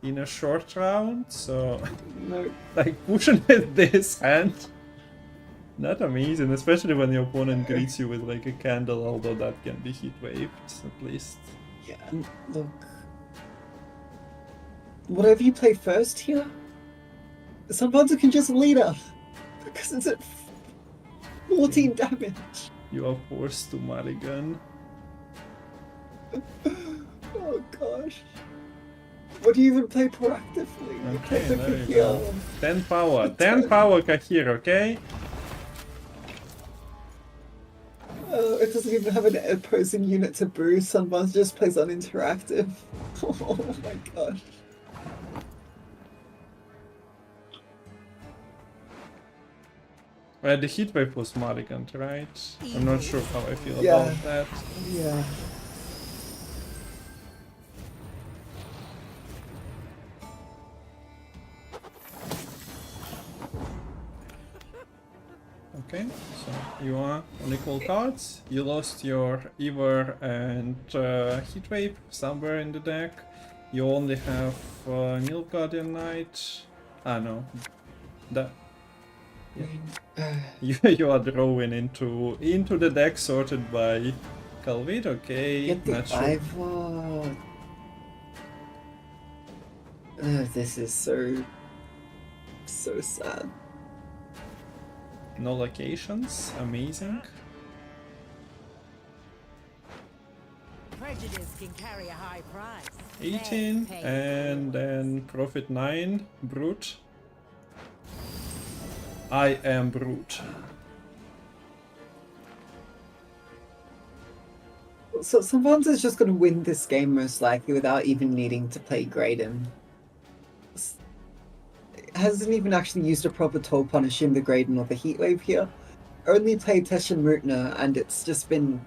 in a short round, so No. like pushing at this hand. Not amazing, especially when your opponent greets you with like a candle, although that can be heat waved at least. Yeah, and look. Whatever you play first here, sometimes it can just lead up. Because it's at 14 damage. You are forced to mulligan. Oh gosh. What do you even play proactively? You play Okay, the there you Kahir. go. 10 power. 10 power Kahir, okay? It doesn't even have an opposing unit to boost. Someone just plays uninteractive. Oh my gosh. The heat wave was mulligan, right? I'm not sure how I feel Yeah. about that. Yeah. Okay, so you are on equal cards. You lost your Ever and Heat Wave somewhere in the deck. You only have Milk Guardian Knight. Ah no, that you are drawing into the deck sorted by Calvit. Okay, Get the not sure. Ivor. This is so sad. No locations, amazing. Prejudice can carry a high price. 18 Pay. and then Profit 9, Brute. I am Brute. So Savant is just going to win this game most likely without even needing to play Graydon. Hasn't even actually used a proper toll punish in the Graydon or the Heatwave here. Only played Teshin Mutna, and it's just been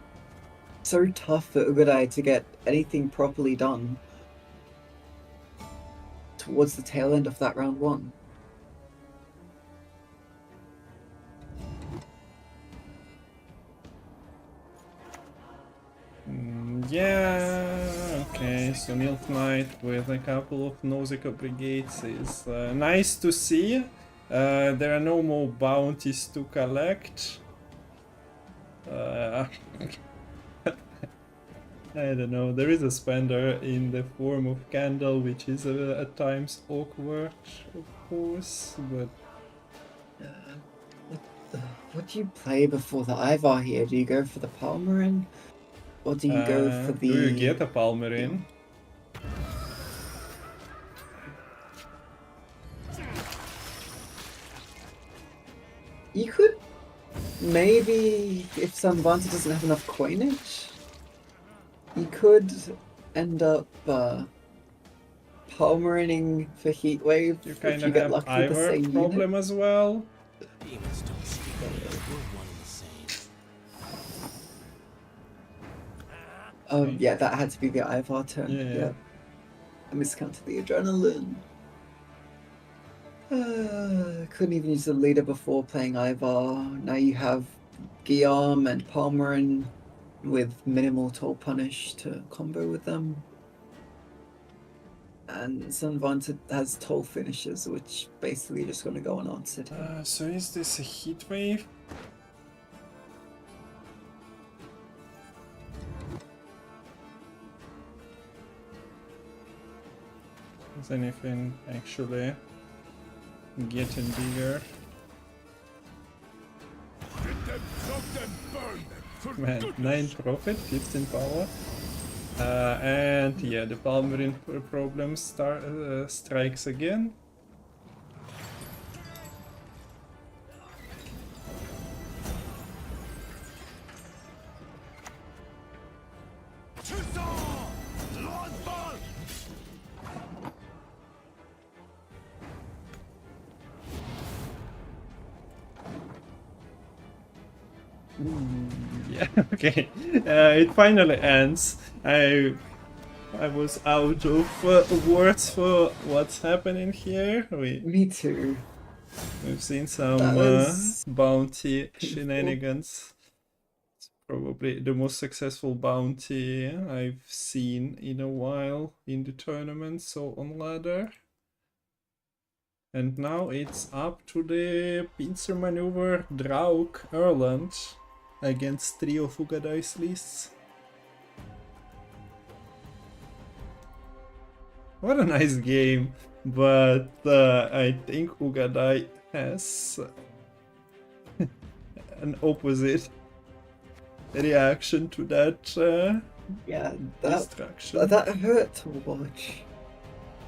so tough for Ugadai to get anything properly done towards the tail end of that round one. Yeah, okay, so Milk Knight with a couple of Nausicaa Brigades is nice to see. There are no more bounties to collect. I don't know, there is a spender in the form of Candle, which is at times awkward, of course, but... What do you play before the Ivar here? Do you go for the Palmerin? Or do you go for the... Do you get a Palmerin? You could maybe, if Sanvanta doesn't have enough coinage, you could end up palmering for Heatwave You if kind you of get have lucky with the Ivor same problem unit. as well. Demons don't speak. We're one and the same. Yeah, that had to be the Ivar turn. Yeah. I miscounted the adrenaline. Couldn't even use the leader before playing Ivar. Now you have Guillaume and Palmerin with minimal toll punish to combo with them. And Sanvanta has toll finishes, which basically just going to go unanswered. So is this a heat wave? Is anything actually getting bigger? Man, 9 profit, 15 power. And yeah, the Palmerin problem strikes again. Yeah, okay. It finally ends. I was out of words for what's happening here. Me too. We've seen some bounty shenanigans. It's probably the most successful bounty I've seen in a while in the tournament, so on ladder. And now it's up to the pincer maneuver Draug Erland against 3 of Ugadai's lists. What a nice game, but I think Ugadai has an opposite reaction to that Yeah, destruction. that hurt to watch.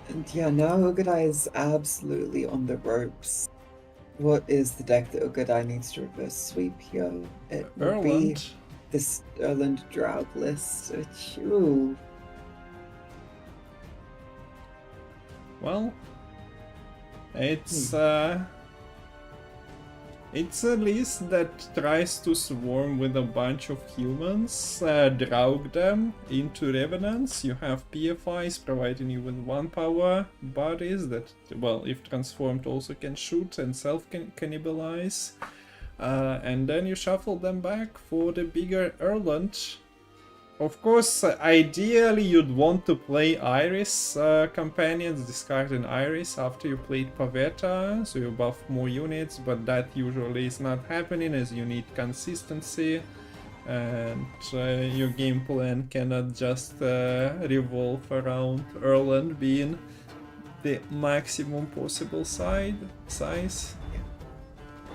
And yeah, now Ugadai is absolutely on the ropes. What is the deck that Ugadai needs to reverse sweep here? It will be Erland. this Erland Draug list, which, ooh. Well, it's a list that tries to swarm with a bunch of humans, draug them into revenants. You have PFIs providing you with 1 power bodies that, well, if transformed, also can shoot and self-cannibalize. And then you shuffle them back for the bigger Erland. Of course, ideally you'd want to play Iris companions, discarding Iris after you played Pavetta, so you buff more units, but that usually is not happening as you need consistency, and your game plan cannot just revolve around Erland being the maximum possible size.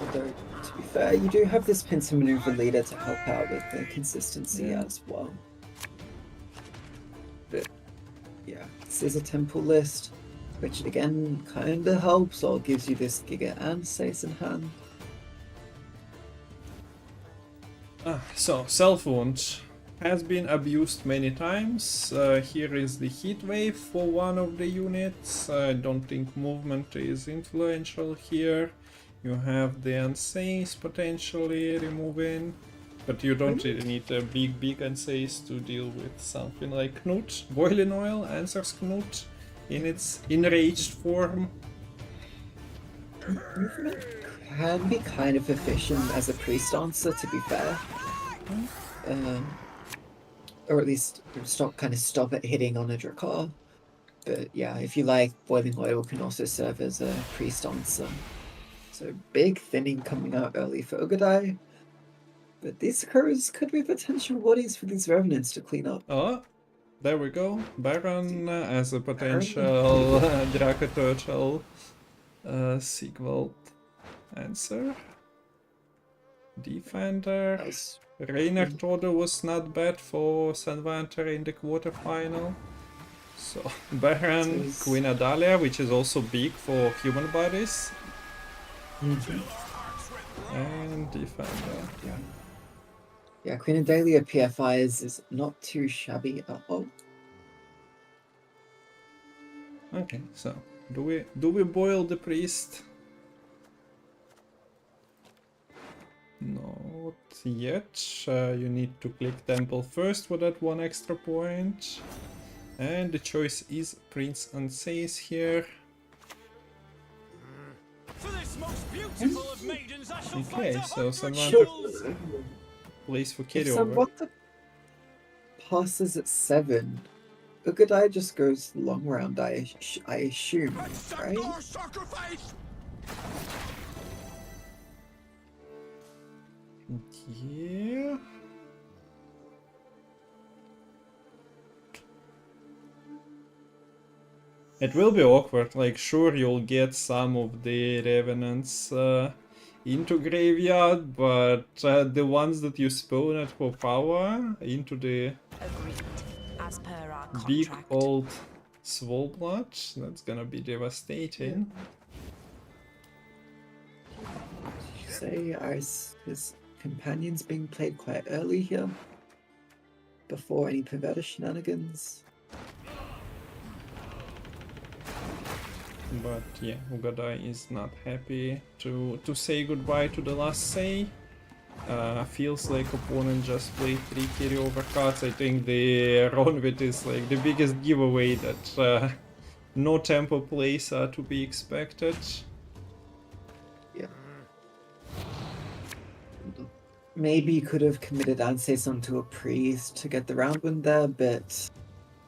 Although, to be fair, you do have this pincer maneuver leader to help out with the consistency as well. But yeah, this is a temple list, which again kinda helps or gives you this Giga and Sace in hand. So, Self-Wound has been abused many times. Here is the heat wave for one of the units. I don't think movement is influential here. You have the Unsace potentially removing, but you don't really need a big Unsace to deal with something like Knut. Boiling Oil answers Knut in its enraged form. Movement can be kind of efficient as a priest answer, to be fair. Or at least stop it hitting on a Drakkar. But yeah, if you like, Boiling Oil can also serve as a priest answer. So big thinning coming out early for Ugadai. But these occurs could be potential bodies for these revenants to clean up. Oh, there we go. Baron as a potential Draco Turtle Sigvald answer. Defender. Rainer Tode was not bad for Sanvanta in the quarterfinal. So Baron, Queen Adalia, which is also big for human bodies. And defender. Yeah. Yeah, Queen of Dahlia PFI is not too shabby at all. Okay, so do we boil the priest? Not yet. You need to click temple first for that 1 extra point. And the choice is Prince Unsays here. For this most beautiful of maidens, I shall Okay, fight so 100 Samantha shields. plays for If carryover. Samantha passes at 7, Ugadai just goes long round, I assume, right? Your sacrifice. Yeah. It will be awkward, like sure you'll get some of the revenants into graveyard, but the ones that you spawn at for power into the Agreed. As per our contract. big old swole blood, that's gonna be devastating. You say his companions being played quite early here, before any Perverter shenanigans. But yeah, Ugadai is not happy to say goodbye to the last say. Feels like opponent just played 3 carryover cards. I think the Ronvit is like the biggest giveaway that no tempo plays are to be expected. Yeah. Maybe you could have committed Anses onto a priest to get the round win there, but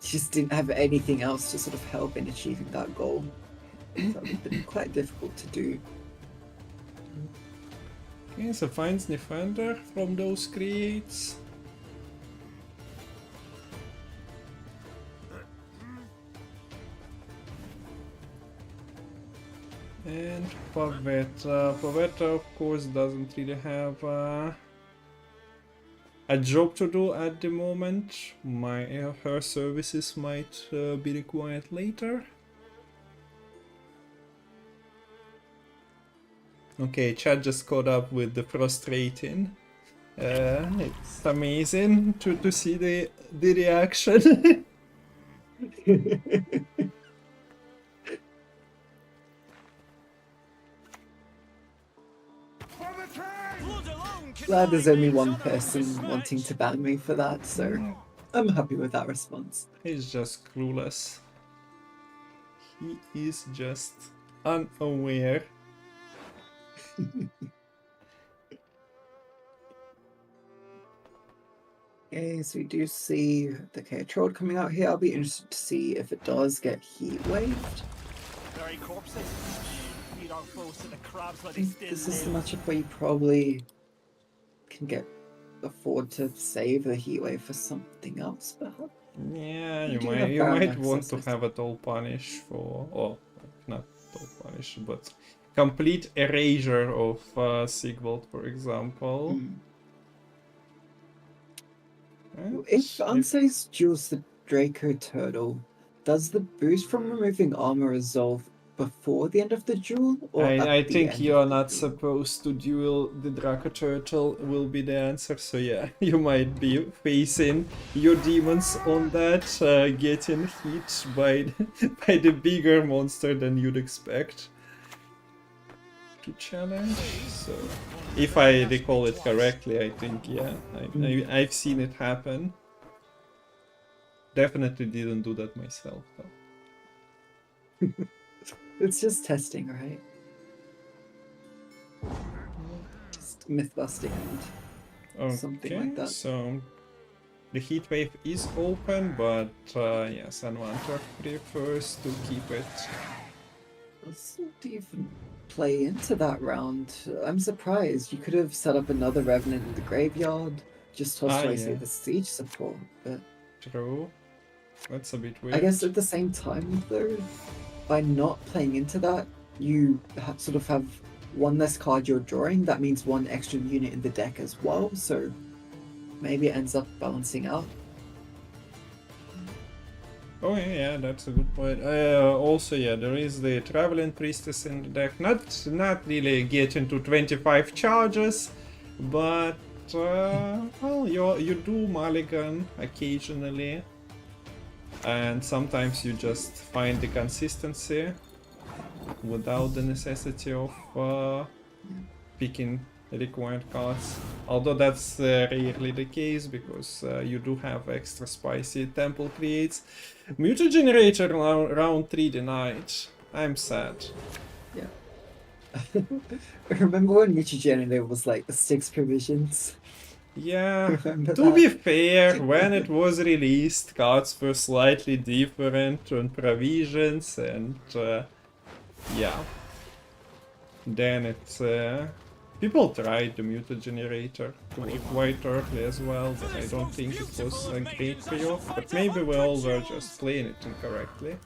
just didn't have anything else to sort of help in achieving that goal. So it would have been quite difficult to do. Okay, so finds defender from those creates. And Pavetta of course doesn't really have a job to do at the moment. Her services might be required later. Okay, chat just caught up with the frustrating. It's amazing to see the reaction. Glad there's only one person wanting to ban me for that, so I'm happy with that response. He's just clueless. He is just unaware. Okay, so we do see the K-Troll coming out here. I'll be interested to see if it does get heat waved. Very corpses. Feed our foes to the crabs I while they think still this is the live. matchup where you probably can afford to save the heat wave for something else, perhaps. Yeah, You you do might have Baron want to access, have a toll punish for, or not toll punish, but complete erasure of Sigvald, for example. And If Anses duels the Draco Turtle, does the boost from removing armor resolve before the end of the duel? Or I at the think end you of are the not duel? supposed to duel the Draco Turtle will be the answer, so yeah, you might be facing your demons on that, getting hit by, by the bigger monster than you'd expect to challenge. So, if I recall it correctly, I think, yeah, I've seen it happen. Definitely didn't do that myself, though. It's just testing, right? Just myth busting and something like that. So the heat wave is open, but yeah, Sanwanter prefers to keep it. Let's not even play into that round. I'm surprised. You could have set up another Revenant in the graveyard, just tossed away, say, yeah. the siege support, but True. That's a bit weird. I guess at the same time, though, by not playing into that, you sort of have one less card you're drawing. That means one extra unit in the deck as well, so maybe it ends up balancing out. Oh yeah, that's a good point. Also, yeah, there is the Traveling Priestess in the deck. Not really getting to 25 charges, but well, you do mulligan occasionally, and sometimes you just find the consistency without the necessity of picking required cards. Although that's rarely the case, because you do have extra spicy temple creates. Mutant Generator round 3 denied. I'm sad. Yeah. Remember when Mutant Generator was like the 6 provisions? Yeah, Remember to that? be fair, when it was released, cards were slightly different on provisions, and yeah. Then it's people tried the Mutant Generator quite early as well, but I don't think it was a great payoff. But maybe we all were just playing it incorrectly.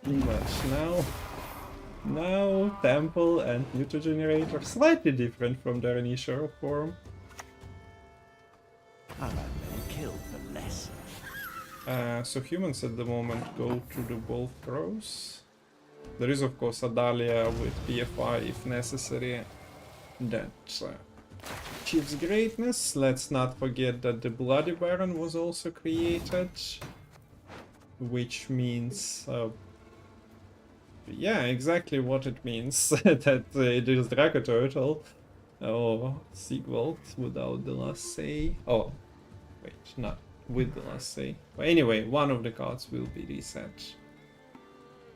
But now Temple and Mutant Generator slightly different from their initial form. I've had many killed for less. So humans at the moment go to the both throws. There is of course a Dahlia with PFI if necessary. That achieves greatness. Let's not forget that the Bloody Baron was also created, which means yeah, exactly what it means. That it is Draco Turtle or Sigvald without the last say. Oh, wait, not with the last say. But anyway, one of the cards will be reset.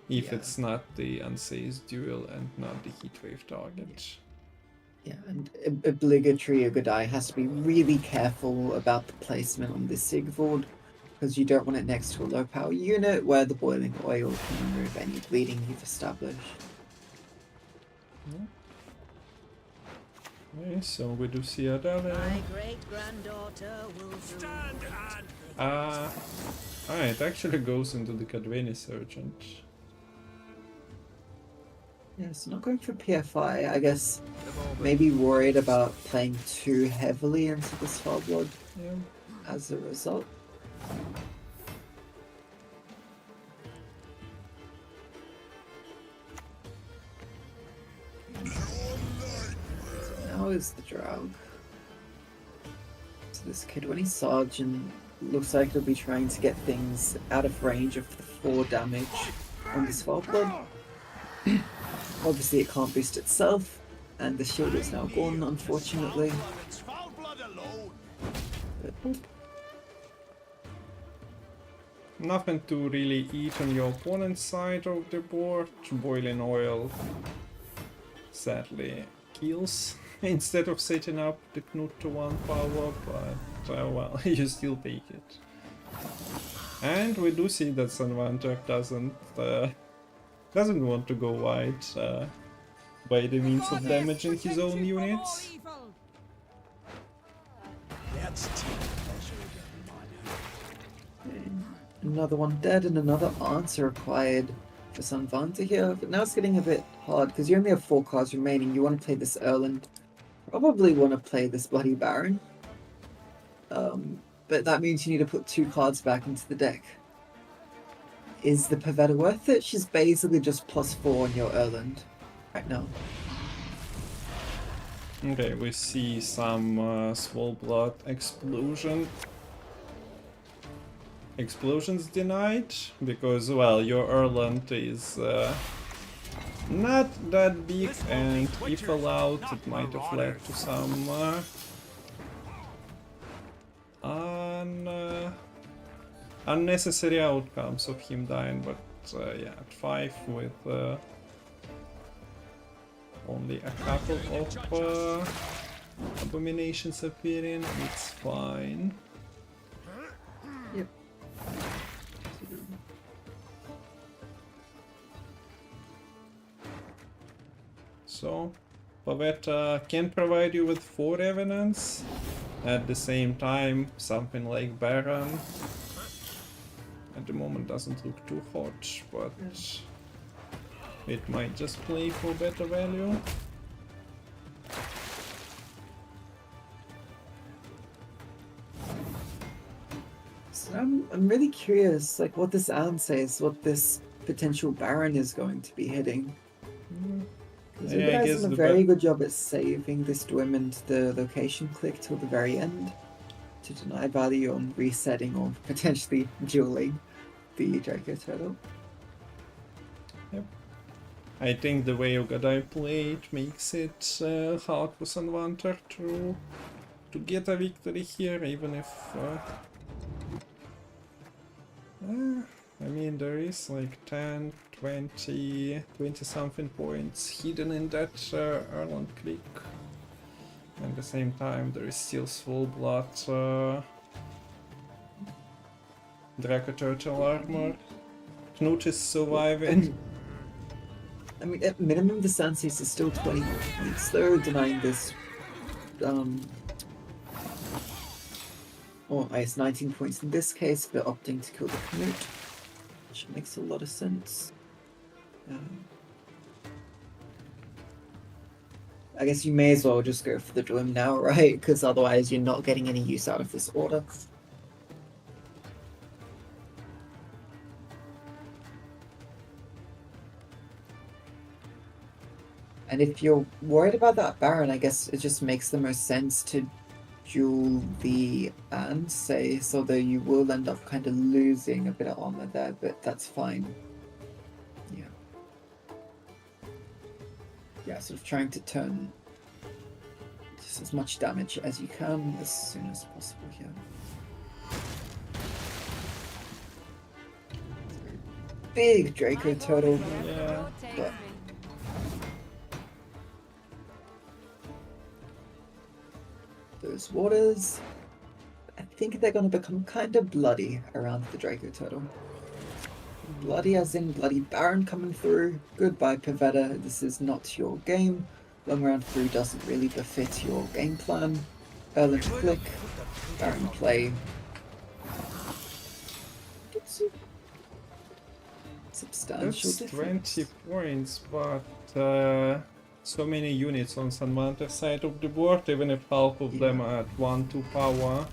If it's not the Unsazed Duel and not the Heatwave target. Yeah, and obligatory Ugadai has to be really careful about the placement on this Sigvald, because you don't want it next to a low power unit where the boiling oil can remove any bleeding you've established. Okay, so we do see a Dahlia. My great-granddaughter will stand and It actually goes into the Cadveni Sergeant. Yeah, so not going for PFI, I guess. Maybe worried about playing too heavily into the Spellblood as a result. Now is the Draug. So this kid, when he's Sergeant, looks like he'll be trying to get things out of range of the 4 damage on the Spellblood. Obviously it can't boost itself, and the shield is now gone, unfortunately. Nothing to really eat on your opponent's side of the board. Boiling oil sadly kills instead of setting up the Knut to 1 power, but well, you still take it. And we do see that Sanvanter doesn't want to go wide by the means of damaging his own units. Another one dead and another answer required for Sanvanta here, but now it's getting a bit hard because you only have 4 cards remaining. You want to play this Erland, probably want to play this Bloody Baron, but that means you need to put 2 cards back into the deck. Is the Pavetta worth it? She's basically just +4 on your Erland right now. Okay, we see some Small Blood explosion. Explosions denied, because, well, your Erland is not that big, and if allowed, it might have led to some unnecessary outcomes of him dying, but yeah, at 5 with only a couple of abominations appearing, it's fine. Yep. So, Pavetta can provide you with 4 Revenants. At the same time, something like Baron at the moment doesn't look too hot, but it might just play for better value. I'm really curious, like what this Anne says, what this potential Baron is going to be hitting. Because you guys have done a very good job at saving this Dwim and the location click till the very end to deny value on resetting or potentially dueling the Draco Turtle. Yep. I think the way Ugadai played makes it hard for Sanvanter to get a victory here, even if I mean, there is like 10, 20 something points hidden in that Erland click. At the same time, there is still Swole Blood, Draco Turtle armor. Knut is surviving. I mean, at minimum, the Sanseis is still 20 points. They're denying this. Oh, I guess 19 points in this case, but opting to kill the Knut, which makes a lot of sense. I guess you may as well just go for the Dwim now, right? Because otherwise you're not getting any use out of this order. And if you're worried about that Baron, I guess it just makes the most sense to duel the Ansei, so that you will end up kind of losing a bit of armor there, but that's fine. Yeah. Yeah, sort of trying to turn just as much damage as you can as soon as possible here. Big Draco Turtle. Yeah. But those waters, I think they're going to become kind of bloody around the Draco Turtle. Bloody as in bloody Baron coming through. Goodbye Pavetta, this is not your game. Long round through doesn't really befit your game plan. Erland click, Baron play. It's a substantial That's difference. 20 points, but so many units on Sanvanter's side of the board, even if half of them are at 1-2 power.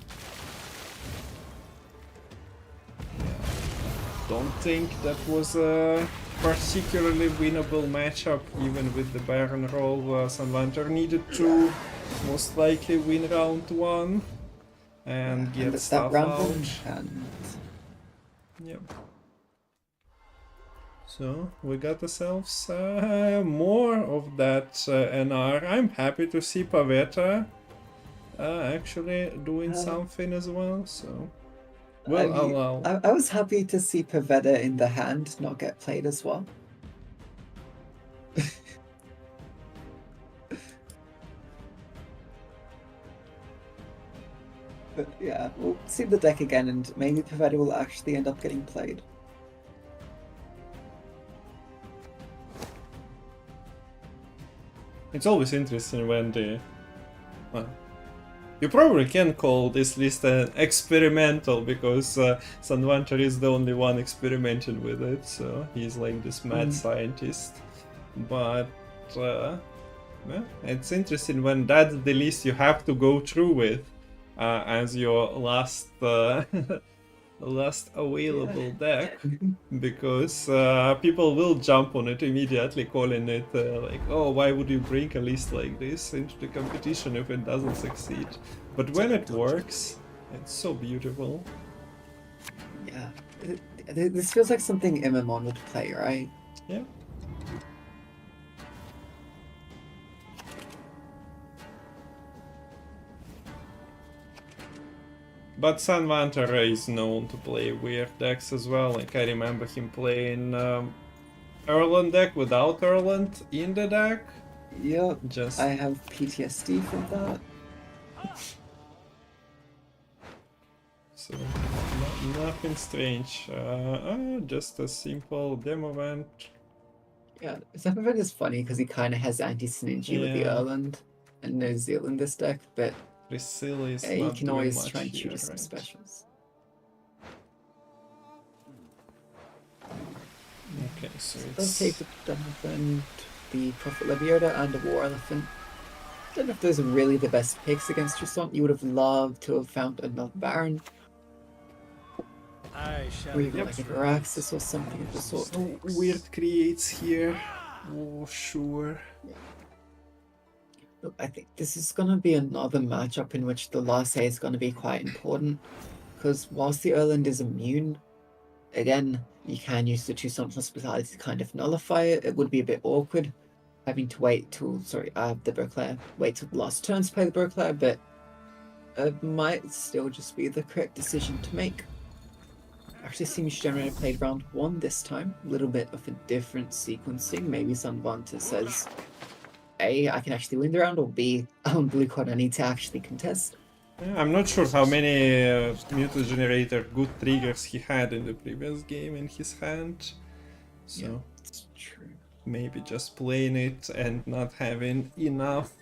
Don't think that was a particularly winnable matchup, even with the Baron roll. Sanvanter needed to most likely win round 1 and get that stuff round out. one, and Yep. So we got ourselves more of that NR. I'm happy to see Pavetta actually doing something as well. So, well, I was happy to see Pavetta in the hand not get played as well. But yeah, we'll see the deck again, and maybe Pavetta will actually end up getting played. it's always interesting when the. Well, you probably can call this list an experimental because Sanvanter is the only one experimenting with it, so he's like this mad scientist. But well, it's interesting when that's the list you have to go through with as your last last available deck, because people will jump on it immediately, calling it like, oh, why would you bring a list like this into the competition if it doesn't succeed? But when it works, it's so beautiful. Yeah, this feels like something MMON would play, right? Yeah. But Sanvanter is known to play weird decks as well. Like, I remember him playing Erland deck without Erland in the deck. Yep, Just I have PTSD from that. so nothing strange. Just a simple demo event. Yeah, Semifinal is funny because he kind of has anti-synergy with the Yeah. Erland and New Zealand this deck, but Priscilla is you not can doing always much try and here, shoot us some right? specials. Okay, so Let's it's take the Donovan, the Prophet Leviota, and the War Elephant. I don't know if those are really the best picks against Tristont. You would have loved to have found another Baron. I shall Or even Yep. like a Viraxis or something of the sort. Weird creates here. Oh, sure. Look, I think this is going to be another matchup in which the last A is going to be quite important. Because whilst the Erland is immune, again, you can use the 2 Summon Hospitality to kind of nullify it. It would be a bit awkward having to wait till, the Beauclair, wait till the last turn to play the Beauclair, but it might still just be the correct decision to make. Actually, seems Generator played round 1 this time. A little bit of a different sequencing. Maybe Sunvanta says, A, I can actually win the round, or B, blue card, I need to actually contest. Yeah, I'm not sure how many Mutant Generator good triggers he had in the previous game in his hand. So Yeah, it's true. maybe just playing it and not having enough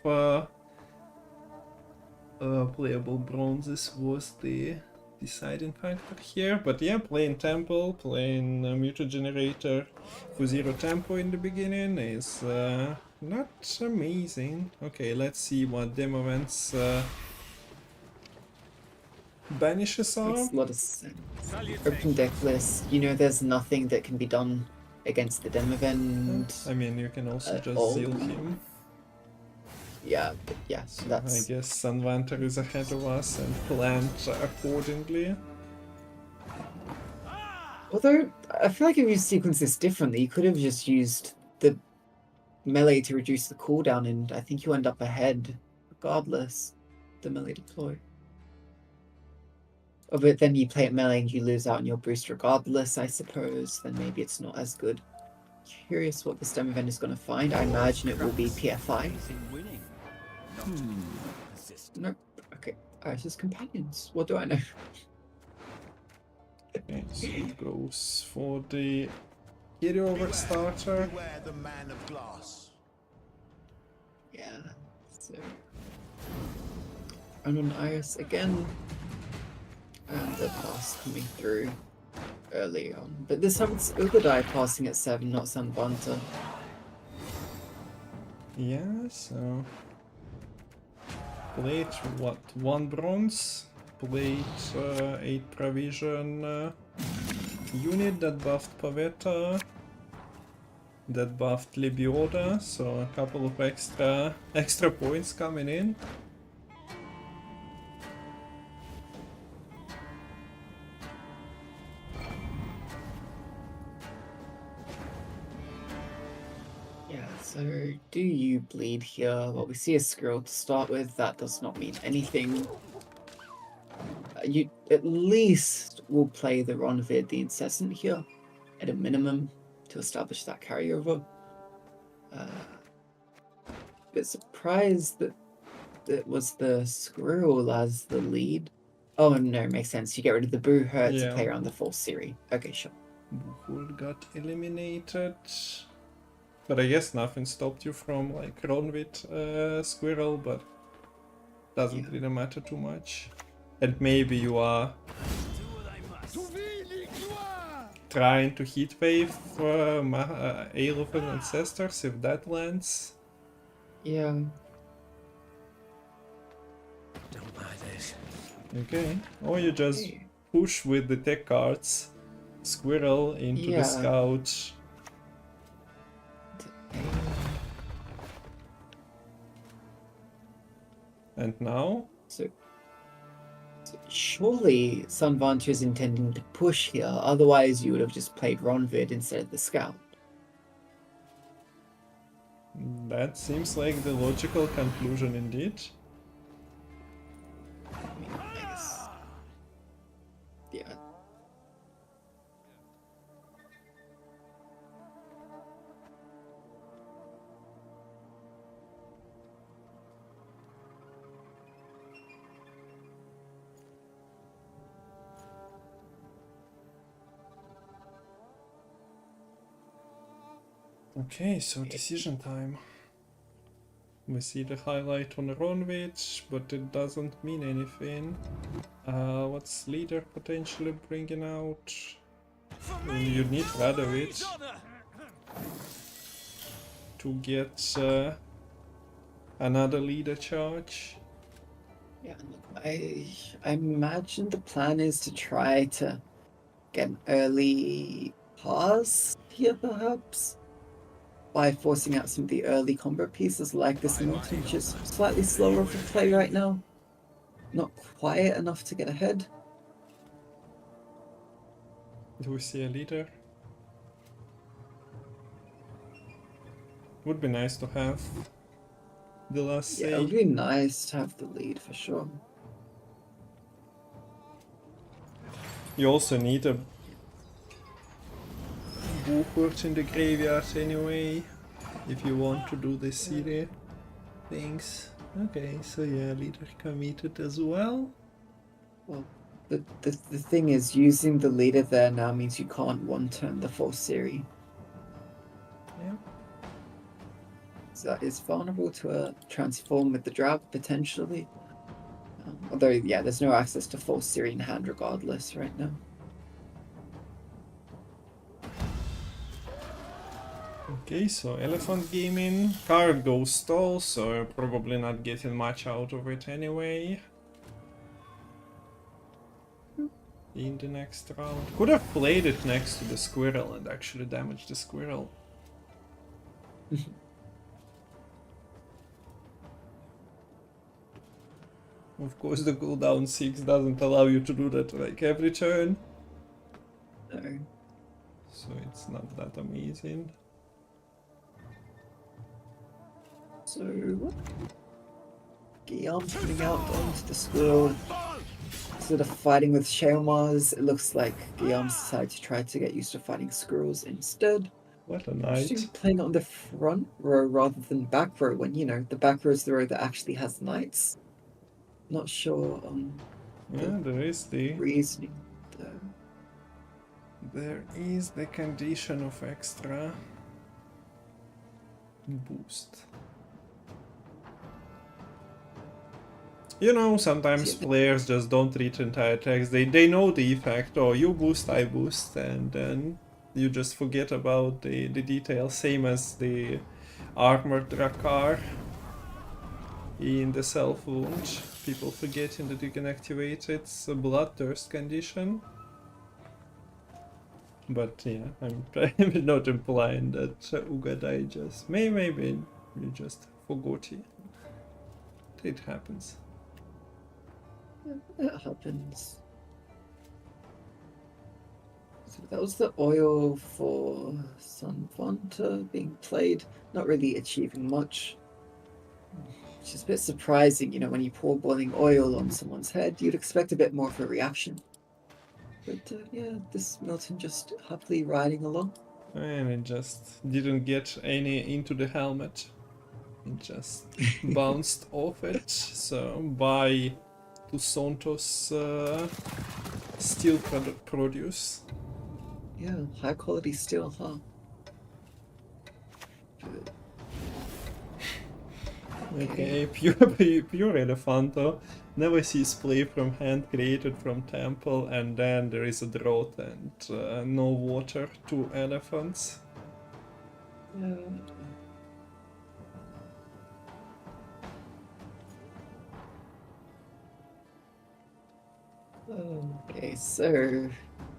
playable bronzes was the deciding factor here. But yeah, playing Temple, playing Mutant Generator for 0 tempo in the beginning is not amazing. Okay, let's see what demo events banishes are. Makes a lot of sense. Open deck list, you know, there's nothing that can be done against the dem event. I mean, you can also just all. zeal him. Yeah, but yeah, So that's... I guess Sunvanter is ahead of us and planned accordingly. Although, I feel like if you sequence this differently, you could have just used the melee to reduce the cooldown, and I think you end up ahead, regardless, the melee deploy. Oh, but then you play it melee and you lose out on your boost regardless, I suppose. Then maybe it's not as good. Curious what this demo event is going to find. I imagine it will be PFI. Nope. Okay. Iris' companions. What do I know? Okay, so it goes for the carryover starter. Beware the man of glass. Yeah. So. And on Iris again. And the pass coming through early on. But this time it's Ugadai passing at 7, not Sunvanta. Yeah, so played what, 1 bronze, played 8 provision unit that buffed Pavetta, that buffed Lebioda, so a couple of extra points coming in. So, do you bleed here? Well, we see a Skrill to start with. That does not mean anything. You at least will play the Ronvid, the Incessant here, at a minimum, to establish that carryover. Bit surprised that it was the Skrill as the lead. Oh no, makes sense. You get rid of the Boo Hurt to play around the full series. Okay, sure. Buhul got eliminated. But I guess nothing stopped you from like run with Squirrel, but doesn't really matter too much. And maybe you are trying to heat wave Elephant Ancestors if that lands. Yeah. Don't buy this. Okay. Or you just push with the tech cards Squirrel into the Scout. And now? So surely Sunvanta is intending to push here, otherwise you would have just played Ronvid instead of the Scout. That seems like the logical conclusion indeed. I mean, I guess... Yeah. Okay, so decision time. We see the highlight on Ronvid, but it doesn't mean anything. What's leader potentially bringing out? You need Radovid to get another leader charge. Yeah, look, I imagine the plan is to try to get an early pass here, perhaps, by forcing out some of the early combo pieces like this Milton, which is slightly slower for play right now. Not quiet enough to get ahead. Do we see a leader? Would be nice to have the last Yeah, say. it would be nice to have the lead for sure. You also need a Buchwort in the graveyard anyway, if you want to do the city things. Okay, so yeah, leader committed as well. Well, the thing is, using the leader there now means you can't one-turn the full series. Yeah. So that is vulnerable to a transform with the drag, potentially. Although, yeah, there's no access to full series in hand regardless right now. Okay, so elephant gaming. Card goes stall, so probably not getting much out of it anyway. In the next round. Could have played it next to the squirrel and actually damaged the squirrel. Of course the cooldown 6 doesn't allow you to do that like every turn. No. So it's not that amazing. So, Guillaume coming out onto the squirrel. Instead of fighting with Shailmars, it looks like Guillaume's decided to try to get used to fighting squirrels instead. What a night. Actually playing on the front row rather than back row when, you know, the back row is the row that actually has knights. Not sure on Yeah, there is the reasoning though. There is the condition of extra boost. You know, sometimes players just don't read entire text. They know the effect. Oh, you boost, I boost, and then you just forget about the details. Same as the armored Drakkar in the self wound. People forgetting that you can activate its bloodthirst condition. But yeah, I'm not implying that Ugadai just maybe you just forgot it. It happens. It happens. So that was the oil for Sanvanta being played, not really achieving much. Which is a bit surprising, you know, when you pour boiling oil on someone's head, you'd expect a bit more of a reaction. But yeah, this Milton just happily riding along. And it just didn't get any into the helmet. It just bounced off it. So bye to Santos steel produce. Yeah, high quality steel, huh? Okay, pure Elephanto. Never sees play from hand created from temple, and then there is a drought and no water to elephants. Yeah. Okay, so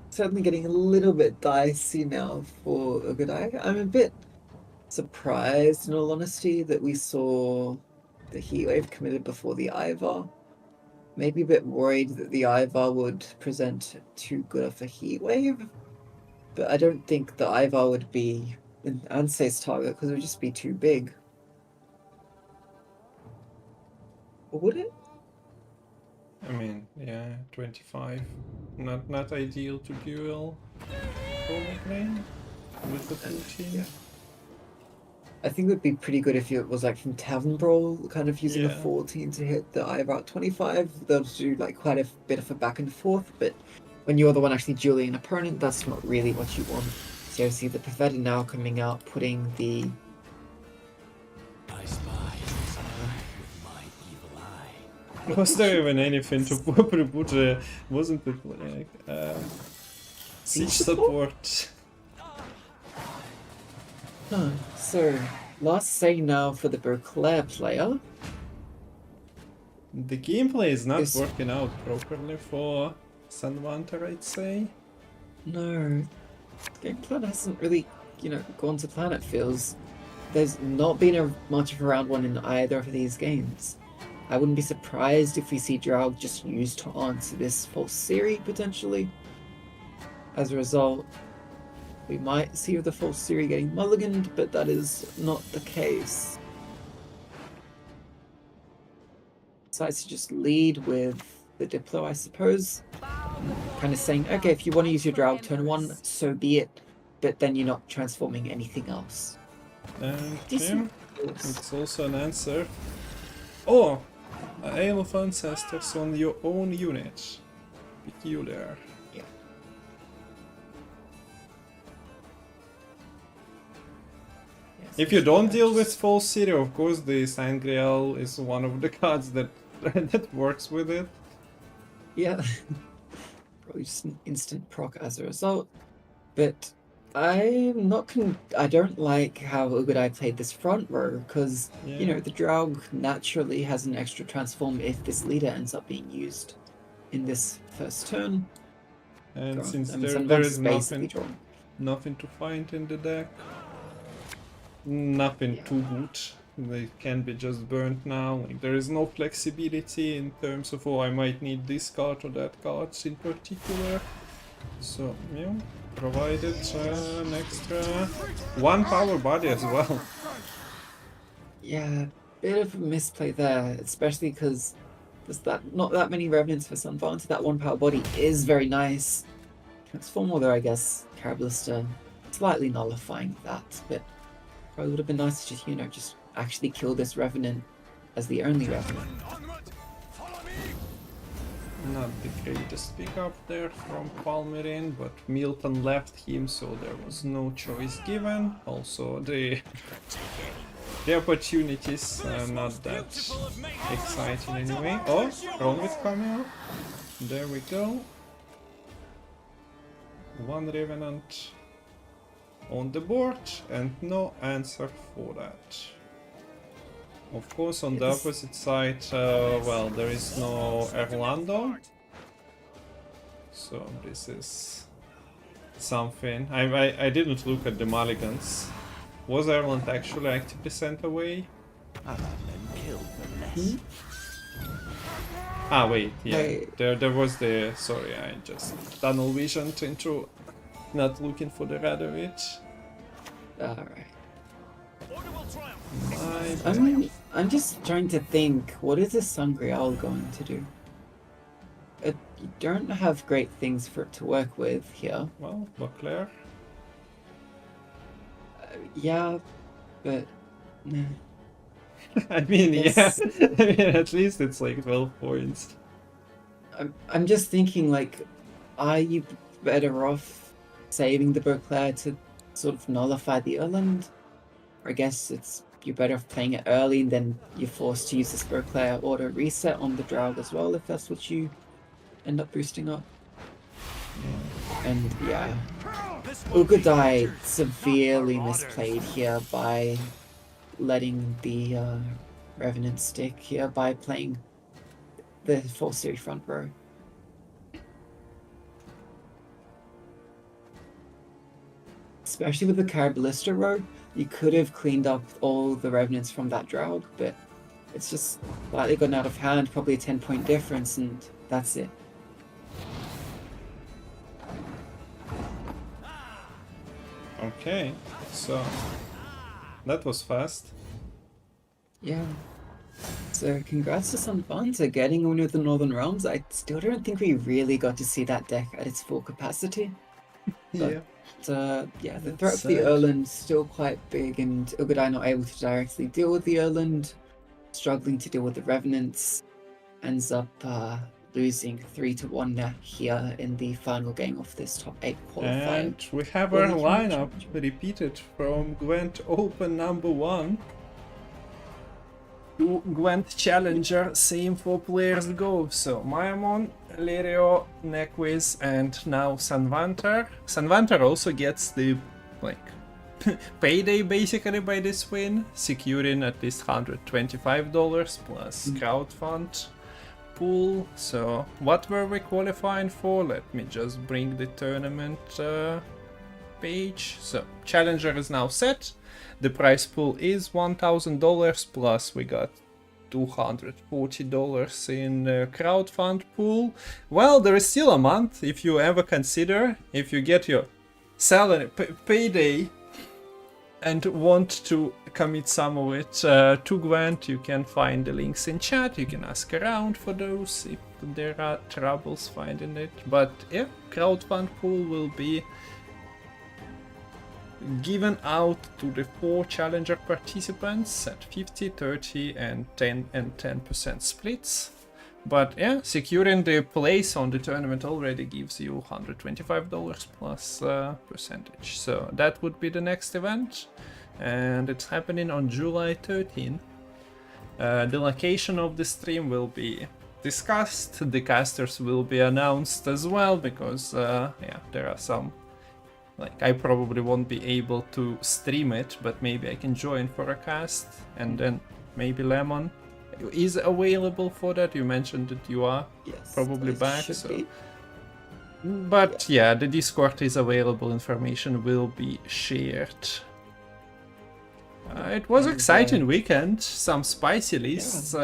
certainly getting a little bit dicey now for Ugadai. I'm a bit surprised, in all honesty, that we saw the Heatwave committed before the Ivar. Maybe a bit worried that the Ivar would present too good of a Heatwave, but I don't think the Ivar would be an Ansei's target because it would just be too big. Or would it? I mean, yeah, 25. Not ideal to duel probably with the 14. Yeah. I think it would be pretty good if it was like from Tavern Brawl, kind of using a 14 to hit the Ivar at 25. They'll do like quite a bit of a back and forth, but when you're the one actually dueling an opponent, that's not really what you want. So you see the Profeta now coming out, putting the... I spy with my evil eye. Was there even anything to put? Wasn't it like siege support? Huh. So, last say now for the Beauclair player. The gameplay is not working out properly for Sanvanta, I'd say. No. Game plan hasn't really, gone to plan, it feels. There's not been much of a round one in either of these games. I wouldn't be surprised if we see Draug just used to answer this false Siri, potentially. As a result, we might see the false Siri getting mulliganed, but that is not the case. Decides to just lead with the Diplo, I suppose. Kind of saying, okay, if you want to use your Draug turn 1, so be it, but then you're not transforming anything else. And Decent. it's also an answer. Oh! Ale of Ancestors on your own unit. Peculiar. Yeah. If you don't deal with false city, of course the Sangreal is one of the cards that that works with it. Yeah. Probably just an instant proc as a result. But I'm not I don't like how Ugadai played this front row, because, the Draug naturally has an extra transform if this leader ends up being used in this first turn. And since Sunvan's there is basically drawn. nothing to find in the deck, nothing too good. They can be just burnt now. Like, there is no flexibility in terms of, oh, I might need this card or that card in particular. So, yeah, provided an extra 1 power body as well. Yeah, bit of a misplay there, especially because there's not that many Revenants for Sunvan, so that 1 power body is very nice. Transform, although I guess Carabalista slightly nullifying that, but probably would have been nice to just actually kill this Revenant as the only Revenant. Not the greatest pickup there from Palmerin, but Milton left him, so there was no choice given. Also, the opportunities are not that exciting anyway. Oh, wrong with cameo. There we go. 1 Revenant on the board, and no answer for that. Of course, on the opposite side, well, there is no Orlando, so this is something. I didn't look at the mulligans. Was Ireland actually actively sent away? I've had men killed for less. Ah, wait, yeah, Wait. there was the. Sorry, I just tunnel visioned into not looking for the Radovich. Alright. My I'm just trying to think, what is this Sangreal going to do? You don't have great things for it to work with here. well, Leclerc. Yeah, but... nah. I mean, Yes. yeah. I mean, at least it's like 12 points. I'm just thinking, like, are you better off saving the Beauclair to sort of nullify the Erland? Or I guess you're better off playing it early, and then you're forced to use this Beauclair auto reset on the Draug as well, if that's what you end up boosting up. And yeah, Ugadai severely misplayed here by letting the Revenant stick here by playing the full series front row. Especially with the Carabalista row, you could have cleaned up all the Revenants from that Draug, but it's just slightly gotten out of hand, probably a 10-point difference, and that's it. Okay, so that was fast. Yeah. So congrats to Sunvanza getting one of the Northern Realms. I still don't think we really got to see that deck at its full capacity. Yeah. Yeah, the threat of the Erland still quite big, and Ugadai not able to directly deal with the Erland, struggling to deal with the Revenants, ends up losing 3-1 here in the final game of this top 8 qualifier. And we have our lineup repeated from Gwent Open number 1 to Gwent Challenger, same 4 players go. So Mayamon, Lirio, Nequiz, and now Sanvanter. Sanvanter also gets the payday basically by this win, securing at least $125 plus crowd fund pool. So what were we qualifying for? Let me just bring the tournament page. So challenger is now set. The prize pool is $1,000 plus we got $240 in crowdfund pool. Well, there is still a month if you ever consider, if you get your salary payday and want to commit some of it to Gwent, you can find the links in chat. You can ask around for those if there are troubles finding it. But yeah, crowdfund pool will be given out to the 4 challenger participants at 50, 30 and 10% splits. But yeah, securing the place on the tournament already gives you $125 plus percentage. So that would be the next event, and it's happening on July 13. The location of the stream will be discussed. The casters will be announced as well, because yeah, there are some, like, I probably won't be able to stream it, but maybe I can join for a cast, and then maybe Lemon is available for that. You mentioned that you are probably back, so. But yeah, the Discord is available. Information will be shared. It was exciting weekend. Some spicy lists.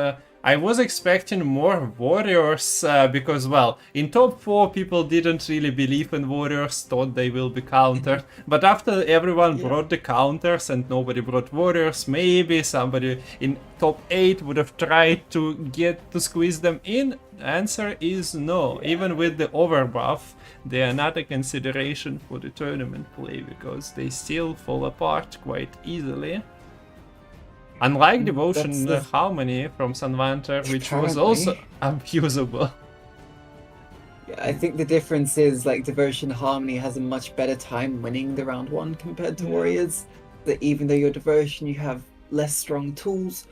I was expecting more warriors because, well, in top 4 people didn't really believe in warriors, thought they will be countered. But after everyone brought the counters and nobody brought warriors, maybe somebody in top 8 would have tried to squeeze them in. Answer is no. Even with the overbuff, they are not a consideration for the tournament play because they still fall apart quite easily. Unlike Devotion Harmony from Sanvanter, which was also unusable. Yeah, I think the difference is, like, Devotion Harmony has a much better time winning the round 1 compared to Warriors. That even though you're Devotion, you have less strong tools.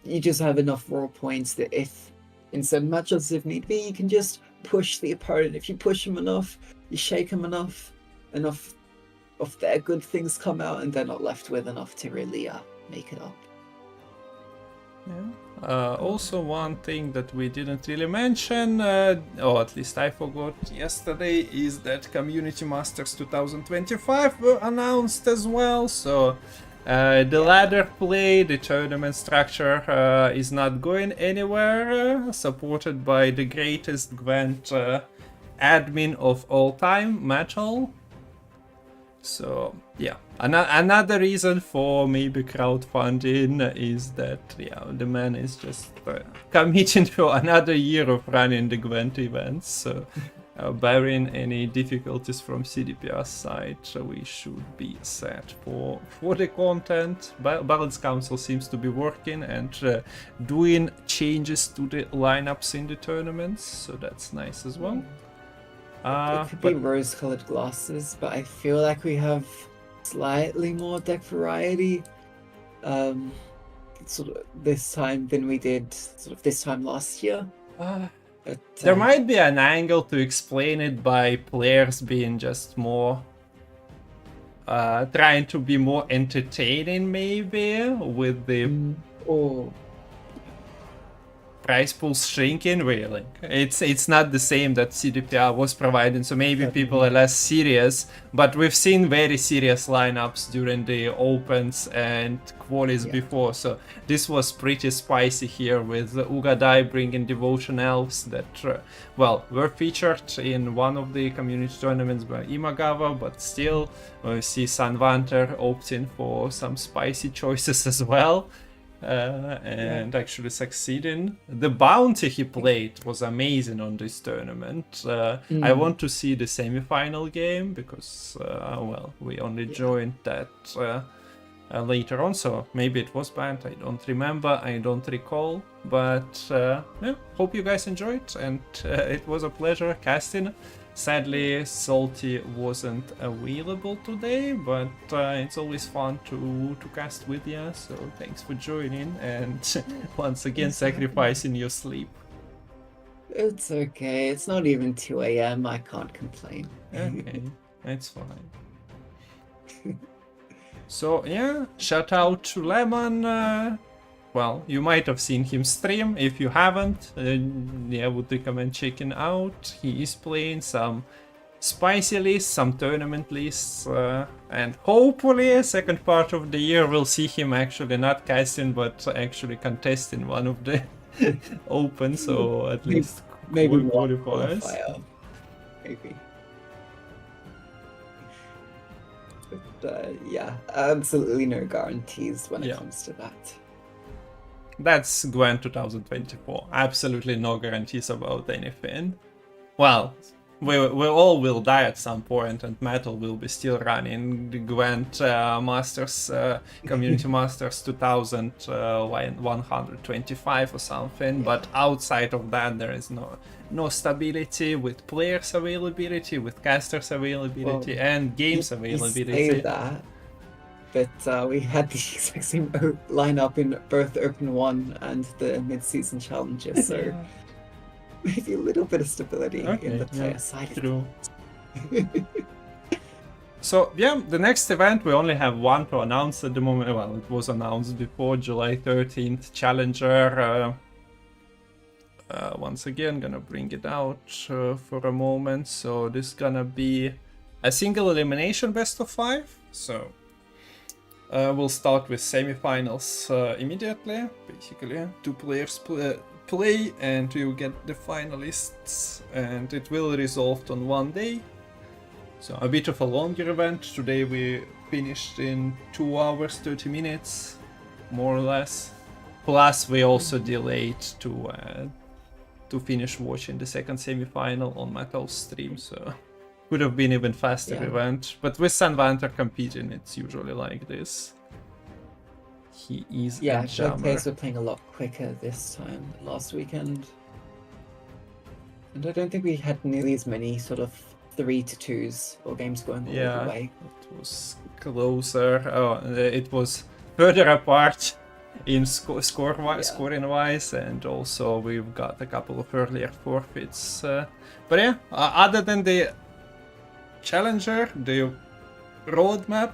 You just have enough raw points that if, in some matchups if need be, you can just push the opponent. If you push them enough, you shake them enough of their good things come out, and they're not left with enough to really make it up. Yeah. Also, one thing that we didn't really mention, or at least I forgot yesterday, is that Community Masters 2025 were announced as well. So the ladder play, the tournament structure is not going anywhere, supported by the greatest Gwent admin of all time, Metal. So yeah, another reason for maybe crowdfunding is that, yeah, the man is just committing to another year of running the Gwent events. So barring any difficulties from CDPR's side, we should be set for the content. Balance Council seems to be working and doing changes to the lineups in the tournaments, so that's nice as well. It could be rose-colored glasses, but I feel like we have slightly more deck variety sort of this time than we did sort of this time last year. But, there might be an angle to explain it by players being just more trying to be more entertaining, maybe, with the prize pools shrinking, really. It's not the same that CDPR was providing, so maybe people are less serious, but we've seen very serious lineups during the opens and qualies before, so this was pretty spicy here with Ugadai bringing Devotion Elves that, well, were featured in one of the community tournaments by Imagawa, but still we see Sanvanter opting for some spicy choices as well. And actually succeeding. The bounty he played was amazing on this tournament. I want to see the semi-final game because, well, we only joined that later on, so maybe it was banned. I don't remember, I don't recall, but yeah, hope you guys enjoyed, and it was a pleasure casting. Sadly, Salty wasn't available today, but it's always fun to cast with you, so thanks for joining and once again sacrificing your sleep. It's okay, it's not even 2 AM, I can't complain. Okay, that's fine. So yeah, shout out to Lemon well, you might have seen him stream. If you haven't, yeah, I would recommend checking out. He is playing some spicy lists, some tournament lists, and hopefully second part of the year we'll see him actually not casting but actually contesting one of the open, so at least maybe qualifiers. qualifier. Maybe. But yeah, absolutely no guarantees when it comes to that. That's Gwent 2024. Absolutely no guarantees about anything. Well, we all will die at some point, and Metal will be still running the Gwent Masters, Community Masters 2125 or something. But outside of that, there is no stability with players availability, with casters availability, and games availability. You say that, but we had the exact same lineup in both Open 1 and the mid-season challenges, so maybe a little bit of stability in the player side. True. So yeah, the next event we only have one to announce at the moment. Well, it was announced before, July 13th, Challenger. Once again, gonna bring it out for a moment. So this is gonna be a single elimination best of 5. So we'll start with semifinals immediately. Basically, 2 players play and you get the finalists, and it will resolve on one day. So a bit of a longer event. Today we finished in 2 hours 30 minutes, more or less. Plus we also delayed to finish watching the second semifinal on Metal's stream, so would have been even faster event. But with Sanvanter competing, it's usually like this. He is a jammer. players were playing a lot quicker this time last weekend. And I don't think we had nearly as many sort of 3-2s or games going all the way. It was closer. It was further apart in scoring wise, and also we've got a couple of earlier forfeits. But yeah, other than the Challenger, the roadmap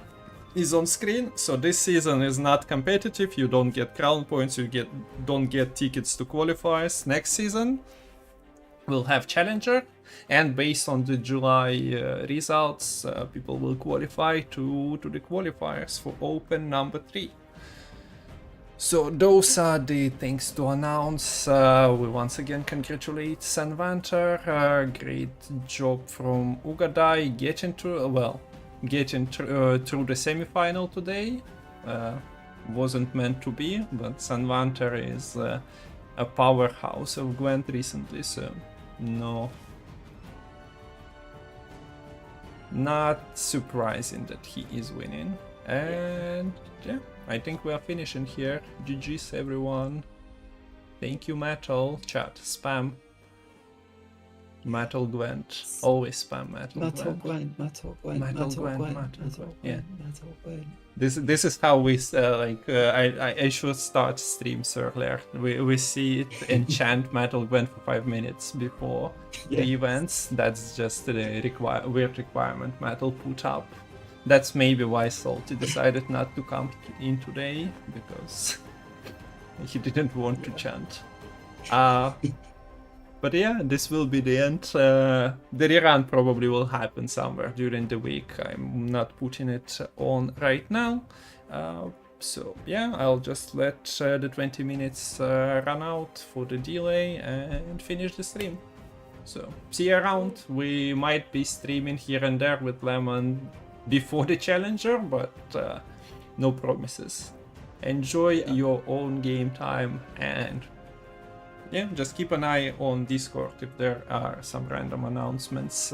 is on screen. So this season is not competitive. You don't get crown points. You don't get tickets to qualifiers. Next season we'll have Challenger, and based on the July results, people will qualify to the qualifiers for Open number 3. So those are the things to announce. We once again congratulate Sanvanter. Great job from Ugadai getting through the semi-final today. Wasn't meant to be, but Sanvanter is a powerhouse of Gwent recently, so no, not surprising that he is winning. And yeah, I think we are finishing here. GG's everyone. Thank you, Metal. Chat, spam Metal Gwent. Always spam Metal Gwent. Metal Gwent. Yeah. This is how we I should start streams earlier. We see it and chant Metal Gwent for 5 minutes before the events. That's just the weird requirement Metal put up. That's maybe why Salty decided not to come in today, because he didn't want to chant. But yeah, this will be the end. The rerun probably will happen somewhere during the week. I'm not putting it on right now. So yeah, I'll just let the 20 minutes run out for the delay and finish the stream. So see you around. We might be streaming here and there with Lemon before the Challenger, but no promises. Enjoy your own game time, and yeah, just keep an eye on Discord if there are some random announcements.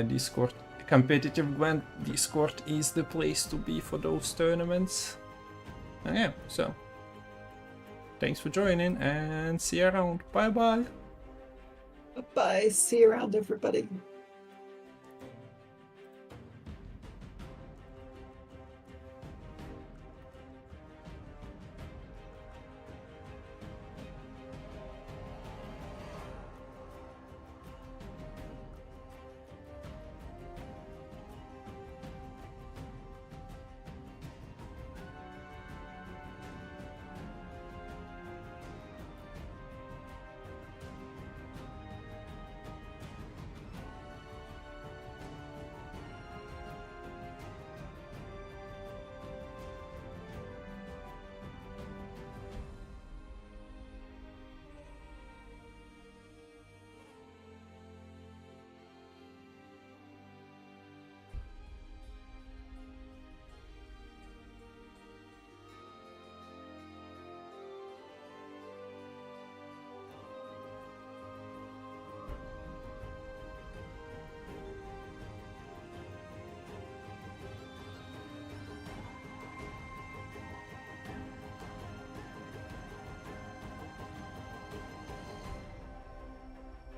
Discord, competitive Gwent Discord is the place to be for those tournaments. And yeah, so thanks for joining, and see you around. Bye bye. Bye. See you around, everybody.